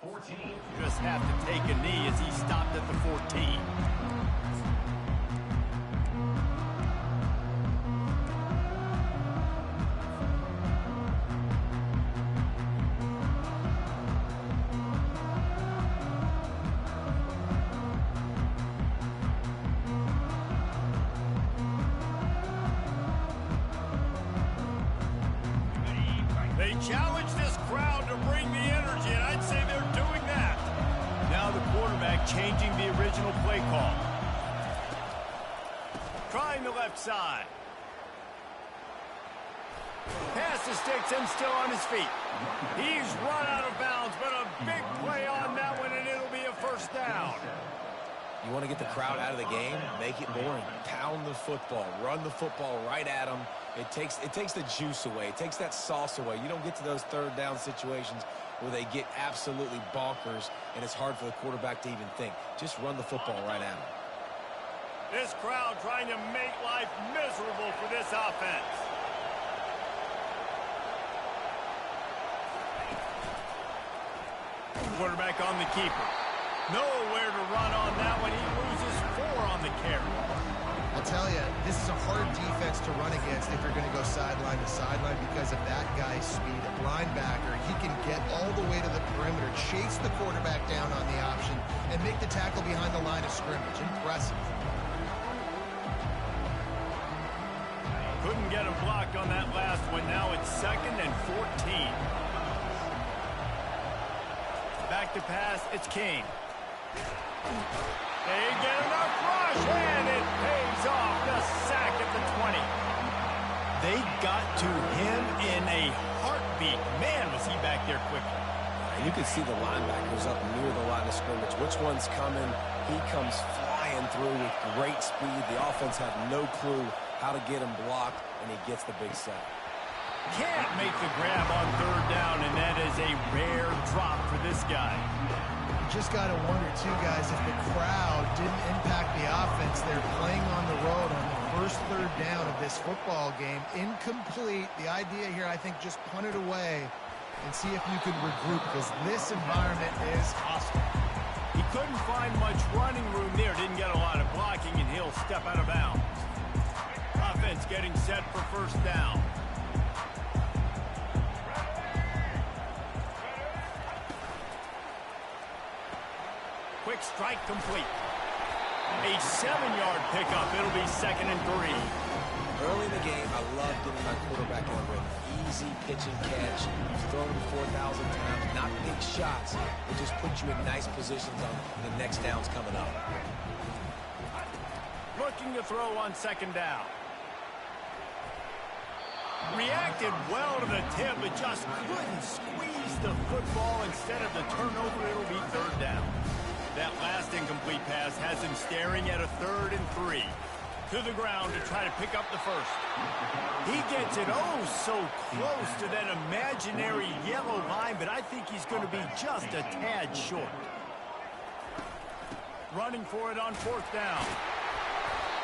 14. Just have to take a knee as he stopped at the 14. They challenge this crowd to bring the energy, and I'd say they're doing that. Now the quarterback changing the original play call. Trying the left side. Pass to sticks and still on his feet. He's run out of bounds, but a big play on that one, and it'll be a first down. You want to get the crowd out of the game? Make it boring. Pound the football. Run the football right at them. It takes the juice away. It takes that sauce away. You don't get to those third down situations where they get absolutely bonkers, and it's hard for the quarterback to even think. Just run the football right at them. This crowd trying to make life miserable for this offense. Quarterback on the keeper. Nowhere to run on that one. He loses 4 on the carry. I'll tell you, this is a hard defense to run against if you're going to go sideline to sideline because of that guy's speed. At linebacker, he can get all the way to the perimeter, chase the quarterback down on the option, and make the tackle behind the line of scrimmage. Impressive. Couldn't get him blocked on that last one. Now it's 2nd and 14. Back to pass, it's King. They get enough rush, and it pays off. The sack at the 20. They got to him in a heartbeat. Man, was he back there quickly. And you can see the linebackers up near the line of scrimmage. Which one's coming? He comes flying through with great speed. The offense had no clue how to get him blocked, and he gets the big sack. Can't make the grab on 3rd down, and that is a rare drop for this guy. You just got to wonder, too, guys, if the crowd didn't impact the offense. They're playing on the road on the first 3rd down of this football game. Incomplete. The idea here, I think, just punt it away and see if you can regroup because this environment is hostile. He couldn't find much running room there. Didn't get a lot of blocking, and he'll step out of bounds. Offense getting set for 1st down. Quick strike complete. A 7-yard pickup. It'll be 2nd and 3. Early in the game, I love getting my quarterback in a rhythm. Easy pitch and catch. You've thrown him 4,000 times. Not big shots. It just puts you in nice positions on the next downs coming up. Looking to throw on 2nd down. Reacted well to the tip, but just couldn't squeeze the football. Instead of the turnover, it'll be 3rd down. That last incomplete pass has him staring at a 3rd and 3. To the ground to try to pick up the first. He gets it so close to that imaginary yellow line, but I think he's going to be just a tad short. Running for it on 4th down.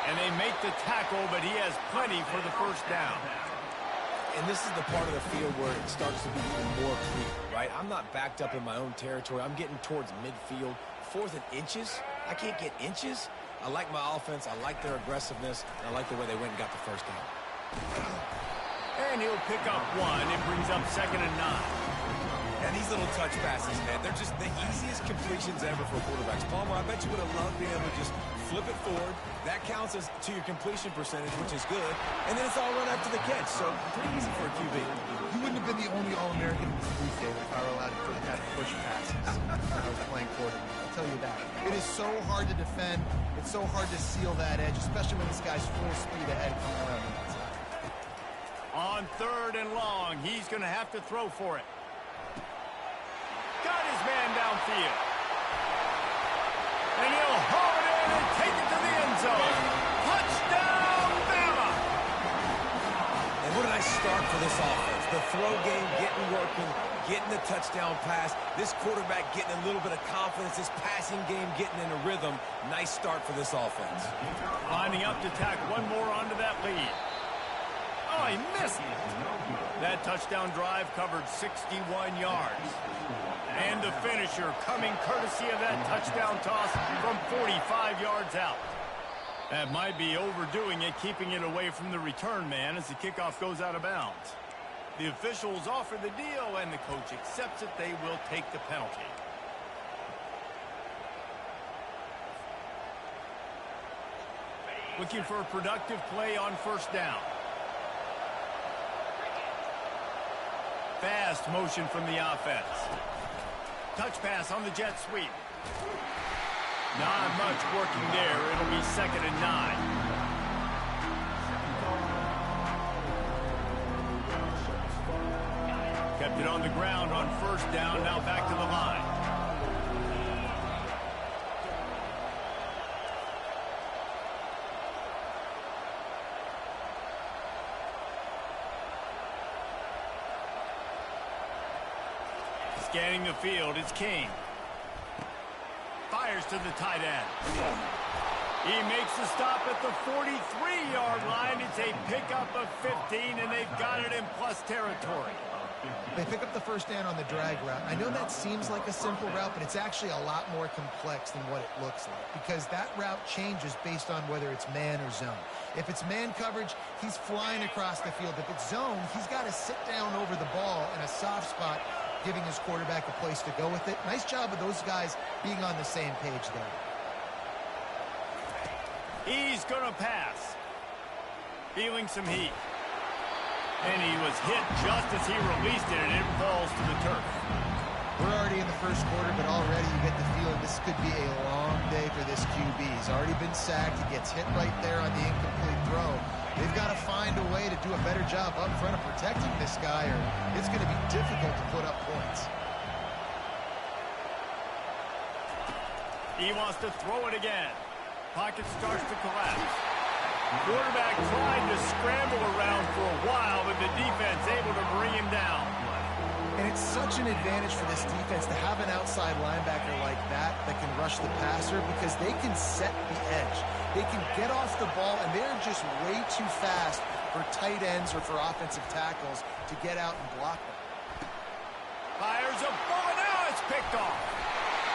And they make the tackle, but he has plenty for the 1st down. And this is the part of the field where it starts to be even more clear, right? I'm not backed up in my own territory. I'm getting towards midfield. 4th and inches. I can't get inches. I like my offense. I like their aggressiveness. And I like the way they went and got the 1st down. And he'll pick up 1. It brings up 2nd and 9. And these little touch passes, man, they're just the easiest completions ever for quarterbacks. Palmer, I bet you would have loved being able to just flip it forward. That counts as to your completion percentage, which is good. And then it's all run after the catch. So pretty easy for a QB. You wouldn't have been the only All-American in this league, David, if I were allowed to have push passes when I was playing quarterback. I'll tell you that. It is so hard to defend. It's so hard to seal that edge, especially when this guy's full speed ahead coming around the outside. On 3rd and long, he's going to have to throw for it. Got his man downfield. And he'll haul it in and take it to the end zone. Touchdown, Bama! And what a nice start for this offense. The throw game getting working, getting the touchdown pass. This quarterback getting a little bit of confidence. This passing game getting in a rhythm. Nice start for this offense. Lining up to tack one more onto that lead. Oh, he missed it. That touchdown drive covered 61 yards. And the finisher coming courtesy of that touchdown toss from 45 yards out. That might be overdoing it, keeping it away from the return man as the kickoff goes out of bounds. The officials offer the deal, and the coach accepts it. They will take the penalty. Looking for a productive play on first down. Fast motion from the offense. Touch pass on the jet sweep. Not much working there. It'll be 2nd and 9. Kept it on the ground on first down. Now back to the line. Scanning the field, it's King. Fires to the tight end. He makes the stop at the 43-yard line. It's a pickup of 15, and they've got it in plus territory. They pick up the first down on the drag route. I know that seems like a simple route, but it's actually a lot more complex than what it looks like because that route changes based on whether it's man or zone. If it's man coverage, he's flying across the field. If it's zone, he's got to sit down over the ball in a soft spot, giving his quarterback a place to go with it. Nice job of those guys being on the same page there. He's going to pass. Feeling some heat. And he was hit just as he released it, and it falls to the turf. We're already in the first quarter, but already you get the feeling this could be a long day for this QB. He's already been sacked. He gets hit right there on the incomplete throw. They've got to find a way to do a better job up front of protecting this guy, or it's going to be difficult to put up points. He wants to throw it again. Pocket starts to collapse. Quarterback tried to scramble around for a while, but the defense able to bring him down. And it's such an advantage for this defense to have an outside linebacker like that can rush the passer because they can set the edge. They can get off the ball, and they're just way too fast for tight ends or for offensive tackles to get out and block them. Fires a bullet. Now it's picked off.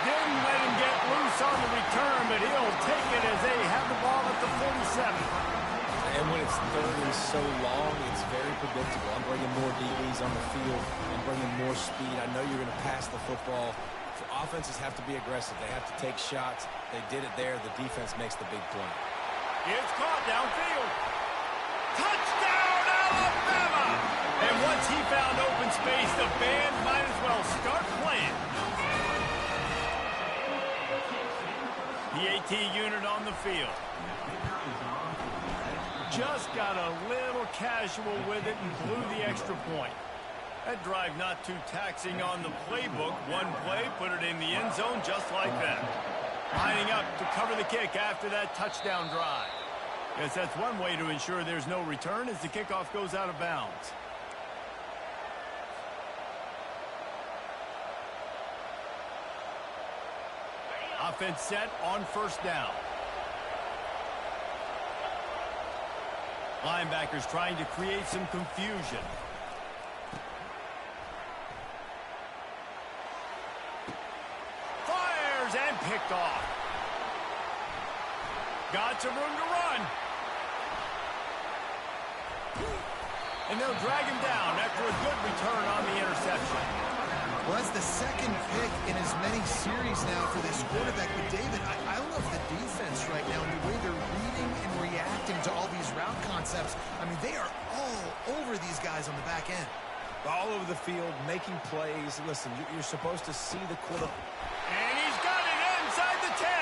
Didn't let him get loose on the return, but he'll take it as they have the ball at the 47. And when it's third and so long, it's very predictable. I'm bringing more DBs on the field. I'm bringing more speed. I know you're going to pass the football. Offenses have to be aggressive. They have to take shots. They did it there. The defense makes the big play. It's caught downfield. Touchdown, Alabama! And once he found open space, the band might as well start playing. The AT unit on the field. Just got a little casual with it and blew the extra point. That drive not too taxing on the playbook. One play, put it in the end zone just like that. Lining up to cover the kick after that touchdown drive. Guess that's one way to ensure there's no return as the kickoff goes out of bounds. Offense set on first down. Linebackers trying to create some confusion. Fires and picked off. Got some room to run. And they'll drag him down after a good return on the interception. Well, that's the second pick in as many series now for this quarterback. But, David, I love the defense right now and the way they're reading and reacting to all these route concepts. I mean, they are all over these guys on the back end. All over the field, making plays. Listen, you're supposed to see the quarter. And he's got it inside the 10.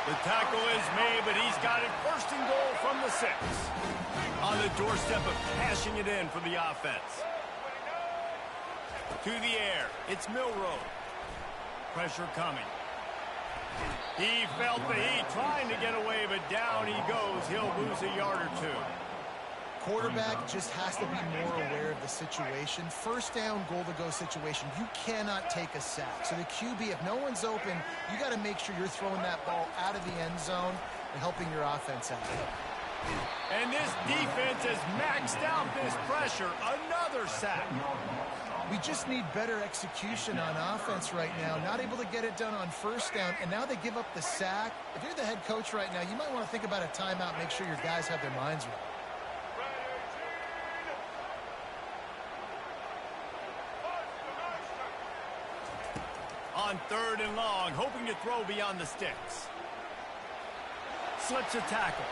The tackle is made, but he's got it first and goal from the 6. On the doorstep of cashing it in for the offense. To the air, it's Milroe. Pressure coming. He felt the heat, trying to get away, but down he goes. He'll lose a yard or two. Quarterback just has to be more aware of the situation. First down, goal-to-go situation. You cannot take a sack. So the QB, if no one's open, you got to make sure you're throwing that ball out of the end zone and helping your offense out. And this defense has maxed out this pressure. Another sack. We just need better execution on offense right now. Not able to get it done on first down, and now they give up the sack. If you're the head coach right now, you might want to think about a timeout, make sure your guys have their minds right. On 3rd and long, hoping to throw beyond the sticks. Slips a tackle.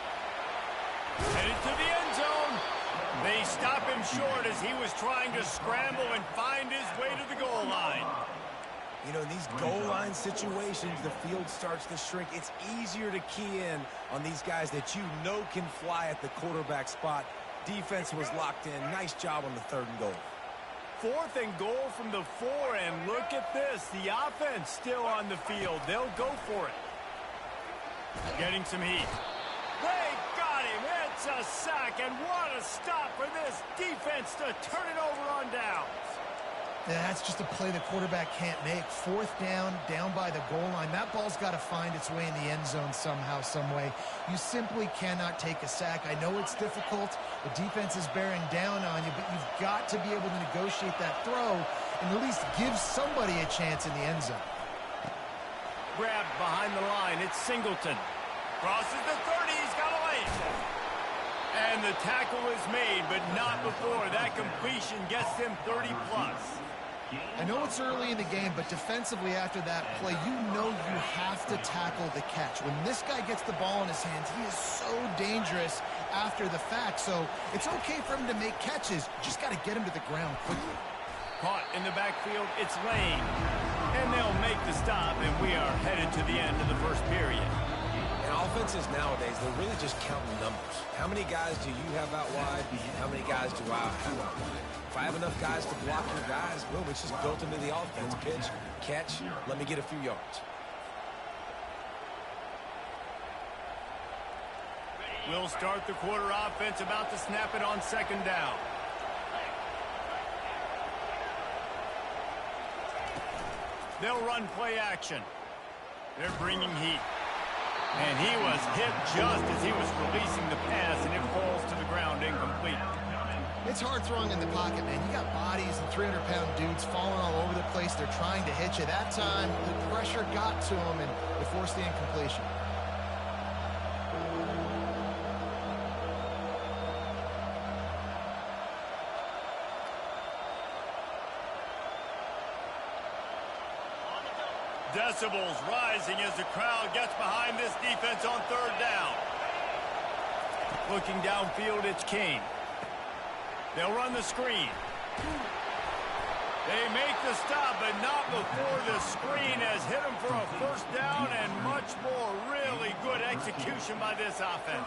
Headed to the end zone. They stop him short as he was trying to scramble and find his way to the goal line. You know, in these goal line situations, the field starts to shrink. It's easier to key in on these guys that you know can fly at the quarterback spot. Defense was locked in. Nice job on the 3rd and goal. 4th and goal from the 4, and look at this. The offense still on the field. They'll go for it. Getting some heat. They got him. It's a sack, and what a stop for this defense to turn it over on downs. Yeah, that's just a play the quarterback can't make. 4th down by the goal line. That ball's got to find its way in the end zone somehow, some way. You simply cannot take a sack. I know it's difficult. The defense is bearing down on you, but you've got to be able to negotiate that throw and at least give somebody a chance in the end zone. Grabbed behind the line. It's Singleton. Crosses the 30. He's got a lane. And the tackle is made, but not before that completion gets them 30-plus. I know it's early in the game, but defensively after that play, you know you have to tackle the catch. When this guy gets the ball in his hands, he is so dangerous after the fact. So it's okay for him to make catches. Just got to get him to the ground quickly. Caught in the backfield, it's Lane. And they'll make the stop, and we are headed to the end of the first period. And offenses nowadays, they're really just counting numbers. How many guys do you have out wide? How many guys do I have out wide? If I have enough guys to block your guys, boom, it's just built into the offense. Pitch, catch, let me get a few yards. We'll start the quarter offense, about to snap it on 2nd down. They'll run play action. They're bringing heat. And he was hit just as he was releasing the pass, and it falls to the ground incomplete. It's hard throwing in the pocket, man. You got bodies and 300-pound dudes falling all over the place. They're trying to hit you. That time, the pressure got to him, and it forced the incompletion. Decibels rising as the crowd gets behind this defense on 3rd down. Looking downfield, it's Kane. They'll run the screen. They make the stop, but not before the screen has hit them for a 1st down, and much more really good execution by this offense.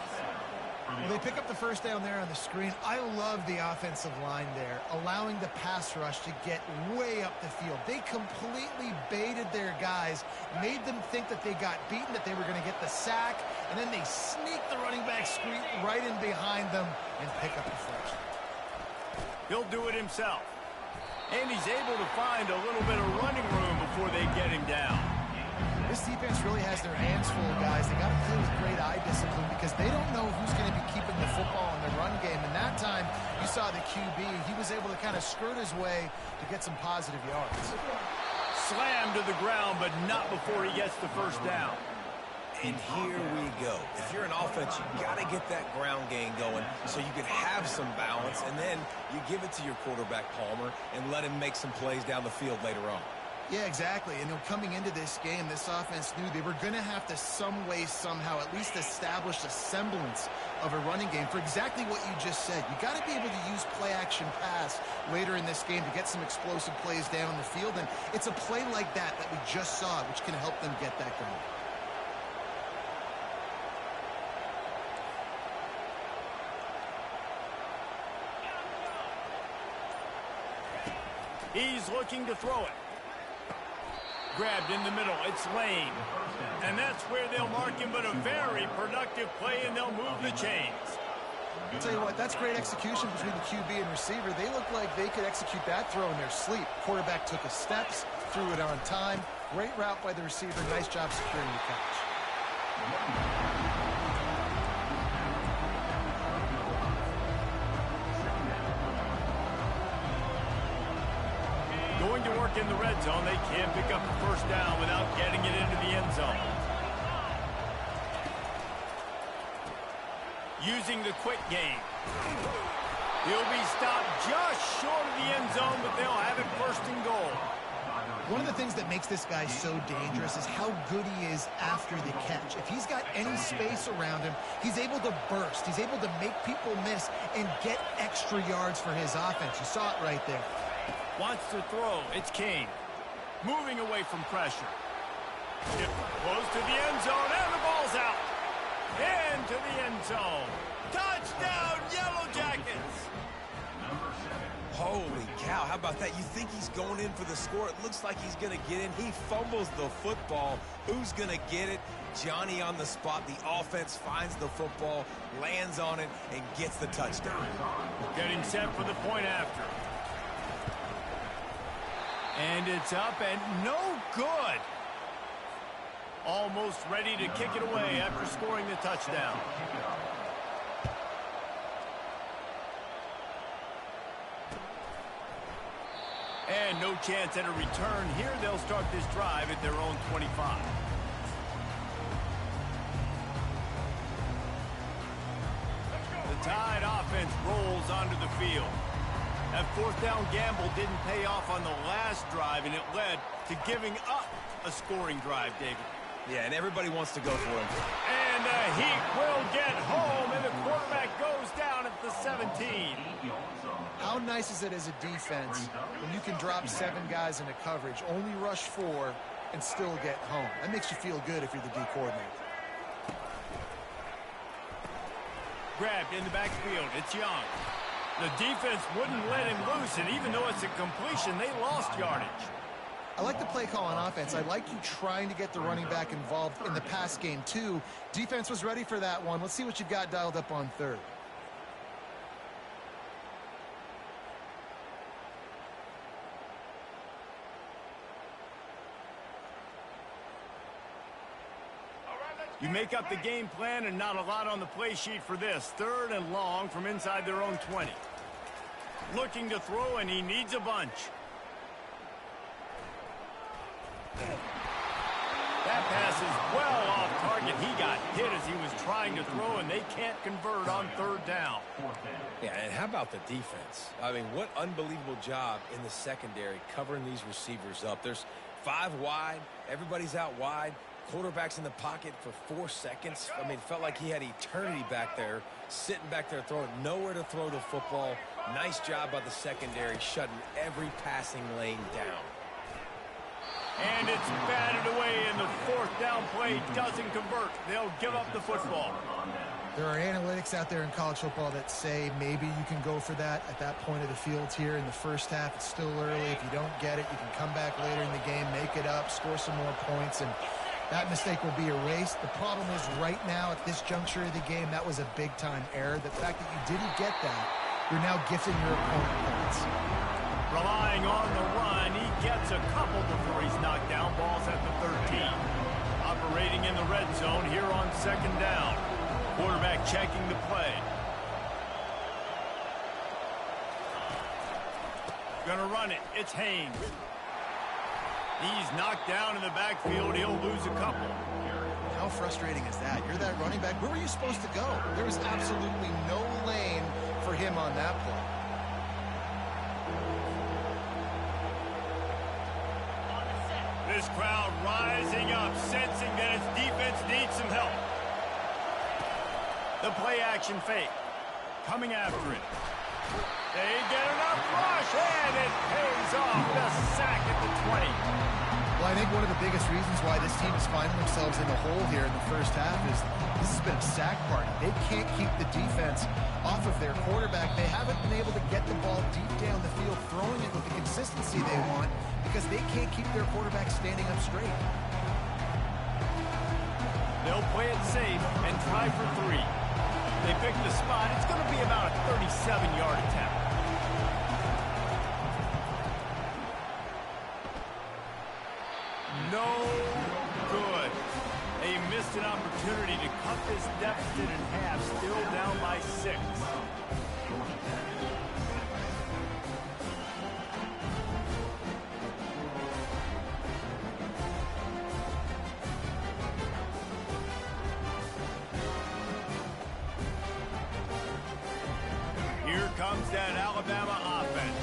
Well, they pick up the 1st down there on the screen. I love the offensive line there, allowing the pass rush to get way up the field. They completely baited their guys, made them think that they got beaten, that they were going to get the sack, and then they sneak the running back screen right in behind them and pick up the 1st. He'll do it himself. And he's able to find a little bit of running room before they get him down. This defense really has their hands full, guys. They got to play with great eye discipline because they don't know who's going to be keeping the football in the run game. And that time, you saw the QB. He was able to kind of skirt his way to get some positive yards. Slammed to the ground, but not before he gets the 1st down. And here we go. If you're an offense, you got to get that ground game going so you can have some balance, and then you give it to your quarterback, Palmer, and let him make some plays down the field later on. Yeah, exactly. And coming into this game, this offense knew they were going to have to some way, somehow, at least establish a semblance of a running game for exactly what you just said. You got to be able to use play-action pass later in this game to get some explosive plays down the field. And it's a play like that we just saw, which can help them get that going. He's looking to throw it. Grabbed in the middle, it's Lane. And that's where they'll mark him, but a very productive play, and they'll move the chains. I'll tell you what, that's great execution between the QB and receiver. They look like they could execute that throw in their sleep. Quarterback took his steps, threw it on time. Great route by the receiver. Nice job securing the catch. Going to work in the red zone. They can't pick up the first down without getting it into the end zone. Using the quick game. He'll be stopped just short of the end zone, but they'll have it first and goal. One of the things that makes this guy so dangerous is how good he is after the catch. If he's got any space around him, he's able to burst. He's able to make people miss and get extra yards for his offense. You saw it right there. Wants to throw. It's Kane. Moving away from pressure. Close to the end zone, and the ball's out. Into the end zone. Touchdown, Yellow Jackets! Holy cow, how about that? You think he's going in for the score. It looks like he's going to get in. He fumbles the football. Who's going to get it? Johnny on the spot. The offense finds the football, lands on it, and gets the touchdown. Getting set for the point after. And it's up and no good. Almost ready to kick it away after scoring the touchdown. And no chance at a return here. They'll start this drive at their own 25. The Tide offense rolls onto the field. That fourth down gamble didn't pay off on the last drive, and it led to giving up a scoring drive, David. Yeah, and everybody wants to go for him. And the Heat will get home, and the quarterback goes down at the 17. How nice is it as a defense when you can drop 7 guys into coverage, only rush 4, and still get home? That makes you feel good if you're the D coordinator. Grabbed in the backfield. It's Young. The defense wouldn't let him loose, and even though it's a completion, they lost yardage. I like the play call on offense. I like you trying to get the running back involved in the pass game, too. Defense was ready for that one. Let's see what you've got dialed up on third. You make up the game plan and not a lot on the play sheet for this. 3rd and long from inside their own 20. Looking to throw, and he needs a bunch. That pass is well off target. He got hit as he was trying to throw, and they can't convert on 3rd down. Yeah, and how about the defense? I mean, what unbelievable job in the secondary covering these receivers up. There's 5 wide. Everybody's out wide. Quarterback's in the pocket for 4 seconds. I mean, felt like he had eternity back there, sitting back there throwing, nowhere to throw the football. Nice job by the secondary, shutting every passing lane down. And it's batted away, and the 4th down play doesn't convert. They'll give up the football. There are analytics out there in college football that say maybe you can go for that at that point of the field here in the first half. It's still early. If you don't get it, you can come back later in the game, make it up, score some more points, and that mistake will be erased. The problem is right now at this juncture of the game, that was a big-time error. The fact that you didn't get that, you're now gifting your opponent points. Relying on the run, he gets a couple before he's knocked down. Ball's at the 13. Operating in the red zone here on 2nd down. Quarterback checking the play. Gonna run it. It's Haynes. He's knocked down in the backfield. He'll lose a couple. How frustrating is that? You're that running back. Where were you supposed to go? There was absolutely no lane for him on that play. This crowd rising up, sensing that its defense needs some help. The play action fake. Coming after it. They get enough rush, and it pays off. The sack at the 20. Well, I think one of the biggest reasons why this team is finding themselves in the hole here in the first half is this has been a sack party. They can't keep the defense off of their quarterback. They haven't been able to get the ball deep down the field, throwing it with the consistency they want because they can't keep their quarterback standing up straight. They'll play it safe and try for 3. They pick the spot. It's going to be about a 37-yard attempt. No good. They missed an opportunity to cut this deficit in half, still down by 6. comes that Alabama offense.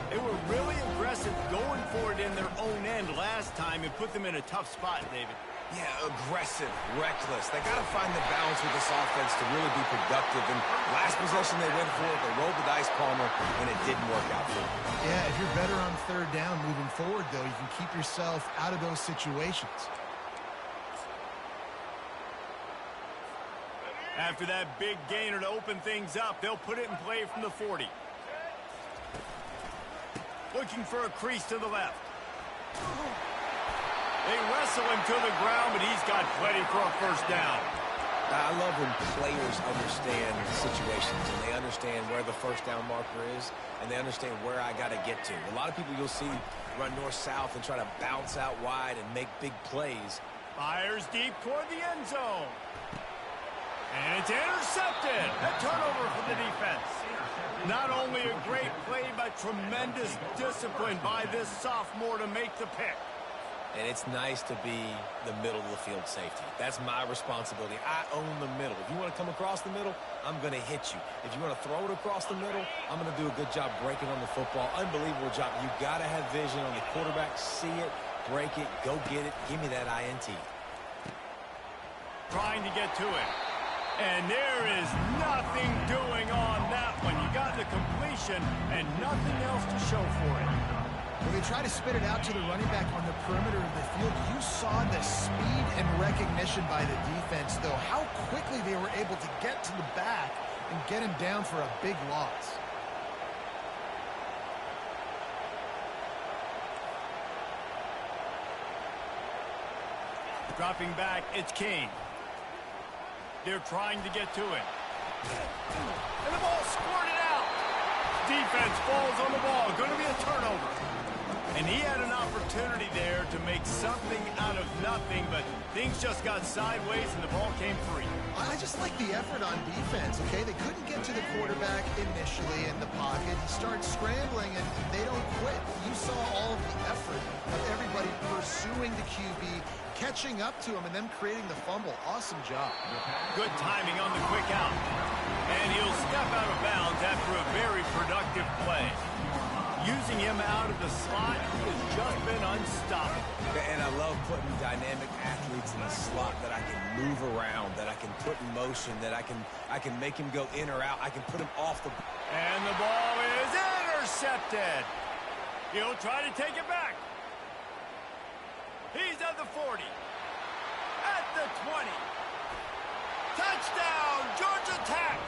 They were really aggressive going for it in their own end last time and put them in a tough spot, David. Yeah, aggressive, reckless. They got to find the balance with this offense to really be productive. And last possession they went for it, they rolled the dice, Palmer, and it didn't work out for them. Yeah, if you're better on third down moving forward, though, you can keep yourself out of those situations. After that big gainer to open things up, they'll put it in play from the 40. Looking for a crease to the left. They wrestle him to the ground, but he's got plenty for a first down. I love when players understand situations and they understand where the first down marker is and they understand where I got to get to. A lot of people you'll see run north-south and try to bounce out wide and make big plays. Fires deep toward the end zone. And it's intercepted. A turnover for the defense. Not only a great play, but tremendous discipline by this sophomore to make the pick. And it's nice to be the middle of the field safety. That's my responsibility. I own the middle. If you want to come across the middle, I'm going to hit you. If you want to throw it across the middle, I'm going to do a good job breaking on the football. Unbelievable job. You got to have vision on the quarterback. See it, break it, go get it. Give me that INT. Trying to get to it. And there is nothing doing on that one. You got the completion and nothing else to show for it. When they try to spit it out to the running back on the perimeter of the field, you saw the speed and recognition by the defense, though, how quickly they were able to get to the back and get him down for a big loss. Dropping back, it's King. They're trying to get to it. And the ball squirted out. Defense falls on the ball. Going to be a turnover. And he had an opportunity there to make something out of nothing, but things just got sideways and the ball came free. I just like the effort on defense, okay? They couldn't get to the quarterback initially in the pocket. He starts scrambling, and they don't quit. You saw all of the effort of everybody pursuing the QB, catching up to him, and then creating the fumble. Awesome job. Good timing on the quick out. And he'll step out of bounds after a very productive play. Using him out of the slot, he has just been unstoppable. And I love putting dynamic athletes in the slot that I can move around, that I can put in motion, that I can make him go in or out. I can put him off the... And the ball is intercepted. He'll try to take it back. He's at the 40. At the 20. Touchdown, Georgia Tech.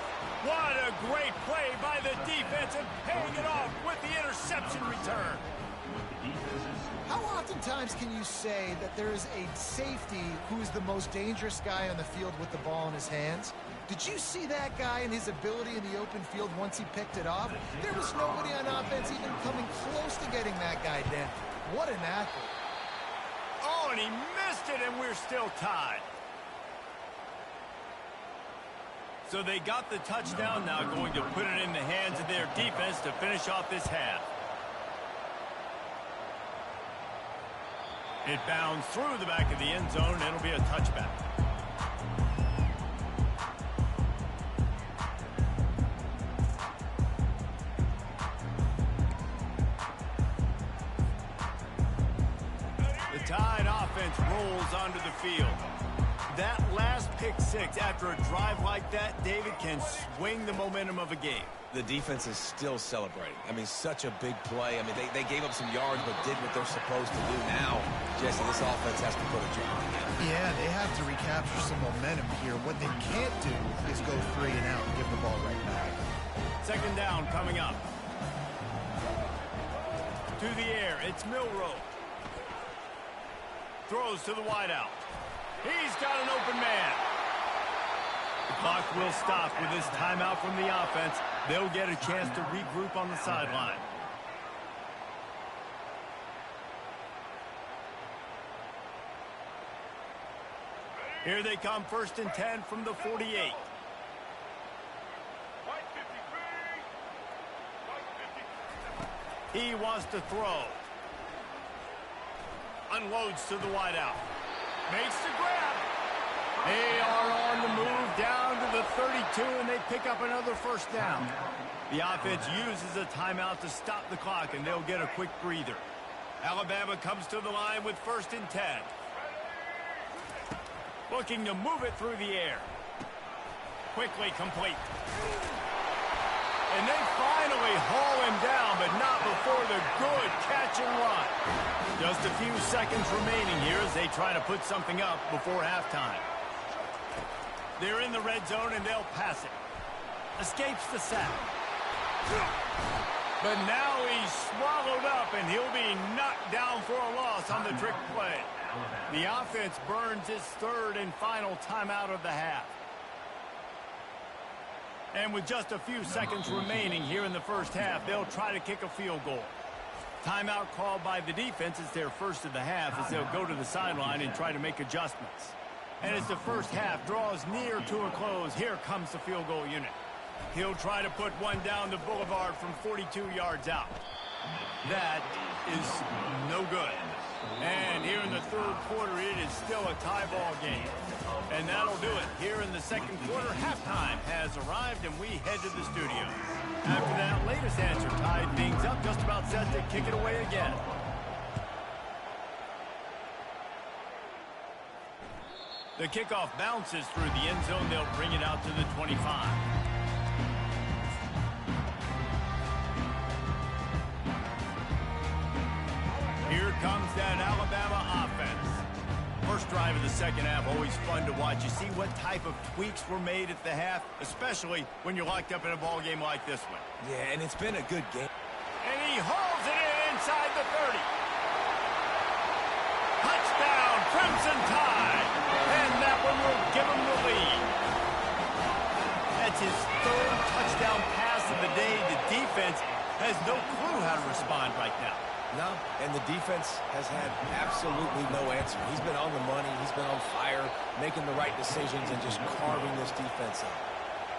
What a great play by the defense and paying it off with the interception return. How oftentimes can you say that there is a safety who is the most dangerous guy on the field with the ball in his hands? Did you see that guy and his ability in the open field once he picked it off? There was nobody on offense even coming close to getting that guy down. What an athlete. Oh, and he missed it, and we're still tied. So they got the touchdown, now going to put it in the hands of their defense to finish off this half. It bounds through the back of the end zone, and it'll be a touchback. The Tide offense rolls onto the field. That last pick six after a drive like that, David, can swing the momentum of a game. The defense is still celebrating. I mean, such a big play. I mean, they gave up some yards but did what they're supposed to do. Now, Jesse, this offense has to put a job together. Yeah, they have to recapture some momentum here. What they can't do is go 3 and out and give the ball right back. Second down coming up. To the air, it's Milroe. Throws to the wideout. He's got an open man. The clock will stop with this timeout from the offense. They'll get a chance to regroup on the sideline. Here they come, 1st and 10 from the 48. He wants to throw. Unloads to the wideout. Makes the grab. They are on the move down to the 32, and they pick up another first down. The offense uses a timeout to stop the clock, and they'll get a quick breather. Alabama comes to the line with 1st and 10. Looking to move it through the air. Quickly complete. And they finally haul him down, but not before the good catch and run. Just a few seconds remaining here as they try to put something up before halftime. They're in the red zone, and they'll pass it. Escapes the sack. But now he's swallowed up, and he'll be knocked down for a loss on the trick play. The offense burns its 3rd and final timeout of the half. And with just a few seconds remaining here in the first half, they'll try to kick a field goal. Timeout called by the defense is their first of the half as they'll go to the sideline and try to make adjustments. And as the first half draws near to a close, here comes the field goal unit. He'll try to put one down the boulevard from 42 yards out. That is no good. And here in the 3rd quarter, it is still a tie ball game. And that'll do it. Here in the 2nd quarter, halftime has arrived, and we head to the studio. After that latest answer tied things up, just about set to kick it away again. The kickoff bounces through the end zone. They'll bring it out to the 25. Here comes that Alabama offense. First drive of the 2nd half, always fun to watch. You see what type of tweaks were made at the half, especially when you're locked up in a ball game like this one. Yeah, and it's been a good game. And he hauls it in inside the 30. Touchdown, Crimson Tide. And that one will give him the lead. That's his 3rd touchdown pass of the day. The defense has no clue how to respond right now. No, and the defense has had absolutely no answer. He's been on the money. He's been on fire, making the right decisions and just carving this defense up.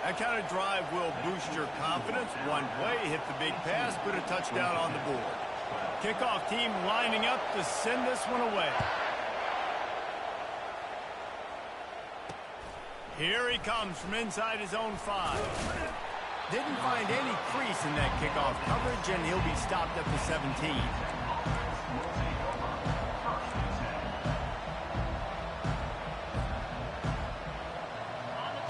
That kind of drive will boost your confidence. One play, hit the big pass, put a touchdown on the board. Kickoff team lining up to send this one away. Here he comes from inside his own 5. Didn't find any crease in that kickoff coverage, and he'll be stopped at the 17.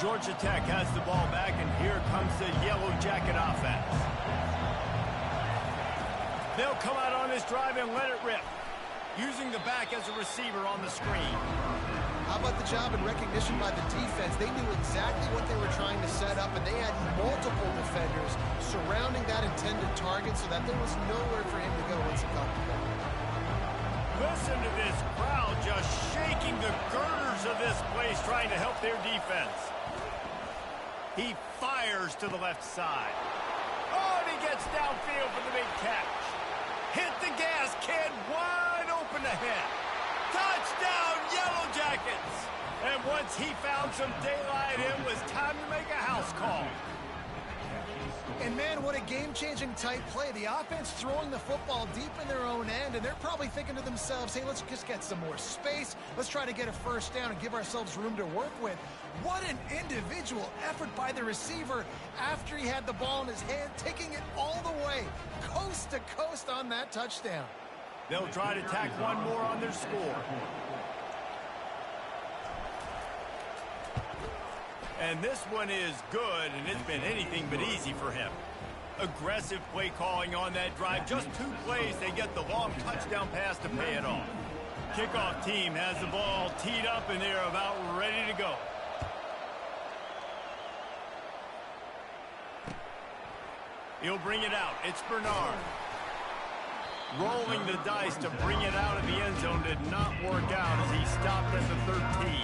Georgia Tech has the ball back, and here comes the Yellow Jacket offense. They'll come out on this drive and let it rip, using the back as a receiver on the screen. How about the job and recognition by the defense? They knew exactly what they were trying to set up, and they had multiple defenders surrounding that intended target so that there was nowhere for him to go once he got the ball. Listen to this crowd just shaking the girders of this place, trying to help their defense. He fires to the left side. Oh, and he gets downfield for the big catch. Hit the gas, kid, wide open ahead. Touchdown, Yellow Jackets! And once he found some daylight, it was time to make a house call. And man, what a game-changing type play. The offense throwing the football deep in their own end, and they're probably thinking to themselves, hey, let's just get some more space. Let's try to get a first down and give ourselves room to work with. What an individual effort by the receiver after he had the ball in his hand, taking it all the way, coast to coast on that touchdown. They'll try to tack one more on their score. And this one is good, and it's been anything but easy for him. Aggressive play calling on that drive. Just 2 plays, they get the long touchdown pass to pay it off. Kickoff team has the ball teed up, and they're about ready to go. He'll bring it out. It's Bernard. Rolling the dice to bring it out of the end zone did not work out as he stopped at the 13.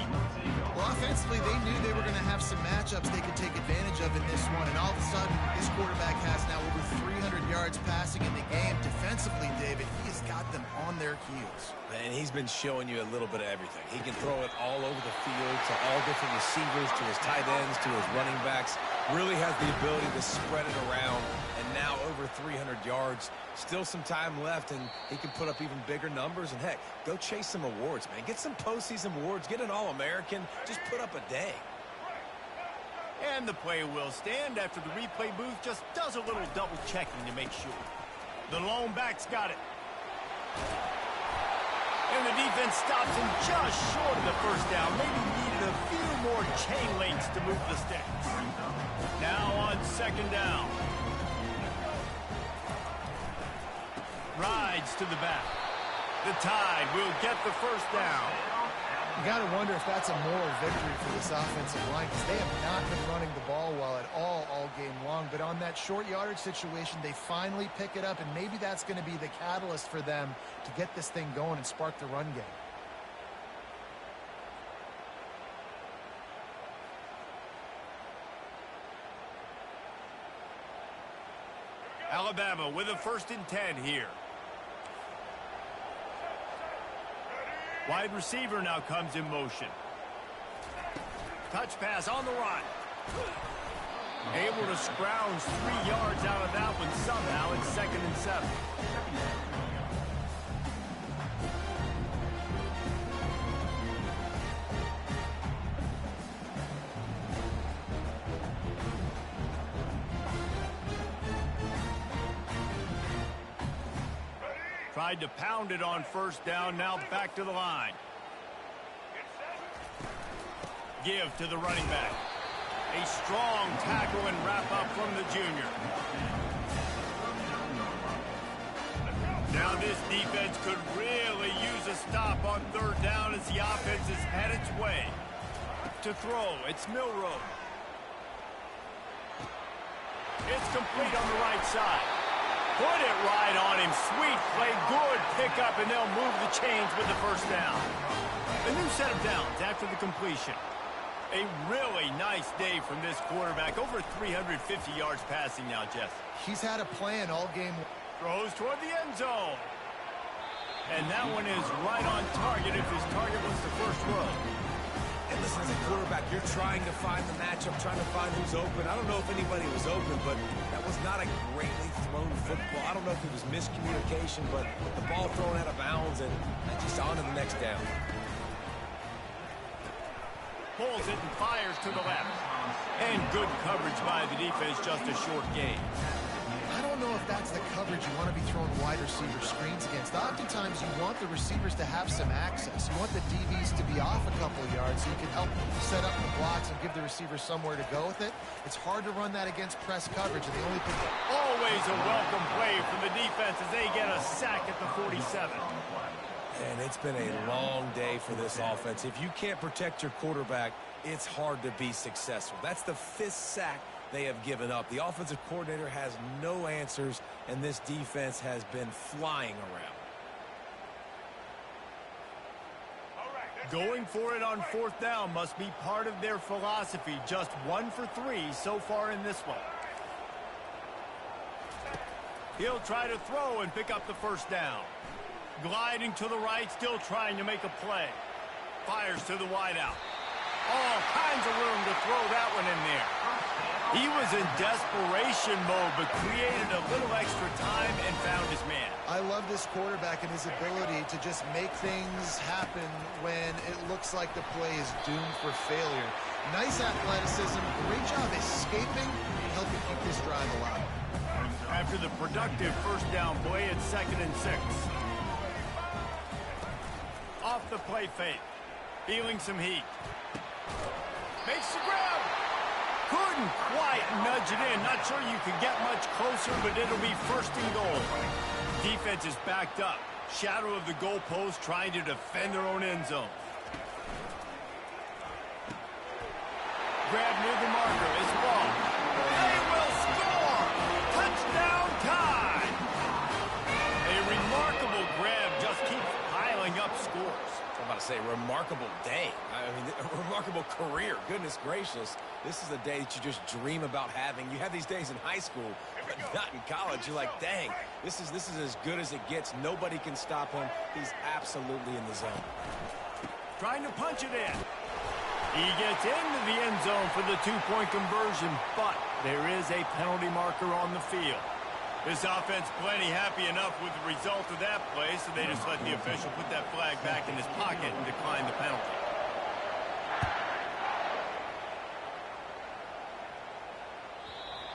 Well, offensively, they knew they were going to have some matchups they could take advantage of in this one, and all of a sudden, this quarterback has now over 300 yards passing in the game. Defensively, David, he has got them on their heels. And he's been showing you a little bit of everything. He can throw it all over the field to all different receivers, to his tight ends, to his running backs. Really has the ability to spread it around, and now over 300 yards. Still some time left, and he can put up even bigger numbers. And, heck, go chase some awards, man. Get some postseason awards. Get an All-American. Just put up a day. And the play will stand after the replay booth just does a little double checking to make sure. The lone back's got it. And the defense stops him just short of the first down. Maybe needed a few more chain links to move the sticks. Now on second down. Rides to the back. The Tide will get the first down. You got to wonder if that's a moral victory for this offensive line, because they have not been running the ball well at all game long. But on that short yardage situation, they finally pick it up, and maybe that's going to be the catalyst for them to get this thing going and spark the run game. Alabama with a 1st and 10 here. Wide receiver now comes in motion. Touch pass on the run. Able to scrounge 3 yards out of that one somehow. It's 2nd and 7. Tried to pound it on 1st down, now back to the line. Give to the running back. A strong tackle and wrap up from the junior. Now this defense could really use a stop on 3rd down as the offense has had its way. To throw, it's Milroe. It's complete on the right side. Put it right on him. Sweet play. Good pickup, and they'll move the chains with the 1st down. A new set of downs after the completion. A really nice day from this quarterback. Over 350 yards passing now, Jeff. He's had a plan all game. Throws toward the end zone. And that one is right on target if his target was the first row. And listen, as a quarterback, you're trying to find the matchup, trying to find who's open. I don't know if anybody was open, but that was not a greatly thrown football. I don't know if it was miscommunication, but the ball thrown out of bounds and just on to the next down. Pulls it and fires to the left. And good coverage by the defense, just a short gain. I don't know if that's the coverage you want to be throwing wide receiver screens against. Oftentimes you want the receivers to have some access. You want the DBs to be off a couple of yards so you can help set up the blocks and give the receiver somewhere to go with it. It's hard to run that against press coverage, and the only thing... Always a welcome play from the defense as they get a sack at the 47. And it's been a long day for this offense. If you can't protect your quarterback, it's hard to be successful. That's the 5th sack they have given up. The offensive coordinator has no answers, and this defense has been flying around. Going for it on 4th down must be part of their philosophy. Just 1 for 3 so far in this one. He'll try to throw and pick up the 1st down. Gliding to the right, still trying to make a play. Fires to the wideout. All kinds of room to throw that one in there. He was in desperation mode, but created a little extra time and found his man. I love this quarterback and his ability to just make things happen when it looks like the play is doomed for failure. Nice athleticism, great job escaping, helping keep this drive alive. After the productive 1st down play, it's 2nd and 6. Off the play fake. Feeling some heat. Makes the grab. Couldn't quite nudge it in. Not sure you could get much closer, but it'll be 1st and goal. Defense is backed up. Shadow of the goalpost trying to defend their own end zone. Grab near the marker is ball. They will score! Touchdown time! A remarkable grab just keeps piling up scores. I'm about to say, remarkable day. I mean, a remarkable career. Goodness gracious. This is a day that you just dream about having. You have these days in high school, but not in college. You're like, dang, this is as good as it gets. Nobody can stop him. He's absolutely in the zone. Trying to punch it in. He gets into the end zone for the 2-point conversion, but there is a penalty marker on the field. This offense plenty happy enough with the result of that play, so they just let the official put that flag back in his pocket and decline the penalty.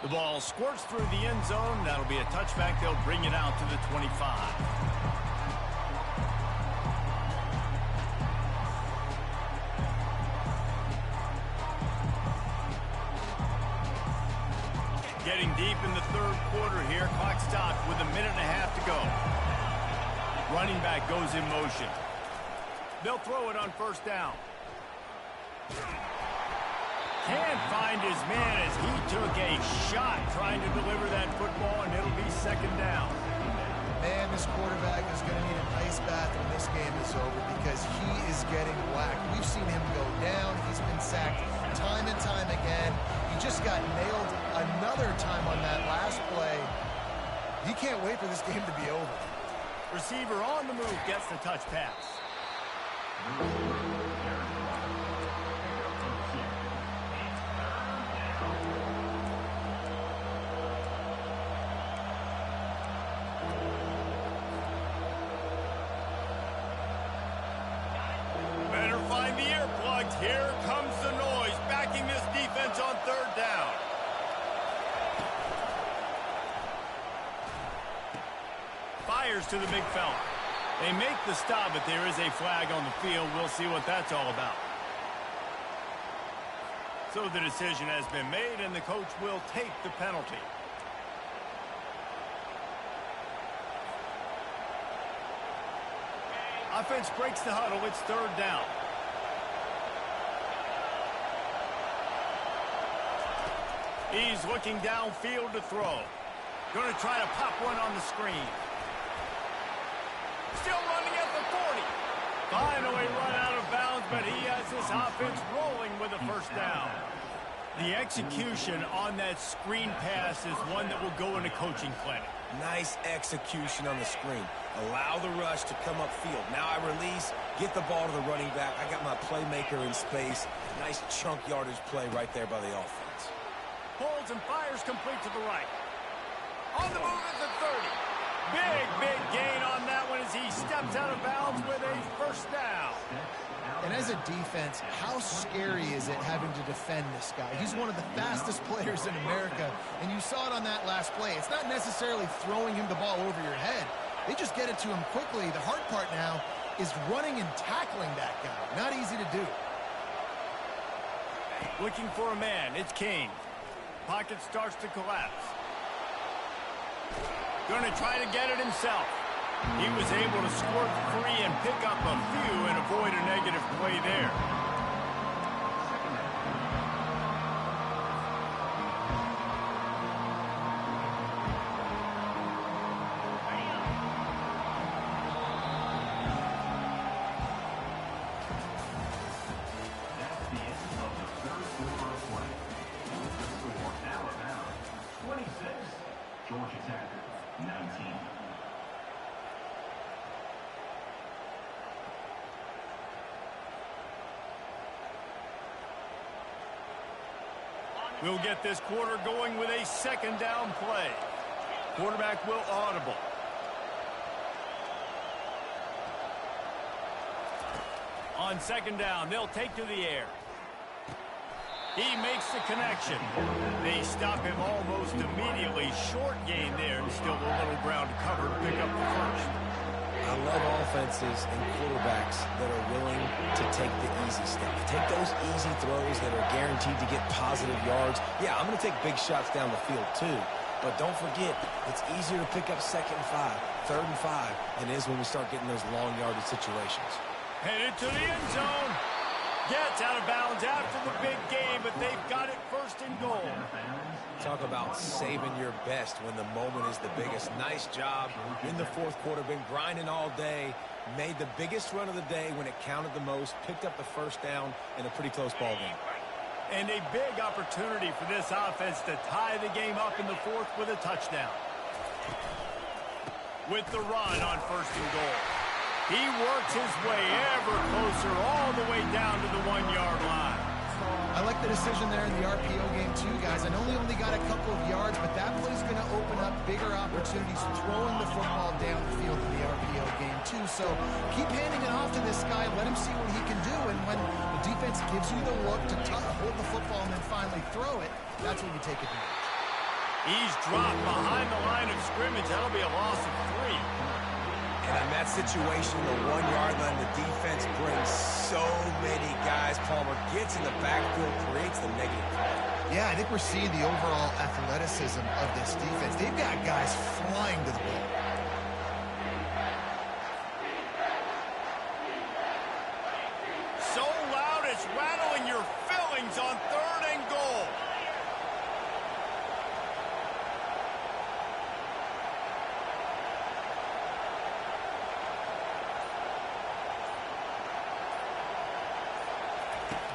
The ball squirts through the end zone. That'll be a touchback. They'll bring it out to the 25. Getting deep in the third quarter here. Clock stopped with 1.5 minutes to go. Running back goes in motion. They'll throw it on first down. Can't find his man as he took a shot trying to deliver that football, and it'll be second down. Man, this quarterback is going to need an ice bath when this game is over because he is getting whacked. We've seen him go down. He's been sacked time and time again. He just got nailed another time on that last play. He can't wait for this game to be over. Receiver on the move gets the touch pass. Better find the earplugs. Here comes the noise, backing this defense on third down. Fires to the big fella. They make the stop, but there is a flag on the field. We'll see what that's all about. So the decision has been made, and the coach will take the penalty. Offense breaks the huddle. It's third down. He's looking downfield to throw. Going to try to pop one on the screen. Still running at the 40. Finally run out of bounds, but he has this offense rolling with a first down. The execution on that screen pass is one that will go into coaching clinic. Nice execution on the screen. Allow the rush to come upfield. Now I release, get the ball to the running back. I got my playmaker in space. Nice chunk yardage play right there by the offense. Holds and fires complete to the right. On the move at the 30. Big gain on that one as he steps out of bounds with a first down. And as a defense, how scary is it having to defend this guy? He's one of the fastest players in America, and you saw it on that last play. It's not necessarily throwing him the ball over your head. They just get it to him quickly. The hard part now is running and tackling that guy. Not easy to do. Looking for a man. It's King. Pocket starts to collapse. Going to try to get it himself. He was able to squirt free and pick up a few and avoid a negative play there. That's the end of the third quarter of play. The score, Alabama 26, Georgia Tech 19. We'll get this quarter going with a second down play. Quarterback will audible. On second down, they'll take to the air. He makes the connection. They stop him almost immediately. Short gain there, and still a little ground to cover to pick up the first. I love offenses and quarterbacks that are willing to take the easy step. Take those easy throws that are guaranteed to get positive yards. Yeah, I'm going to take big shots down the field too. But don't forget, it's easier to pick up second and 5, third and 5 than it is when we start getting those long yardage situations. Headed to the end zone. Gets out of bounds after the big game, but they've got it first and goal. Talk about saving your best when the moment is the biggest. Nice job in the fourth quarter. Been grinding all day. Made the biggest run of the day when it counted the most. Picked up the first down in a pretty close ball game. And a big opportunity for this offense to tie the game up in the fourth with a touchdown. With the run on first and goal. He works his way ever closer all the way down to the 1-yard line. I like the decision there in the RPO game too, guys. I know he only got a couple of yards, but that play's going to open up bigger opportunities throwing the football down the field in the RPO game too. So keep handing it off to this guy. Let him see what he can do. And when the defense gives you the look to hold the football and then finally throw it, that's when you take advantage. He's dropped behind the line of scrimmage. That'll be a loss of 3. And in that situation, the 1-yard line, the defense brings so many guys. Palmer gets in the backfield, creates the negative play. Yeah, I think we're seeing the overall athleticism of this defense. They've got guys flying to the ball. So loud it's rattling your fillings on 3rd and goal.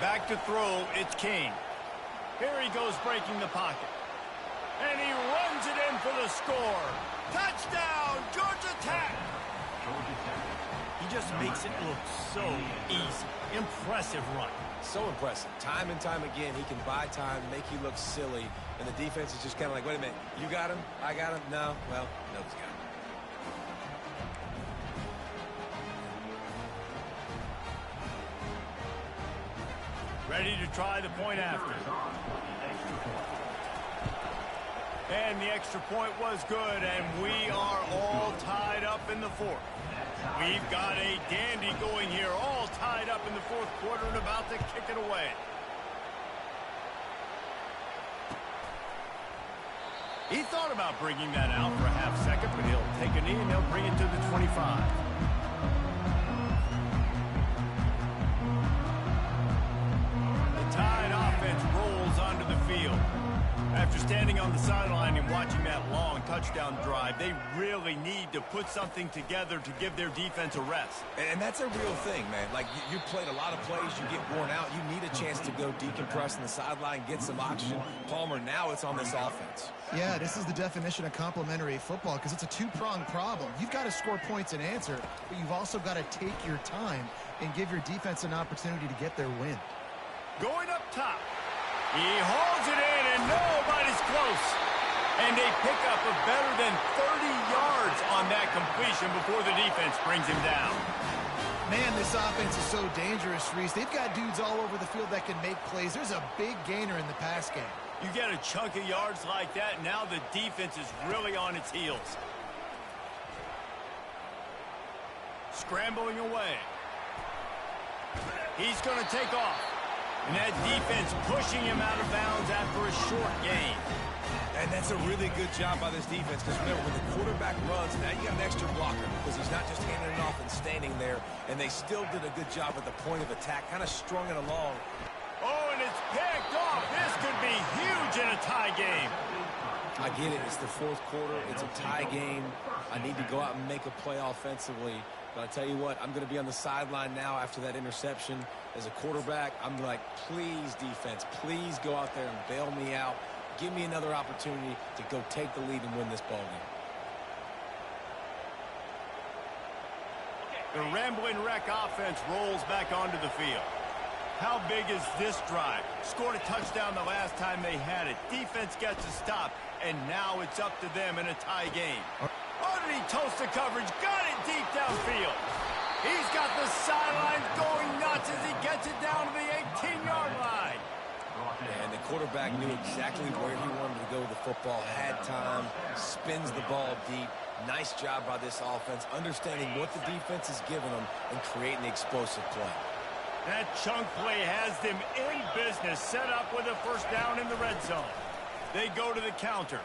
Back to throw, it's Kane. Here he goes breaking the pocket. And he runs it in for the score. Touchdown, Georgia Tech! He just makes it look so easy. Impressive run. So impressive. Time and time again, he can buy time, make you look silly, and the defense is just kind of like, wait a minute, you got him? I got him? No? Well, nobody's got him. Ready to try the point after. And the extra point was good, and we are all tied up in the 4th. We've got a dandy going here, all tied up in the 4th quarter and about to kick it away. He thought about bringing that out for a half second, but he'll take a knee and he'll bring it to the 25. Tide offense rolls onto the field. After standing on the sideline and watching that long touchdown drive, they really need to put something together to give their defense a rest. And that's a real thing, man. Like, you played a lot of plays, you get worn out, you need a chance to go decompress on the sideline, get some oxygen. Palmer, now it's on this offense. Yeah, this is the definition of complementary football because it's a two-pronged problem. You've got to score points and answer, but you've also got to take your time and give your defense an opportunity to get their win. Going up top. He hauls it in, and nobody's close. And they pick up a better than 30 yards on that completion before the defense brings him down. Man, this offense is so dangerous, Reese. They've got dudes all over the field that can make plays. There's a big gainer in the pass game. You get a chunk of yards like that, now the defense is really on its heels. Scrambling away. He's going to take off. And that defense pushing him out of bounds after a short gain. And that's a really good job by this defense because remember, when the quarterback runs, now you got an extra blocker because he's not just handing it off and standing there. And they still did a good job at the point of attack, kind of strung it along. Oh, and it's picked off. This could be huge in a tie game. I get it. It's the 4th quarter. It's a tie game. I need to go out and make a play offensively. But I tell you what, I'm going to be on the sideline now after that interception. As a quarterback, I'm like, please, defense, please go out there and bail me out. Give me another opportunity to go take the lead and win this ball game. The Rambling Wreck offense rolls back onto the field. How big is this drive? Scored a touchdown the last time they had it. Defense gets a stop, and now it's up to them in a tie game. Oh, did he toast the coverage? Got it deep downfield. He's got the sidelines going nuts as he gets it down to the 18-yard line. And the quarterback knew exactly where he wanted to go with the football, had time, spins the ball deep. Nice job by this offense, understanding what the defense is giving them and creating the explosive play. That chunk play has them in business, set up with a first down in the red zone. They go to the counter.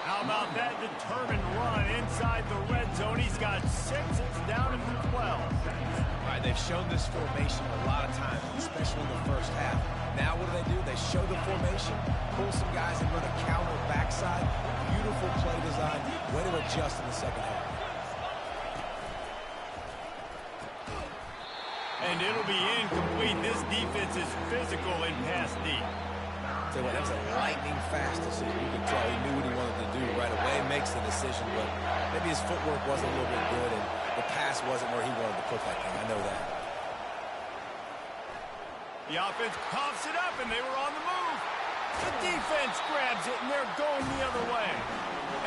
How about that determined run inside the red zone? He's got 6. It's down to the 12. All right, they've shown this formation a lot of times, especially in the first half. Now what do? They show the formation, pull some guys and run a counter backside. Beautiful play design. Way to adjust in the second half. And it'll be incomplete. This defense is physical in pass deep. Tell you what, that was a lightning fast decision. You can tell he knew what he wanted to do right away. Makes the decision, but maybe his footwork wasn't a little bit good, and the pass wasn't where he wanted to put that thing. I know that. The offense coughs it up, and they were on the move. The defense grabs it, and they're going the other way.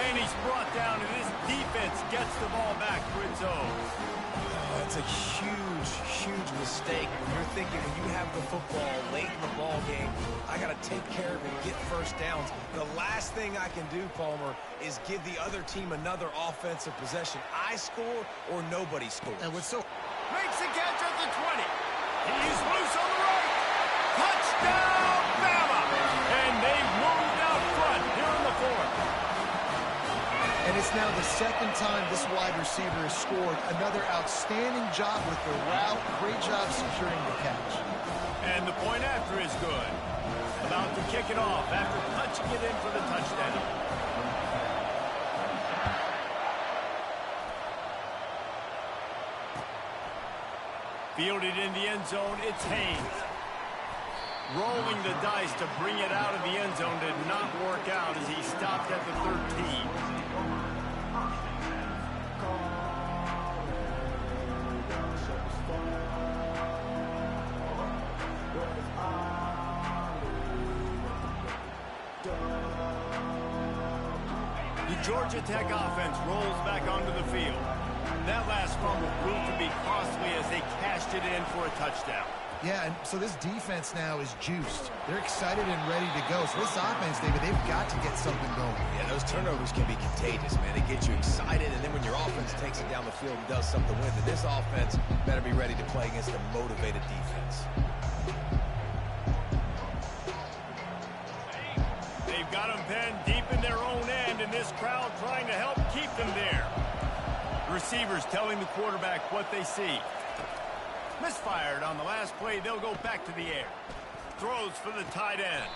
And he's brought down, and this defense gets the ball back for its own. That's a huge huge mistake when you're thinking when you have the football late in the ball game, I got to take care of it, get first downs. The last thing I can do, Palmer, is give the other team another offensive possession. I score or nobody scores. And what's so... Makes the catch at the 20. He's loose on the right. Touchdown, Bama! And they've moved out front here in the fourth. And it's now the second time this wide receiver has scored. Another outstanding job with the route. Great job securing the catch. And the point after is good. About to kick it off after punching it in for the touchdown. Fielded in the end zone, it's Haynes. Rolling the dice to bring it out of the end zone did not work out as he stopped at the 13. The Georgia Tech offense rolls back onto the field. That last fumble proved to be costly as they cashed it in for a touchdown. Yeah, and so this defense now is juiced. They're excited and ready to go. So this offense, David, they've got to get something going. Yeah, those turnovers can be contagious, man. They get you excited, and then when your offense takes it down the field and does something with it, this offense better be ready to play against a motivated defense. They've got them penned deep in their own end, and this crowd trying to help keep them there. Receivers telling the quarterback what they see. Misfired on the last play. They'll go back to the air. Throws for the tight end.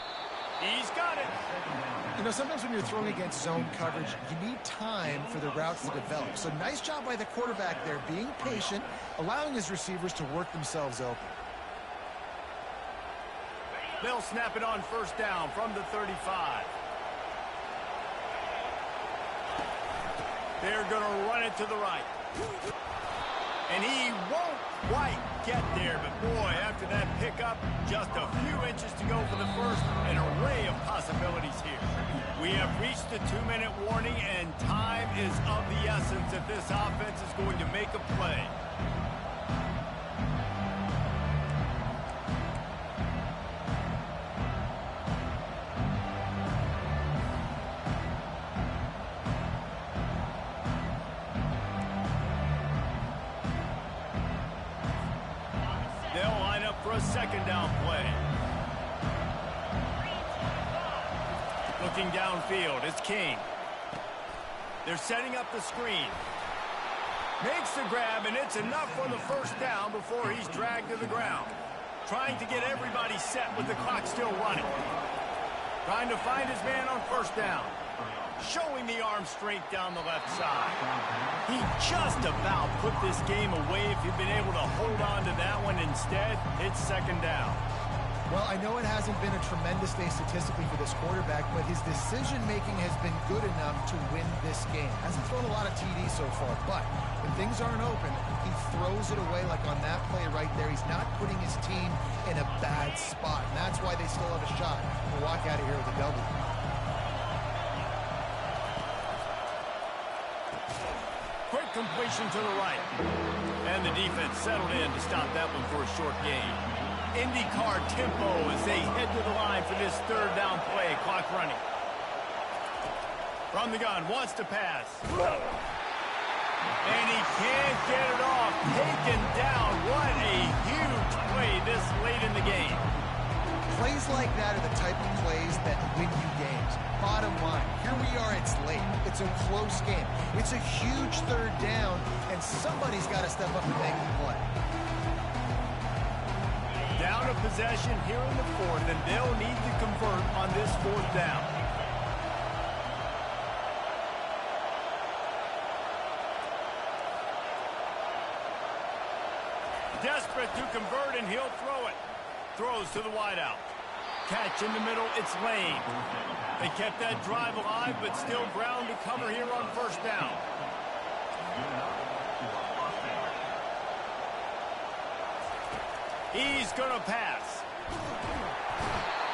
He's got it. You know, sometimes when you're throwing against zone coverage, you need time for the routes to develop. So nice job by the quarterback there, being patient, allowing his receivers to work themselves open. They'll snap it on first down from the 35. They're going to run it to the right. And he won't quite get there, but boy, after that pickup, just a few inches to go for the first. An array of possibilities here. We have reached the 2-minute warning, and time is of the essence if this offense is going to make a play. They'll line up for a second down play. Looking downfield, it's King. They're setting up the screen. Makes the grab, and it's enough for the first down before he's dragged to the ground. Trying to get everybody set with the clock still running. Trying to find his man on first down. Showing the arm strength down the left side. He just about put this game away if he'd been able to hold on to that one. Instead, it's second down. Well, I know it hasn't been a tremendous day statistically for this quarterback, but his decision-making has been good enough to win this game. Hasn't thrown a lot of TDs so far, but when things aren't open, he throws it away like on that play right there. He's not putting his team in a bad spot, and that's why they still have a shot to walk out of here with a W. Quick completion to the right. And the defense settled in to stop that one for a short gain. IndyCar tempo as they head to the line for this third down play. Clock running. From the gun, wants to pass. And he can't get it off. Taken down. What a huge play this late in the game. Plays like that are the type of plays that win you games. Bottom line, here we are, it's late. It's a close game. It's a huge third down, and somebody's got to step up and make the play. Down a possession here in the fourth, and they'll need to convert on this fourth down. Desperate to convert, and he'll throw it. Throws to the wideout. Catch in the middle, it's Lane. They kept that drive alive, but still ground to cover here on first down. He's going to pass.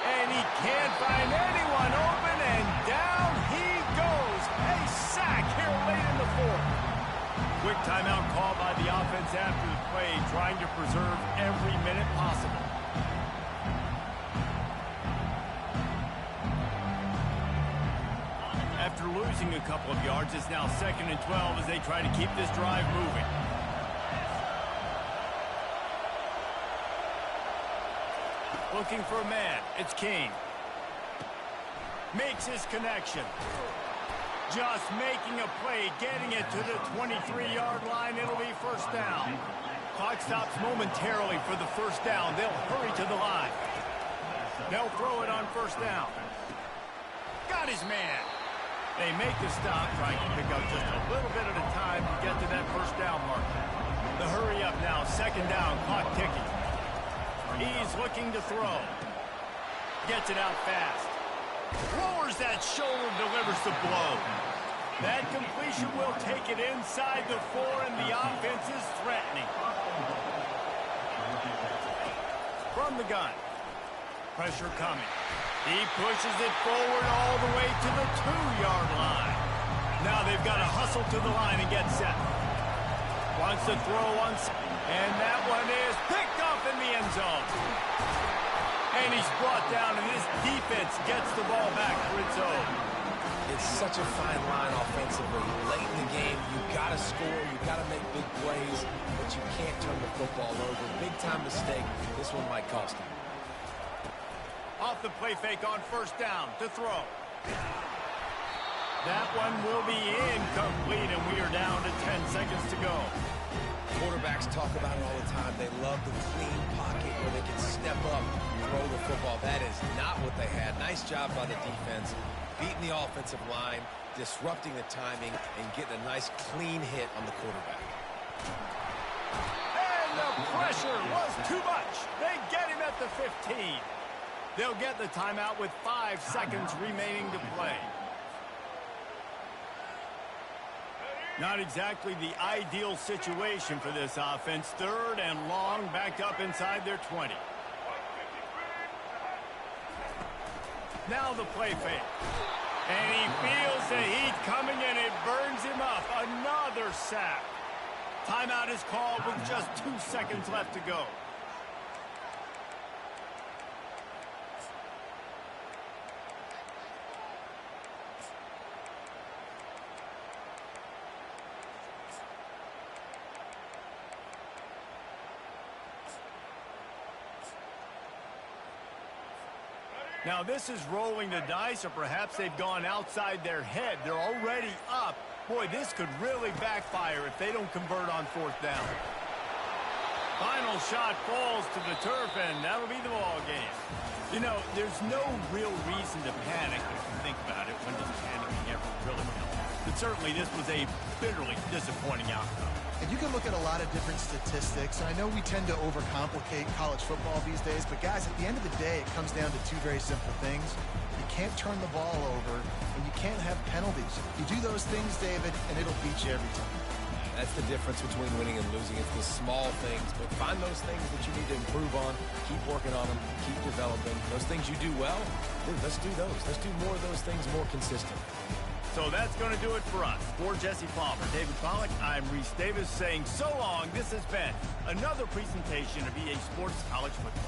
And he can't find anyone open, and down he goes. A sack here late in the fourth. Quick timeout call by the offense after the play, trying to preserve every minute possible. After losing a couple of yards, it's now 2nd and 12 as they try to keep this drive moving. Looking for a man. It's King. Makes his connection. Just making a play, getting it to the 23-yard line. It'll be first down. Clock stops momentarily for the first down. They'll hurry to the line. They'll throw it on first down. Got his man. They make the stop, trying to pick up just a little bit at a time to get to that first down marker. The hurry up now, 2nd down, clock ticking. He's looking to throw. Gets it out fast. Lowers that shoulder, delivers the blow. That completion will take it inside the 4, and the offense is threatening. From the gun. Pressure coming. He pushes it forward all the way to the 2-yard line. Now they've got to hustle to the line and get set. Wants to throw once, and that one is picked off in the end zone. And he's brought down, and this defense gets the ball back for its own. It's such a fine line offensively. Late in the game, you've got to score, you've got to make big plays, but you can't turn the football over. Big-time mistake. This one might cost him. Off the play fake on first down to throw. That one will be incomplete, and we are down to 10 seconds to go. Quarterbacks talk about it all the time. They love the clean pocket where they can step up and throw the football. That is not what they had. Nice job by the defense, beating the offensive line, disrupting the timing, and getting a nice clean hit on the quarterback. And the pressure was too much. They get him at the 15. They'll get the timeout with 5 seconds remaining to play. Not exactly the ideal situation for this offense. 3rd and long, backed up inside their 20. Now the play fake. And he feels the heat coming, and it burns him up. Another sack. Timeout is called with just 2 seconds left to go. Now this is rolling the dice, or perhaps they've gone outside their head. They're already up. Boy, this could really backfire if they don't convert on 4th down. Final shot falls to the turf, and that'll be the ball game. You know, there's no real reason to panic if you think about it. When does panicking ever really help? But certainly this was a bitterly disappointing outcome. And you can look at a lot of different statistics. And I know we tend to overcomplicate college football these days, but guys, at the end of the day, it comes down to 2 very simple things. You can't turn the ball over, and you can't have penalties. You do those things, David, and it'll beat you every time. That's the difference between winning and losing. It's the small things, but find those things that you need to improve on. Keep working on them. Keep developing. Those things you do well, dude, let's do those. Let's do more of those things more consistent. So that's going to do it for us. For Jesse Palmer, David Pollack, I'm Reese Davis saying so long. This has been another presentation of EA Sports College Football.